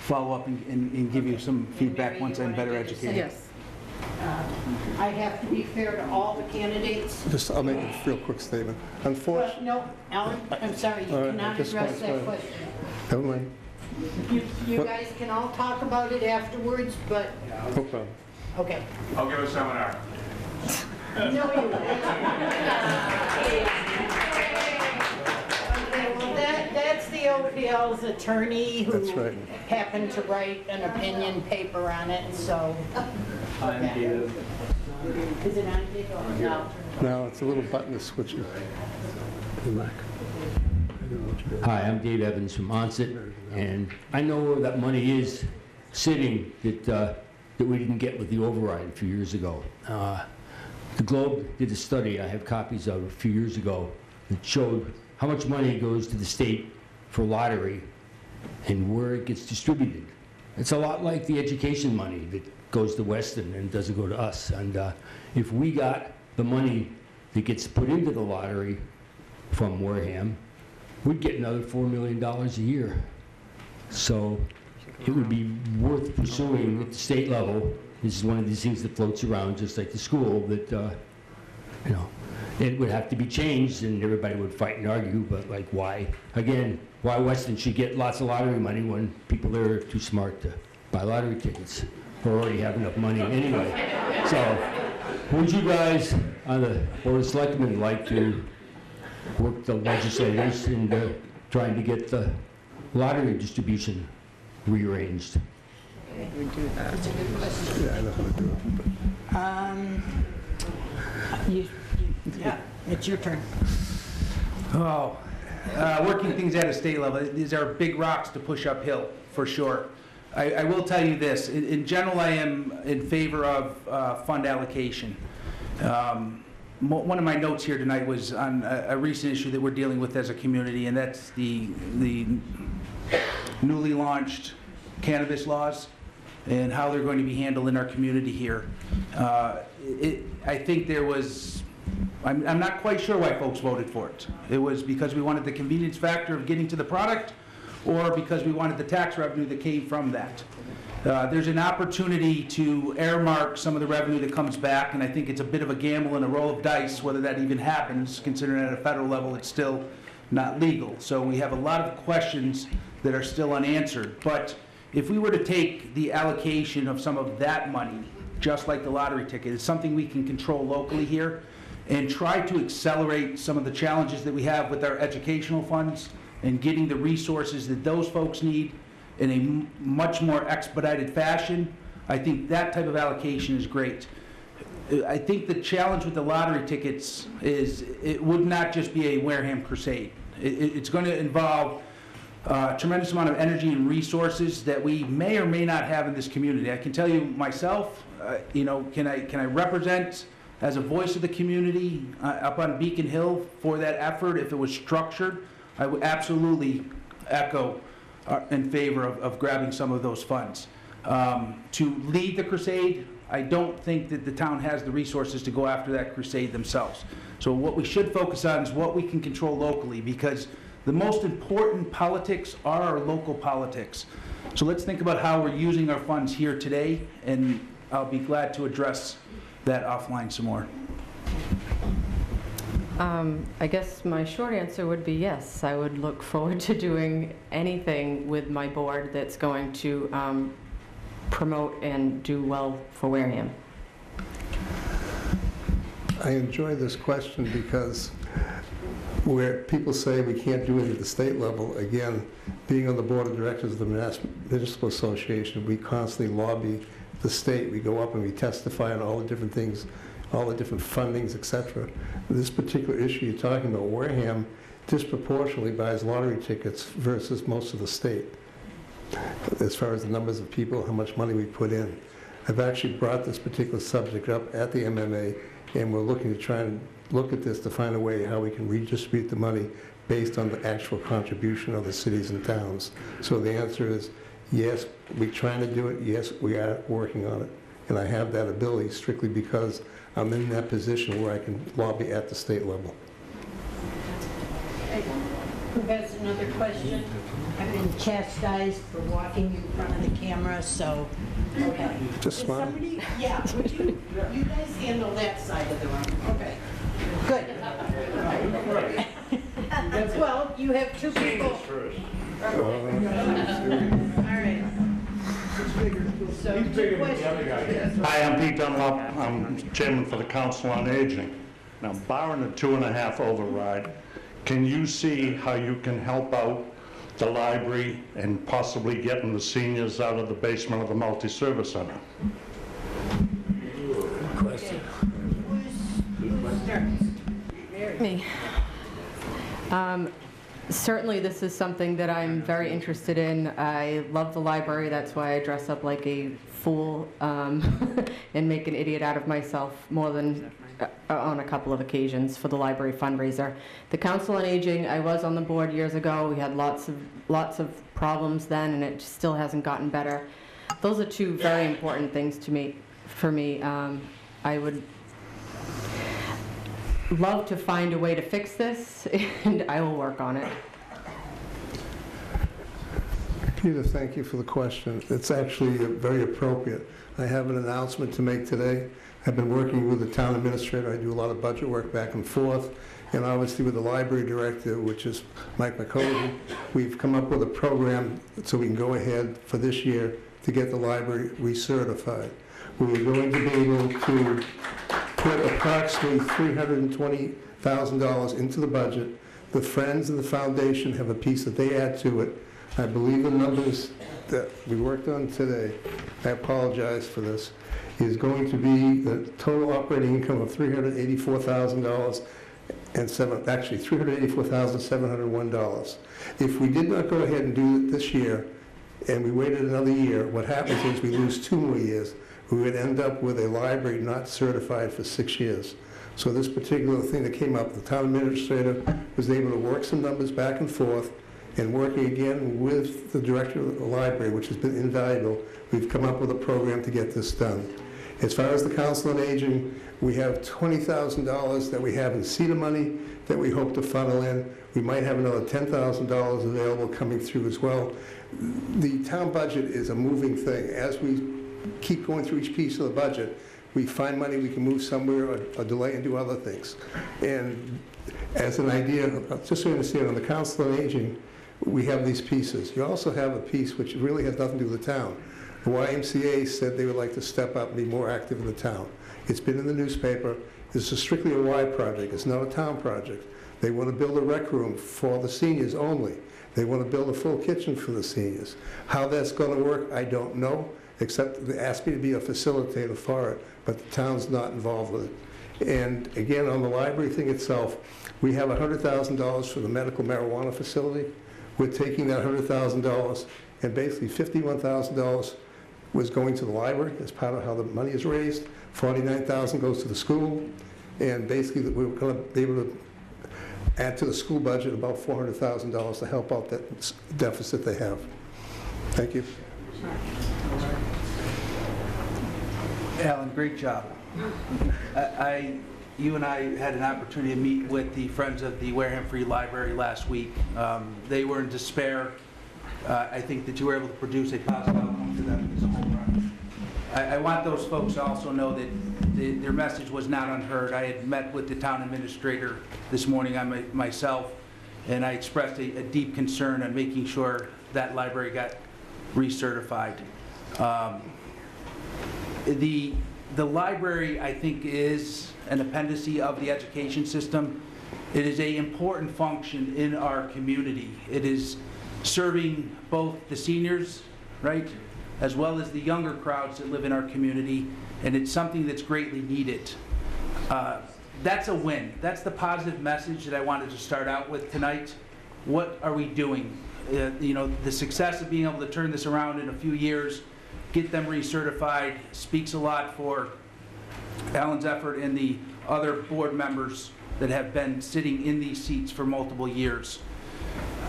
follow up and give you some feedback once I'm better educated. Yes. I have to be fair to all the candidates. Just, I'll make a real quick statement. Unfortunately, No, Alan, I'm sorry, you All right, cannot just address one that second. question. never mind. You What? guys can all talk about it afterwards, but, No problem. okay. I'll give a seminar. No, you won't. Okay, well, that's the OPL's attorney That's who right. happened to write an opinion paper on it, so. I'm David. Is it on, David? No. Now, it's a little button to switch it. Hi, I'm Dave Evans from Onset, and I know where that money is sitting that we didn't get with the override a few years ago. The Globe did a study I have copies of a few years ago that showed how much money goes to the state for lottery and where it gets distributed. It's a lot like the education money that goes to Weston and doesn't go to us. And if we got the money that gets put into the lottery from Wareham, we'd get another $4 million a year. So it would be worth pursuing at the state level. This is one of these things that floats around, just like the school, that, you know, it would have to be changed and everybody would fight and argue, but like why? Again, why Weston should get lots of lottery money when people there are too smart to buy lottery tickets or already have enough money anyway. So would you guys on the Board of Selectmen like to work the legislators in trying to get the lottery distribution rearranged? We do that. That's a good question. Yeah, I know how to do it. Yeah, it's your turn. Oh, working things at a state level, these are big rocks to push uphill, for sure. I will tell you this, in general, I am in favor of fund allocation. One of my notes here tonight was on a recent issue that we're dealing with as a community, and that's the newly launched cannabis laws and how they're going to be handled in our community here. I think there was, I'm not quite sure why folks voted for it. It was because we wanted the convenience factor of getting to the product, or because we wanted the tax revenue that came from that. There's an opportunity to earmark some of the revenue that comes back, and I think it's a bit of a gamble and a roll of dice whether that even happens, considering at a federal level it's still not legal. So we have a lot of questions that are still unanswered. But if we were to take the allocation of some of that money, just like the lottery ticket, it's something we can control locally here, and try to accelerate some of the challenges that we have with our educational funds and getting the resources that those folks need in a much more expedited fashion, I think that type of allocation is great. I think the challenge with the lottery tickets is it would not just be a Wareham crusade. It's going to involve a tremendous amount of energy and resources that we may or may not have in this community. I can tell you myself, you know, can I represent as a voice of the community up on Beacon Hill for that effort if it was structured? I would absolutely echo in favor of grabbing some of those funds. To lead the crusade, I don't think that the town has the resources to go after that crusade themselves. So what we should focus on is what we can control locally, because the most important politics are our local politics. So let's think about how we're using our funds here today, and I'll be glad to address that offline some more. I guess my short answer would be yes. I would look forward to doing anything with my board that's going to promote and do well for Wareham. I enjoy this question because where people say we can't do it at the state level, again, being on the board of directors of the Municipal Association, we constantly lobby the state. We go up and we testify on all the different things, all the different fundings, etc. This particular issue you're talking about, Wareham disproportionately buys lottery tickets versus most of the state, as far as the numbers of people, how much money we put in. I've actually brought this particular subject up at the MMA, and we're looking to try and look at this to find a way how we can redistribute the money based on the actual contribution of the cities and towns. So the answer is yes, we're trying to do it. Yes, we are working on it. And I have that ability strictly because I'm in that position where I can lobby at the state level. Who has another question? I've been chastised for walking in front of the camera, so, okay. Just Does smile. somebody, yeah, would you guys handle that side of the room? Okay, good. Well, you have two people. All right. So, two questions. Hi, I'm Pete Dunlop. I'm chairman for the Council on Aging. Now, barring a 2.5 override, can you see how you can help out the library and possibly getting the seniors out of the basement of the multi-service center? Question. Me. Certainly, this is something that I'm very interested in. I love the library. That's why I dress up like a fool and make an idiot out of myself more than on a couple of occasions for the library fundraiser. The Council on Aging, I was on the board years ago. We had lots of problems then, and it still hasn't gotten better. Those are two very important things to me. For me, I would love to find a way to fix this, and I will work on it. Peter, thank you for the question. It's actually very appropriate. I have an announcement to make today. I've been working with the town administrator. I do a lot of budget work back and forth, and obviously with the library director, which is Mike McCovey. We've come up with a program so we can go ahead for this year to get the library recertified. We were going to be able to put approximately $320,000 into the budget. The Friends and the Foundation have a piece that they add to it. I believe the numbers that we worked on today, I apologize for this, is going to be the total operating income of $384,000 and actually $384,701. If we did not go ahead and do it this year, and we waited another year, what happens is we lose 2 more years. We would end up with a library not certified for 6 years. So this particular thing that came up, the town administrator was able to work some numbers back and forth, and working again with the director of the library, which has been invaluable, we've come up with a program to get this done. As far as the Council on Aging, we have $20,000 that we have in CETA money that we hope to funnel in. We might have another $10,000 available coming through as well. The town budget is a moving thing. As we keep going through each piece of the budget, we find money we can move somewhere or delay and do other things. And as an idea, just so you understand, on the Council on Aging, we have these pieces. You also have a piece which really has nothing to do with the town. The YMCA said they would like to step up and be more active in the town. It's been in the newspaper. This is strictly a Y project. It's not a town project. They want to build a rec room for the seniors only. They want to build a full kitchen for the seniors. How that's going to work, I don't know, except they asked me to be a facilitator for it, but the town's not involved with it. And again, on the library thing itself, we have $100,000 for the medical marijuana facility. We're taking that $100,000, and basically $51,000 was going to the library as part of how the money is raised. $49,000 goes to the school, and basically we're going to be able to add to the school budget about $400,000 to help out that deficit they have. Thank you. Alan, great job. You and I had an opportunity to meet with the Friends of the Wareham Free Library last week. They were in despair. I think that you were able to produce a positive outcome for them as a whole run. I want those folks to also know that their message was not unheard. I had met with the town administrator this morning myself, and I expressed a deep concern on making sure that library got recertified. The library, I think, is an appendix of the education system. It is an important function in our community. It is serving both the seniors, right, as well as the younger crowds that live in our community, and it's something that's greatly needed. That's a win. That's the positive message that I wanted to start out with tonight. What are we doing? You know, the success of being able to turn this around in a few years, get them recertified, speaks a lot for Alan's effort and the other board members that have been sitting in these seats for multiple years.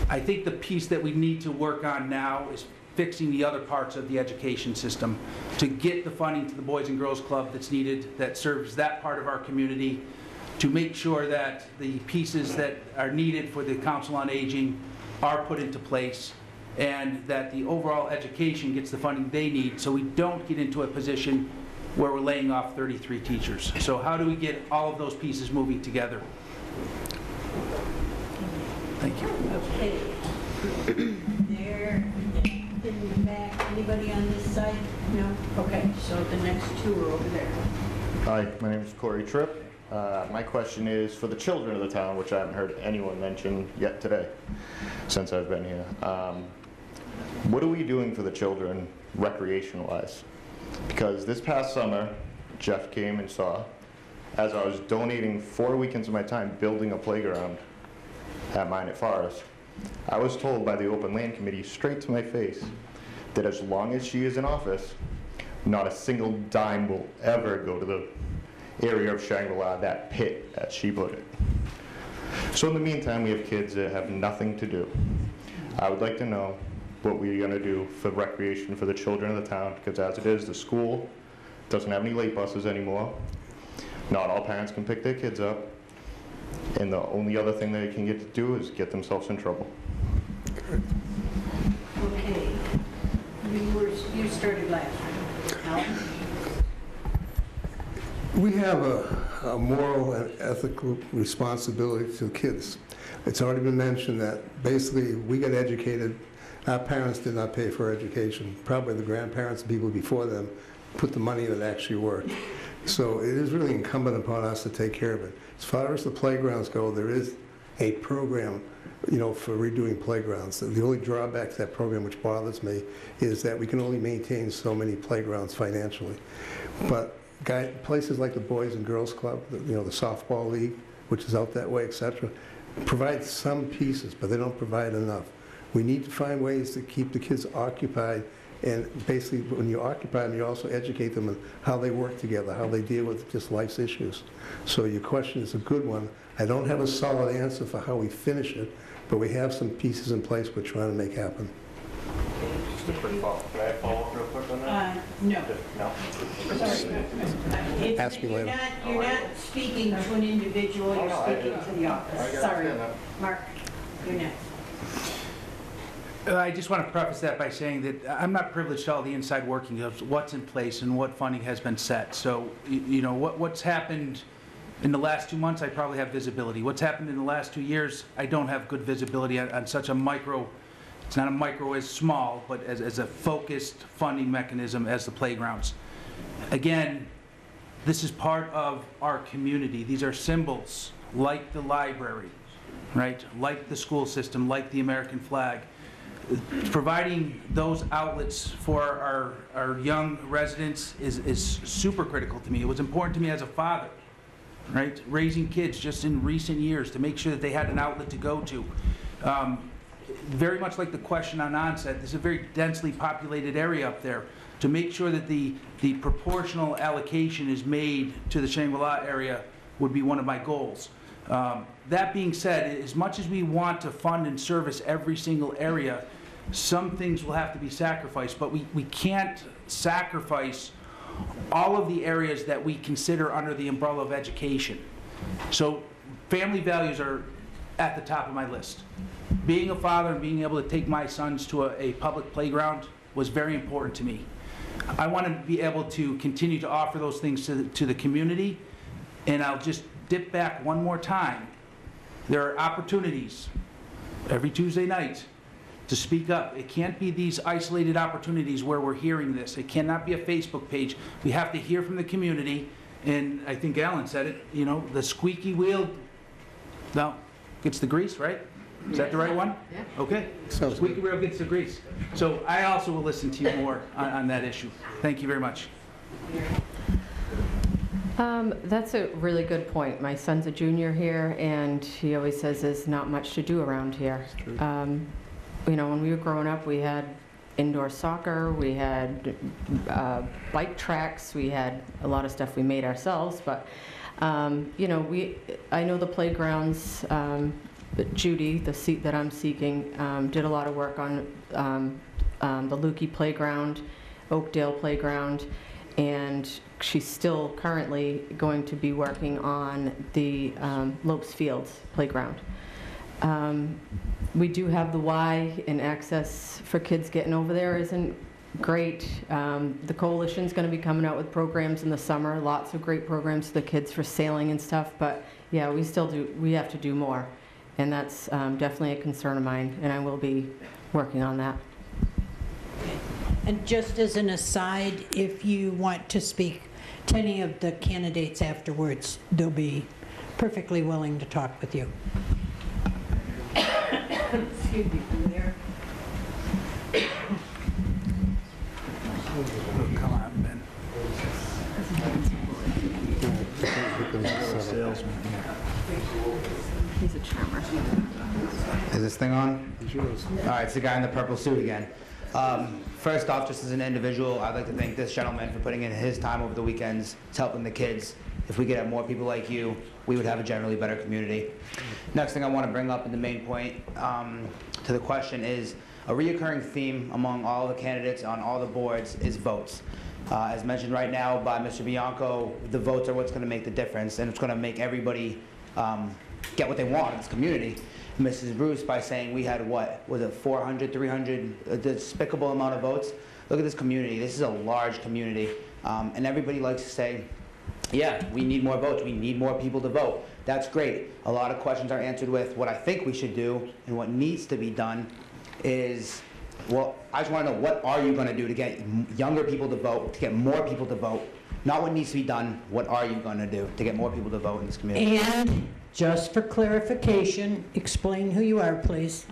I think the piece that we need to work on now is fixing the other parts of the education system to get the funding to the Boys and Girls Club that's needed, that serves that part of our community, to make sure that the pieces that are needed for the Council on Aging are put into place, and that the overall education gets the funding they need, so we don't get into a position where we're laying off 33 teachers. So how do we get all of those pieces moving together? Thank you. Okay. There, in the back, anybody on this side? No? Okay, so the next two are over there. Hi, my name is Corey Tripp. My question is for the children of the town, which I haven't heard anyone mention yet today since I've been here. What are we doing for the children recreation-wise? Because this past summer, Jeff came and saw, as I was donating 4 weekends of my time building a playground at mine at Forest, I was told by the Open Land Committee straight to my face that as long as she is in office, not a single dime will ever go to the area of Shangri-La, that pit, as she put it. So in the meantime, we have kids that have nothing to do. I would like to know what we're going to do for recreation for the children of the town, because as it is, the school doesn't have any late buses anymore. Not all parents can pick their kids up, and the only other thing they can get to do is get themselves in trouble. Okay. You started last. Alan? We have a moral and ethical responsibility to kids. It's already been mentioned that basically we get educated. Our parents did not pay for education. Probably the grandparents and people before them put the money that actually worked. So it is really incumbent upon us to take care of it. As far as the playgrounds go, there is a program, for redoing playgrounds. The only drawback to that program, which bothers me, is that we can only maintain so many playgrounds financially. But places like the Boys and Girls Club, the softball league, which is out that way, etc., provide some pieces, but they don't provide enough. We need to find ways to keep the kids occupied, and basically when you occupy them, you also educate them on how they work together, how they deal with just life's issues. So your question is a good one. I don't have a solid answer for how we finish it, but we have some pieces in place we're trying to make happen. Just a quick follow-up. Can I follow up real quick on that? No. No? Sorry. Ask me later. You're not speaking to an individual, you're speaking to the office. Sorry. Mark, you're next. I just want to preface that by saying that I'm not privileged to all the inside workings of what's in place and what funding has been set. So, what's happened in the last 2 months, I probably have visibility. What's happened in the last 2 years, I don't have good visibility on such a micro. It's not a micro as small, but as a focused funding mechanism as the playgrounds. Again, this is part of our community. These are symbols like the library, right? Like the school system, like the American flag. Providing those outlets for our young residents is super critical to me. It was important to me as a father, right? Raising kids just in recent years to make sure that they had an outlet to go to. Very much like the question on onset, this is a very densely populated area up there. To make sure that the proportional allocation is made to the Shangri-La area would be one of my goals. That being said, as much as we want to fund and service every single area, some things will have to be sacrificed, but we can't sacrifice all of the areas that we consider under the umbrella of education. So family values are at the top of my list. Being a father and being able to take my sons to a public playground was very important to me. I want to be able to continue to offer those things to the community, and I'll just dip back one more time. There are opportunities every Tuesday night to speak up. It can't be these isolated opportunities where we're hearing this. It cannot be a Facebook page. We have to hear from the community, and I think Alan said it, the squeaky wheel, no, gets the grease, right? Is that the right one? Yeah. Okay. Squeaky wheel gets the grease. So I also will listen to you more on that issue. Thank you very much. That's a really good point. My son's a junior here, and he always says there's not much to do around here. When we were growing up, we had indoor soccer, we had bike tracks, we had a lot of stuff we made ourselves, but I know the playgrounds. Judy, the seat that I'm seeking, did a lot of work on the Lukey Playground, Oakdale Playground, and she's still currently going to be working on the Lopes Fields playground. We do have the Y, and access for kids getting over there isn't great. The coalition's going to be coming out with programs in the summer, lots of great programs for the kids for sailing and stuff, but yeah, we have to do more, and that's definitely a concern of mine, and I will be working on that. And just as an aside, if you want to speak to any of the candidates afterwards, they'll be perfectly willing to talk with you. Excuse me, Mayor. Come on, Ben. He's a charmer. Is this thing on? All right, it's the guy in the purple suit again. First off, just as an individual, I'd like to thank this gentleman for putting in his time over the weekends to helping the kids. If we could have more people like you, we would have a generally better community. Next thing I want to bring up in the main point to the question is, a reoccurring theme among all the candidates on all the boards is votes. As mentioned right now by Mr. Bianco, the votes are what's going to make the difference, and it's going to make everybody get what they want in this community. Mrs. Bruce by saying we had, what, was it 400, 300, a despicable amount of votes? Look at this community. This is a large community, and everybody likes to say, yeah, we need more votes. We need more people to vote. That's great. A lot of questions are answered with what I think we should do, and what needs to be done is, well, I just want to know, what are you going to do to get younger people to vote, to get more people to vote? Not what needs to be done, what are you going to do to get more people to vote in this community? And just for clarification, explain who you are, please.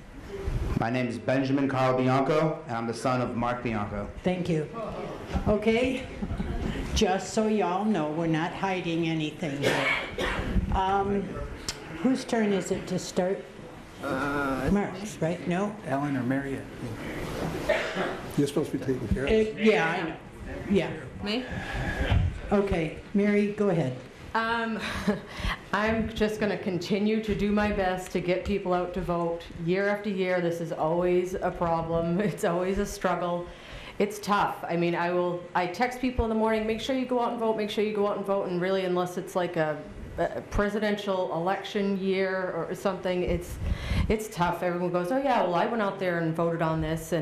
My name is Benjamin Carl Bianco, and I'm the son of Mark Bianco. Thank you. Okay, just so y'all know, we're not hiding anything here. Whose turn is it to start? Mark's, right? No? Ellen or Mariette? You're supposed to be taking care of it. Yeah, I know. Yeah. Me? Okay, Mary, go ahead. I'm just going to continue to do my best to get people out to vote. Year after year, this is always a problem. It's always a struggle. It's tough. I mean, I text people in the morning, make sure you go out and vote, make sure you go out and vote, and really, unless it's like a presidential election year or something, it's tough. Everyone goes, oh yeah, well I went out there and voted on this,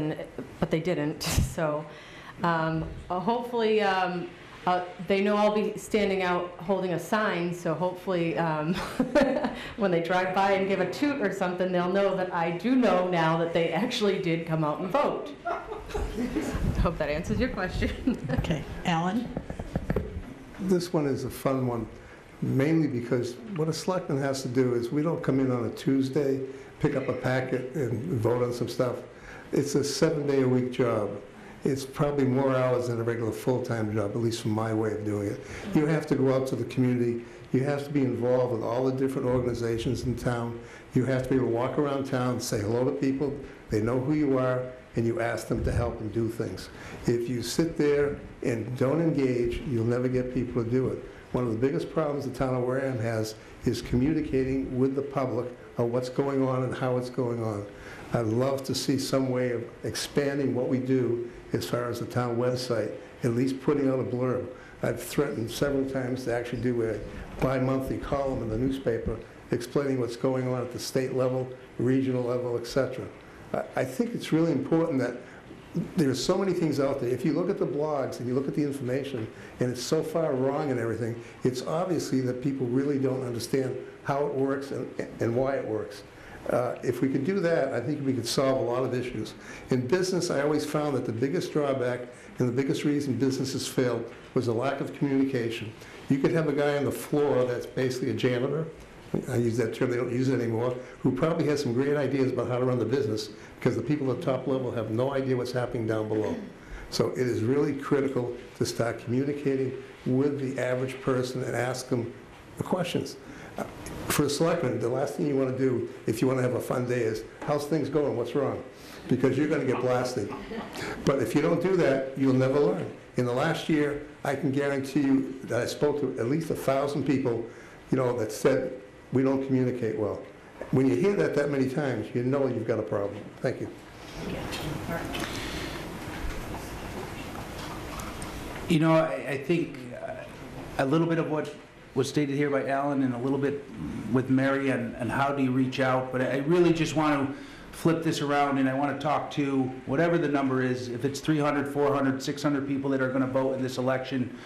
but they didn't. So hopefully they know I'll be standing out holding a sign, so hopefully when they drive by and give a toot or something, they'll know that I do know now that they actually did come out and vote. Hope that answers your question. Okay, Alan? This one is a fun one, mainly because what a selectman has to do is, we don't come in on a Tuesday, pick up a packet and vote on some stuff. It's a 7-day-a-week job. It's probably more hours than a regular full-time job, at least from my way of doing it. You have to go out to the community. You have to be involved with all the different organizations in town. You have to be able to walk around town and say hello to people. They know who you are, and you ask them to help and do things. If you sit there and don't engage, you'll never get people to do it. One of the biggest problems the town of Wareham has is communicating with the public of what's going on and how it's going on. I'd love to see some way of expanding what we do as far as the town website, at least putting out a blurb. I've threatened several times to actually do a bi-monthly column in the newspaper explaining what's going on at the state level, regional level, etc. I think it's really important that there's so many things out there. If you look at the blogs and you look at the information, and it's so far wrong and everything, it's obviously that people really don't understand how it works and why it works. If we could do that, I think we could solve a lot of issues. In business, I always found that the biggest drawback and the biggest reason businesses failed was a lack of communication. You could have a guy on the floor that's basically a janitor, I use that term, they don't use it anymore, who probably has some great ideas about how to run the business, because the people at the top level have no idea what's happening down below. So it is really critical to start communicating with the average person and ask them the questions. For a selectman, the last thing you want to do if you want to have a fun day is, how's things going, what's wrong? Because you're going to get blasted. But if you don't do that, you'll never learn. In the last year, I can guarantee you that I spoke to at least 1,000 people, that said we don't communicate well. When you hear that many times, you know you've got a problem. Thank you. You know, I think a little bit of what was stated here by Alan and a little bit with Mary and how do you reach out, but I really just want to flip this around and I want to talk to whatever the number is, if it's 300, 400, 600 people that are going to vote in this election,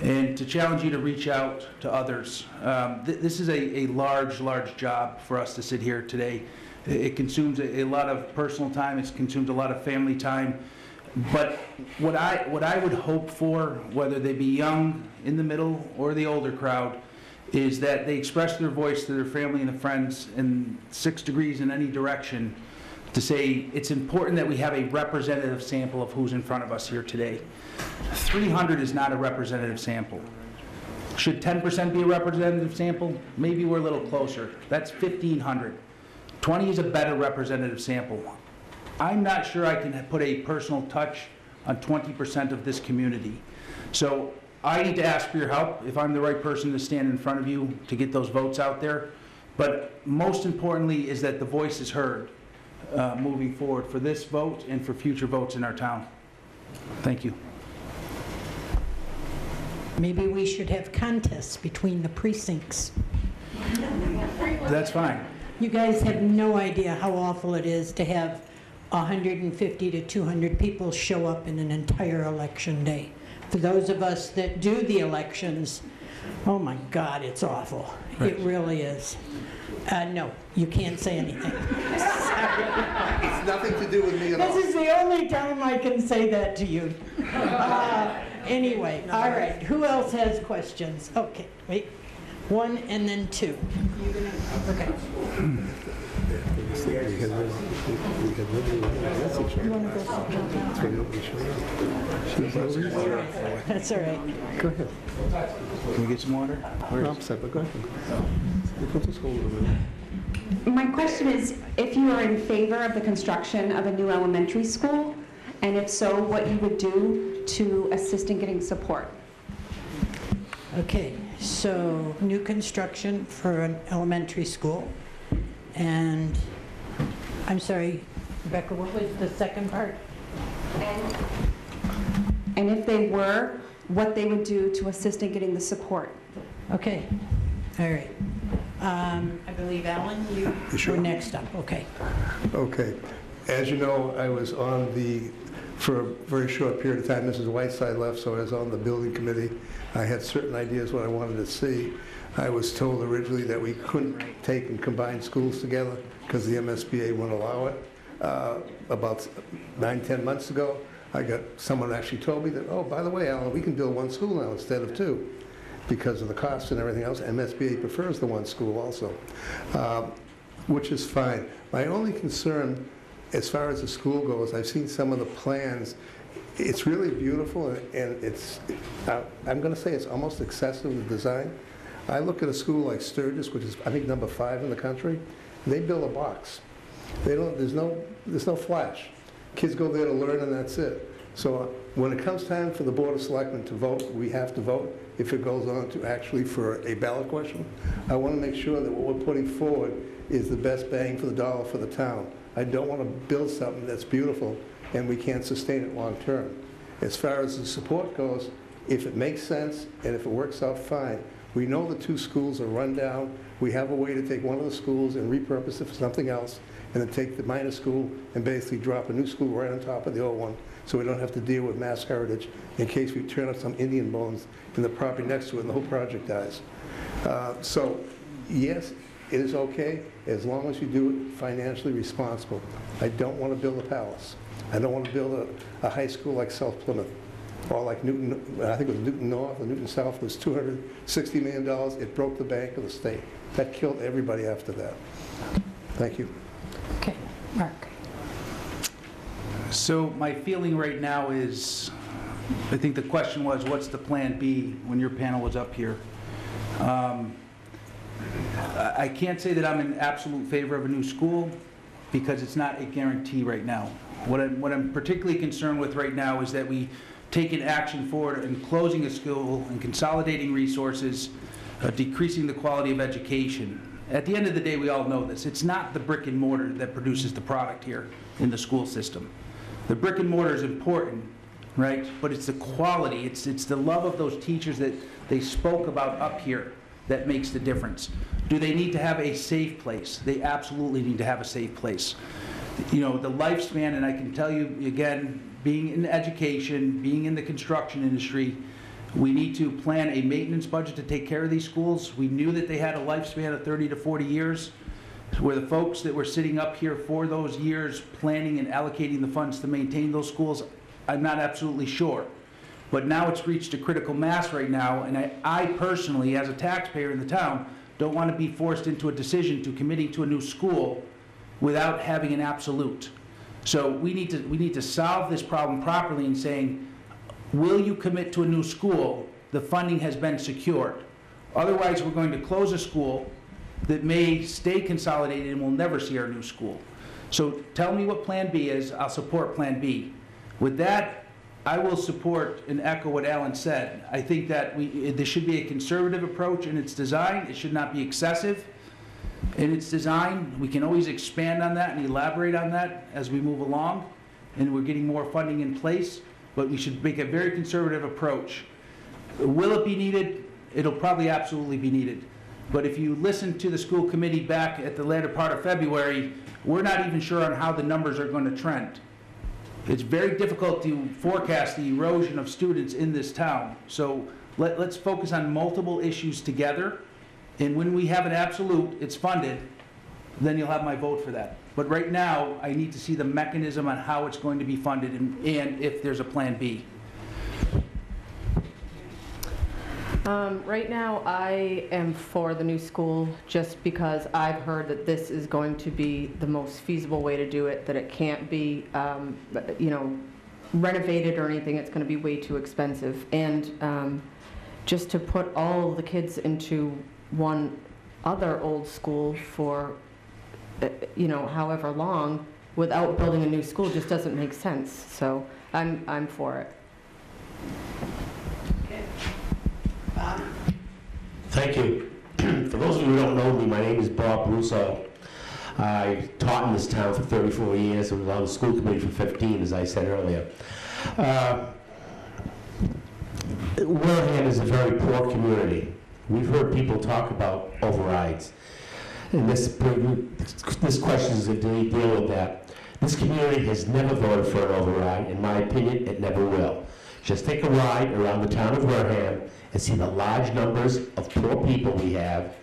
and to challenge you to reach out to others. This is a large, large job for us to sit here today. It consumes a lot of personal time, it consumes a lot of family time. But what I would hope for, whether they be young, in the middle, or the older crowd, is that they express their voice to their family and their friends in 6 degrees in any direction to say it's important that we have a representative sample of who's in front of us here today. 300 is not a representative sample. Should 10% be a representative sample? Maybe we're a little closer. That's 1,500. 20 is a better representative sample. I'm not sure I can put a personal touch on 20% of this community. So I need to ask for your help if I'm the right person to stand in front of you to get those votes out there. But most importantly is that the voice is heard moving forward for this vote and for future votes in our town. Thank you. Maybe we should have contests between the precincts. That's fine. You guys have no idea how awful it is to have 150 to 200 people show up in an entire election day. For those of us that do the elections, oh my God, it's awful. Right. It really is. No, you can't say anything. It's nothing to do with me at all. This is the only time I can say that to you. Anyway, all right, who else has questions? Okay, wait, 1 and then 2. Okay. That's all right. Go ahead. Can we get some water? I'm upset, but go ahead. My question is, if you are in favor of the construction of a new elementary school, and if so, what you would do to assist in getting support? Okay, so new construction for an elementary school. And I'm sorry, Rebecca, what was the second part? And if they were, what they would do to assist in getting the support? Okay, all right. I believe, Alan, you were next up. Okay. Okay. As you know, I was on for a very short period of time, Mrs. Whiteside left, so I was on the building committee. I had certain ideas what I wanted to see. I was told originally that we couldn't take and combine schools together because the MSBA wouldn't allow it. About 9-10 months ago, someone actually told me that, oh, by the way, Alan, we can build 1 school now instead of 2 because of the cost and everything else. MSBA prefers the 1 school also, which is fine. My only concern, as far as the school goes, I've seen some of the plans. It's really beautiful, and it's, I'm going to say it's almost excessive, the design. I look at a school like Sturgis, which is, I think, number 5 in the country. They build a box. There's no flash. Kids go there to learn, and that's it. So when it comes time for the Board of Selectmen to vote, we have to vote if it goes on to actually for a ballot question. I want to make sure that what we're putting forward is the best bang for the dollar for the town. I don't want to build something that's beautiful and we can't sustain it long term. As far as the support goes, if it makes sense and if it works out, fine. We know the 2 schools are run down. We have a way to take one of the schools and repurpose it for something else, and then take the minor school and basically drop a new school right on top of the old one, so we don't have to deal with mass heritage in case we turn up some Indian bones in the property next to it and the whole project dies. So, yes, it is okay as long as you do it financially responsible. I don't want to build a palace. I don't want to build a high school like South Plymouth, or like Newton, I think it was Newton North or Newton South was $260 million. It broke the bank of the state. That killed everybody after that. Thank you. Okay, Mark. So my feeling right now is, I think the question was, what's the plan B when your panel was up here? I can't say that I'm in absolute favor of a new school because it's not a guarantee right now. What I'm particularly concerned with right now is that we take an action forward in closing a school and consolidating resources, decreasing the quality of education. At the end of the day, we all know this. It's not the brick and mortar that produces the product here in the school system. The brick and mortar is important, right? But it's the quality, it's the love of those teachers that they spoke about up here that makes the difference. Do they need to have a safe place? They absolutely need to have a safe place. You know, the lifespan, and I can tell you again, being in education, being in the construction industry, we need to plan a maintenance budget to take care of these schools. We knew that they had a lifespan of 30 to 40 years. Were the folks that were sitting up here for those years planning and allocating the funds to maintain those schools? I'm not absolutely sure. But now it's reached a critical mass right now, and I personally, as a taxpayer in the town, don't want to be forced into a decision to committing to a new school without having an absolute. So we need to solve this problem properly in saying, will you commit to a new school? The funding has been secured. Otherwise, we're going to close a school that may stay consolidated and we'll never see our new school. So tell me what Plan B is, I'll support Plan B. With that, I will support and echo what Alan said. I think that there should be a conservative approach in its design. It should not be excessive in its design. We can always expand on that and elaborate on that as we move along, and we're getting more funding in place, but we should make a very conservative approach. Will it be needed? It'll probably absolutely be needed. But if you listen to the school committee back at the latter part of February, we're not even sure on how the numbers are going to trend. It's very difficult to forecast the erosion of students in this town. So let's focus on multiple issues together. And when we have an absolute, it's funded, then you'll have my vote for that. But right now, I need to see the mechanism on how it's going to be funded and if there's a Plan B. Right now, I am for the new school just because I've heard that this is going to be the most feasible way to do it, that it can't be, you know, renovated or anything. It's going to be way too expensive. And just to put all of the kids into one other old school for, you know, however long without building a new school just doesn't make sense. So I'm for it. Thank you. For those of you who don't know me, my name is Bob Russo. I taught in this town for 34 years and was on the school committee for 15, as I said earlier. Wareham is a very poor community. We've heard people talk about overrides. And this question is to deal with that. This community has never voted for an override. In my opinion, it never will. Just take a ride around the town of Wareham and see the large numbers of poor people we have,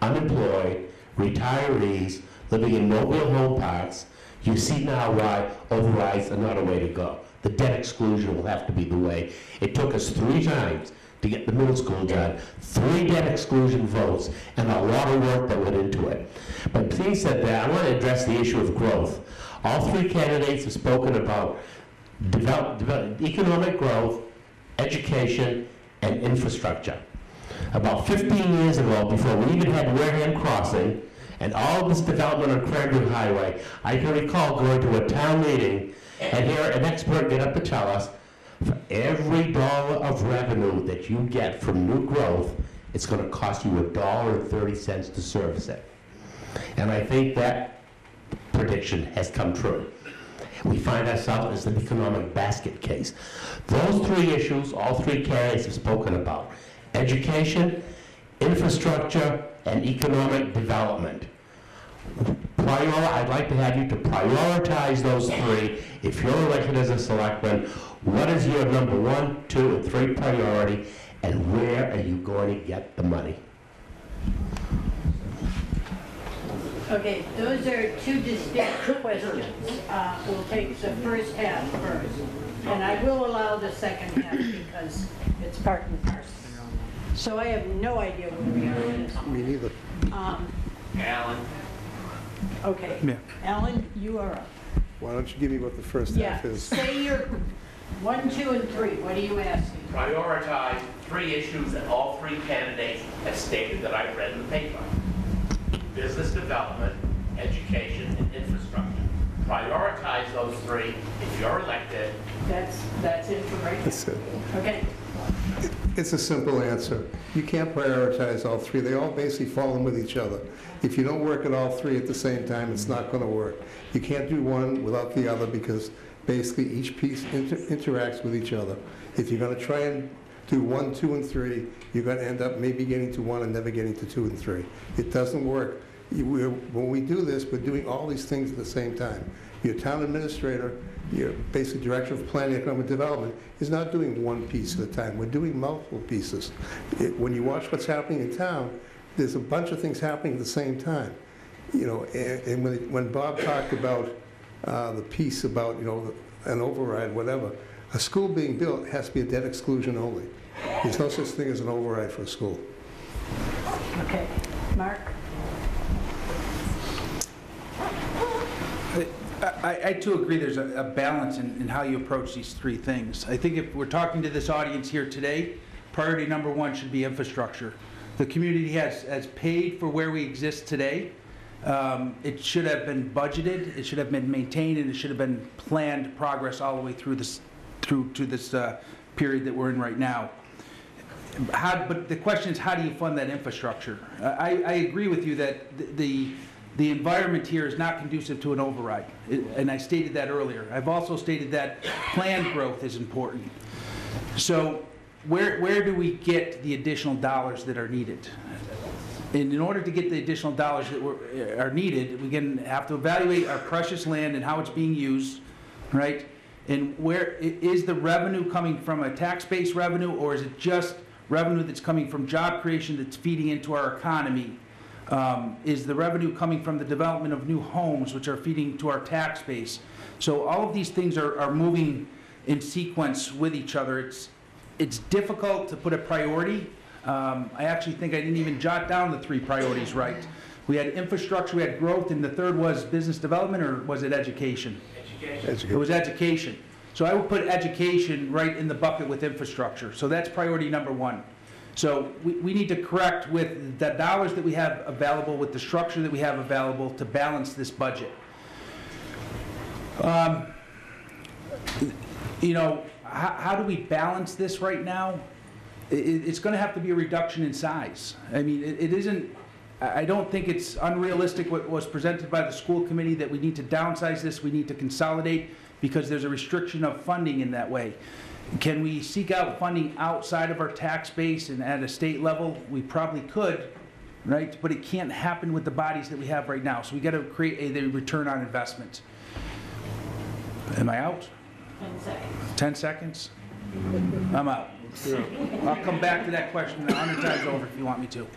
unemployed, retirees, living in mobile home parks. You see now why overrides are not a way to go. The debt exclusion will have to be the way. It took us 3 times to get the middle school done, 3 debt exclusion votes, and a lot of work that went into it. But being said that, I want to address the issue of growth. All 3 candidates have spoken about economic growth, education, and infrastructure. About 15 years ago, before we even had Wareham Crossing and all this development on Cranbrook Highway, I can recall going to a town meeting and hear an expert get up to tell us, for every dollar of revenue that you get from new growth, it's going to cost you $1.30 to service it. And I think that prediction has come true. We find ourselves as an economic basket case. Those 3 issues, all 3 candidates have spoken about: education, infrastructure, and economic development. I'd like to have you to prioritize those 3. If you're elected as a selectman, what is your number 1, 2, and 3 priority, and where are you going to get the money? Okay, those are 2 distinct questions. We'll take the first half first, and I will allow the second half because it's part and parcel. So I have no idea where we are in this. Me neither. Alan. Okay. Yeah. Alan, you are up. Why don't you give me what the first half is? Say your 1, 2, and 3. What are you asking? Prioritize 3 issues that all 3 candidates have stated that I've read in the paper: business development, education, and infrastructure. Prioritize those 3 if you're elected. That's it for right now. That's it. Okay. It's a simple answer. You can't prioritize all 3. They all basically fall in with each other. If you don't work at all 3 at the same time, it's not going to work. You can't do one without the other because basically each piece interacts with each other. If you're going to try and do 1, 2, and 3, you're going to end up maybe getting to 1 and never getting to 2 and 3. It doesn't work. When we do this, we're doing all these things at the same time. Your town administrator, your basic director of planning and economic development, is not doing one piece at a time. We're doing multiple pieces. When you watch what's happening in town, there's a bunch of things happening at the same time. You know, and when Bob talked about the piece about, you know, an override, whatever, a school being built has to be a debt exclusion only. There's no such thing as an override for a school. Okay, Mark? I too agree there's a balance in how you approach these three things. I think if we're talking to this audience here today, priority number one should be infrastructure. The community has paid for where we exist today. It should have been budgeted, it should have been maintained, and it should have been planned progress all the way through this period that we're in right now. But the question is, how do you fund that infrastructure? I agree with you that the environment here is not conducive to an override, and I stated that earlier. I've also stated that planned growth is important. So where do we get the additional dollars that are needed? And in order to get the additional dollars that are needed, we have to evaluate our precious land and how it's being used, right? And where is the revenue coming from, a tax-based revenue, or is it just revenue that's coming from job creation that's feeding into our economy? Is the revenue coming from the development of new homes, which are feeding to our tax base? So all of these things are moving in sequence with each other. It's difficult to put a priority. I actually think I didn't even jot down the three priorities right. We had infrastructure, we had growth, and the third was business development, or was it education? Education. It was education. So I would put education right in the bucket with infrastructure. So that's priority number one. So we need to correct with the dollars that we have available, with the structure that we have available to balance this budget. You know, how do we balance this right now? It's going to have to be a reduction in size. I mean, it isn't, I don't think it's unrealistic what was presented by the school committee that we need to downsize this, we need to consolidate, because there's a restriction of funding in that way. Can we seek out funding outside of our tax base and at a state level? We probably could, right? But it can't happen with the bodies that we have right now. So we got to create a return on investment. Am I out? 10 seconds. 10 seconds? I'm out. I'll come back to that question 100 times over if you want me to.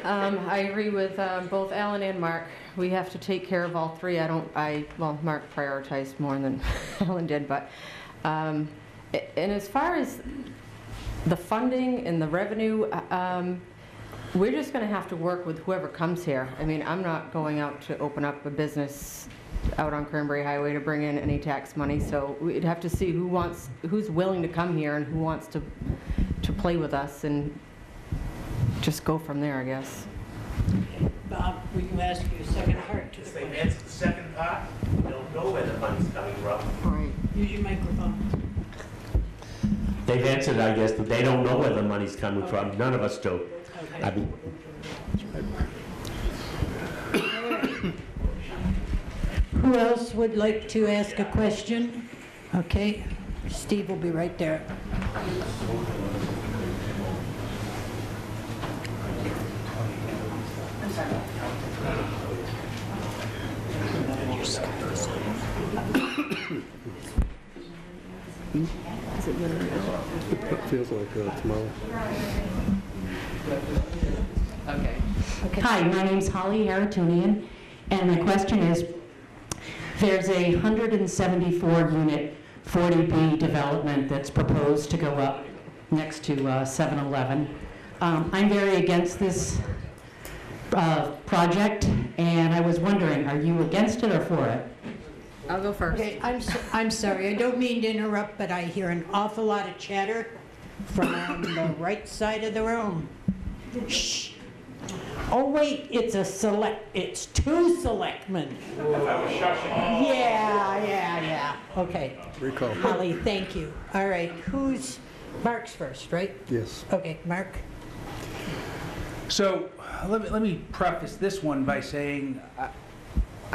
I agree with both Alan and Mark. We have to take care of all three. Well, Mark prioritized more than Alan did, but and as far as the funding and the revenue, we're just going to have to work with whoever comes here. I mean, I'm not going out to open up a business out on Cranberry Highway to bring in any tax money, so we'd have to see who's willing to come here and who wants to play with us, and just go from there, I guess. Bob, we can ask you a second part to the They've question. answered the second part. We don't know where the money's coming from. Right. Use your microphone. They've answered, I guess, that they don't know where the money's coming from. None of us do. Okay. I mean, Who else would like to ask a question? Okay, Steve will be right there. It feels like tomorrow. Okay. Hi, my name's Holly Haratunian, and my question is, there's a 174-unit 40B development that's proposed to go up next to 7-Eleven. I'm very against this project, and I was wondering, are you against it or for it? I'll go first. Okay, I'm sorry, I don't mean to interrupt, but I hear an awful lot of chatter from the right side of the room. Shh. Oh wait, it's two selectmen. I was shushing. Yeah. Okay. Recall. Holly, thank you. All right, Mark's first, right? Yes. Okay, Mark. So let me preface this one by saying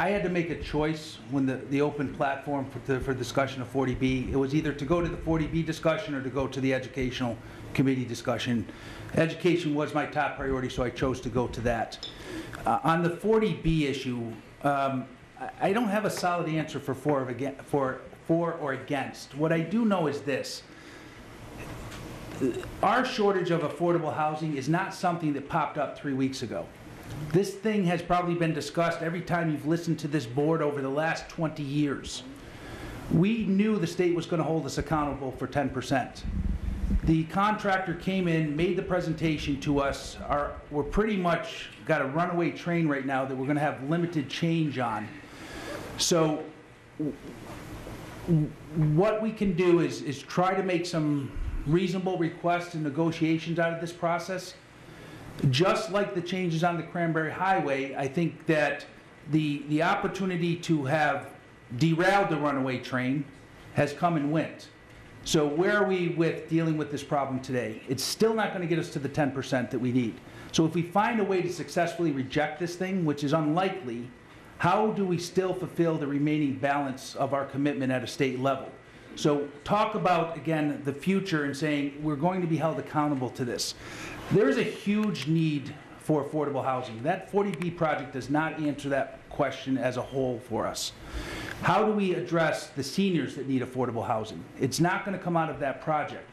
I had to make a choice when the open platform for discussion of 40B. It was either to go to the 40B discussion or to go to the educational committee discussion. Education was my top priority, so I chose to go to that. On the 40B issue, I don't have a solid answer for or against. What I do know is this. Our shortage of affordable housing is not something that popped up 3 weeks ago. This thing has probably been discussed every time you've listened to this board over the last 20 years. We knew the state was going to hold us accountable for 10%. The contractor came in, made the presentation to us. We're pretty much got a runaway train right now that we're going to have limited change on. So what we can do is try to make some reasonable requests and negotiations out of this process. Just like the changes on the Cranberry Highway, I think that the opportunity to have derailed the runaway train has come and went. So where are we with dealing with this problem today? It's still not going to get us to the 10% that we need. So if we find a way to successfully reject this thing, which is unlikely, how do we still fulfill the remaining balance of our commitment at a state level? So talk about, again, the future and saying we're going to be held accountable to this. There is a huge need for affordable housing. That 40B project does not answer that question as a whole for us. How do we address the seniors that need affordable housing? It's not going to come out of that project.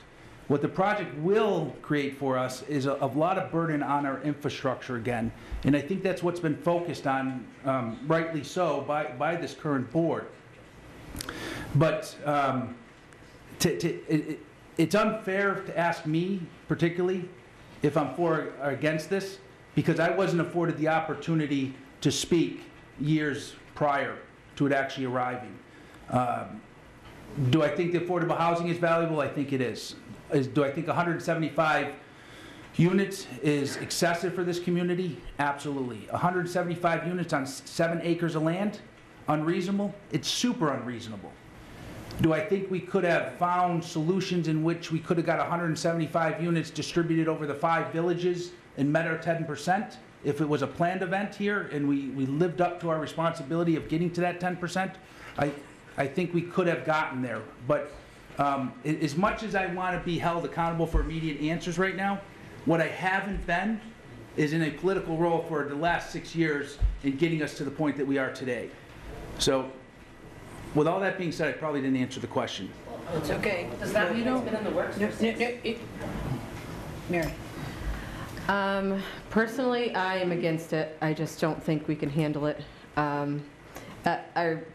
What the project will create for us is a lot of burden on our infrastructure again, and I think that's what's been focused on, rightly so, by this current board. But it's unfair to ask me, particularly, if I'm for or against this, because I wasn't afforded the opportunity to speak years prior to it actually arriving. Do I think the affordable housing is valuable? I think it is. Do I think 175 units is excessive for this community? Absolutely. 175 units on 7 acres of land? Unreasonable? It's super unreasonable. Do I think we could have found solutions in which we could have got 175 units distributed over the 5 villages and met our 10%? If it was a planned event here and we lived up to our responsibility of getting to that 10%, I think we could have gotten there. But as much as I want to be held accountable for immediate answers right now, what I haven't been is in a political role for the last 6 years in getting us to the point that we are today. So with all that being said, I probably didn't answer the question. It's okay. Does that mean it's been in the works? Mary. Personally, I am against it. I just don't think we can handle it.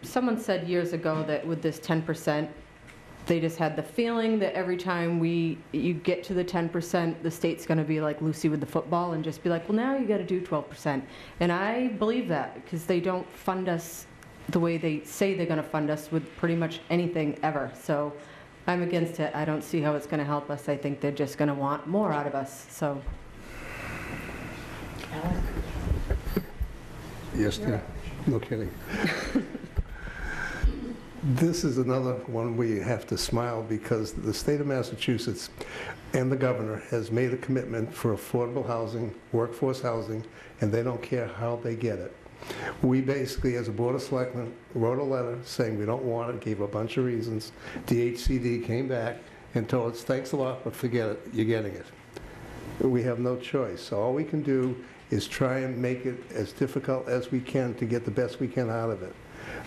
Someone said years ago that with this 10%, they just had the feeling that every time you get to the 10%, the state's going to be like Lucy with the football and just be like, well, now you got to do 12%. And I believe that because they don't fund us the way they say they're going to fund us with pretty much anything ever. So I'm against it. I don't see how it's going to help us. I think they're just going to want more out of us. So. Yes, dear. No kidding. This is another one where you have to smile because the state of Massachusetts and the governor has made a commitment for affordable housing, workforce housing, and they don't care how they get it. We basically, as a Board of Selectmen, wrote a letter saying we don't want it, gave a bunch of reasons. DHCD came back and told us, thanks a lot, but forget it, you're getting it. We have no choice. So all we can do is try and make it as difficult as we can to get the best we can out of it.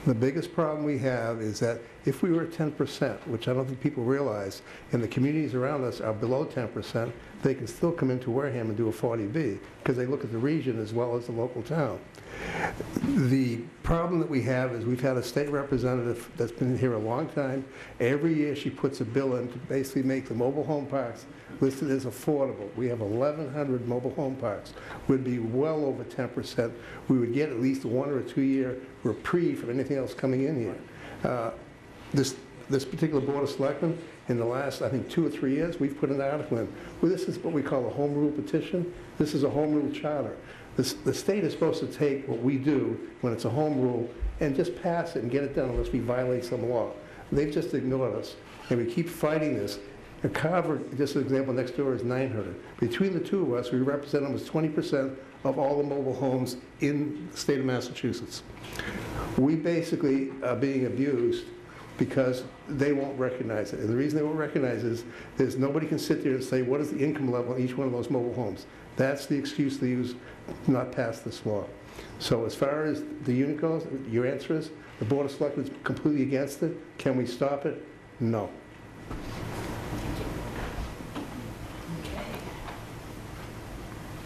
The biggest problem we have is that if we were at 10%, which I don't think people realize, and the communities around us are below 10%, they can still come into Wareham and do a 40B because they look at the region as well as the local town. The problem that we have is we've had a state representative that's been here a long time. Every year she puts a bill in to basically make the mobile home parks listed as affordable. We have 1,100 mobile home parks. We'd be well over 10%. We would get at least a 1 or 2 year reprieve from anything else coming in here. This particular Board of Selectmen, in the last, I think, 2 or 3 years, we've put an article in. Well, this is what we call a home rule petition. This is a home rule charter. The state is supposed to take what we do when it's a home rule and just pass it and get it done unless we violate some law. They've just ignored us, and we keep fighting this. And Carver, just an example, next door is 900. Between the two of us, we represent almost 20% of all the mobile homes in the state of Massachusetts. We basically are being abused because they won't recognize it. And the reason they won't recognize it is nobody can sit there and say, what is the income level in each one of those mobile homes? That's the excuse they use to not pass this law. So as far as the unit goes, your answer is, the Board of Selectmen is completely against it. Can we stop it? No.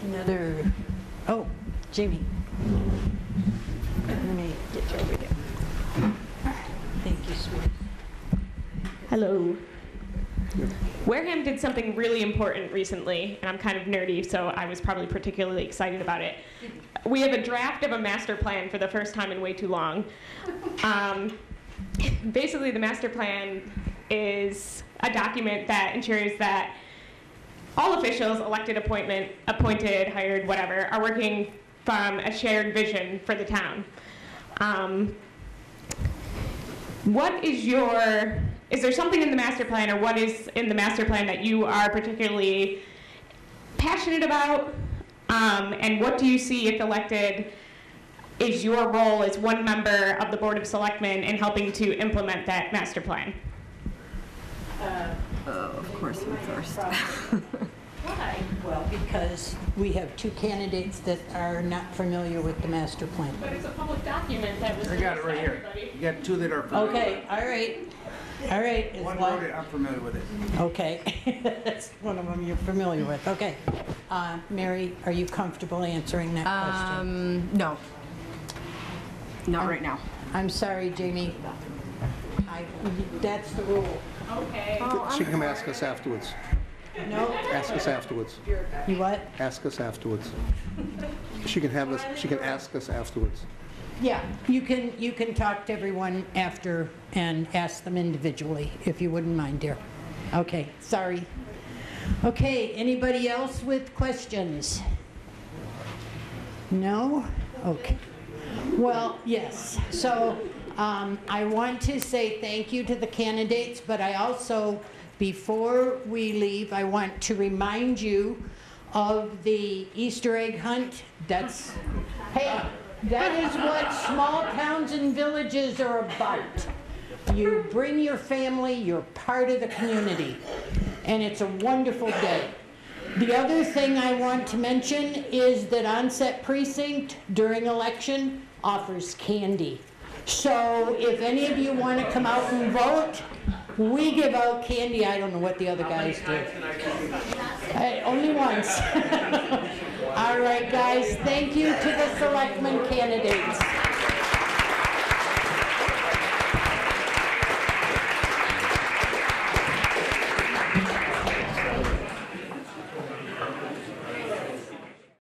Another, oh, Jamie. Let me get you over here. Thank you, sweetie. Hello. Wareham did something really important recently, and I'm kind of nerdy, so I was probably particularly excited about it. We have a draft of a master plan for the first time in way too long. Basically, the master plan is a document that ensures that all officials, elected, appointed, hired, whatever, are working from a shared vision for the town. Is there something in the master plan, or what is in the master plan that you are particularly passionate about? And what do you see, if elected, is your role as one member of the Board of Selectmen in helping to implement that master plan? Of course I'm first. Why? Well, because we have two candidates that are not familiar with the master plan. But it's a public document that was. I got it right here. You got two that are familiar. Okay, all right. All right. One wrote it, I'm familiar with it. Okay, that's one of them you're familiar with. Okay. Mary, are you comfortable answering that question? No. Not right now. I'm sorry, Jamie. That's the rule. Okay. She can come ask us afterwards. No? Ask us afterwards. You what? Ask us afterwards. She can ask us afterwards. Yeah, you can talk to everyone after and ask them individually, if you wouldn't mind, dear. Okay, sorry. Okay, anybody else with questions? No? Okay. Well, yes. So I want to say thank you to the candidates, but I also, before we leave, I want to remind you of the Easter egg hunt. That's, hey, that is what small towns and villages are about. You bring your family, you're part of the community, and it's a wonderful day. The other thing I want to mention is that Onset Precinct, during election, offers candy. So if any of you want to come out and vote, we give out candy. I don't know what the other guys do. Only once. All right, guys, thank you to the selectmen candidates.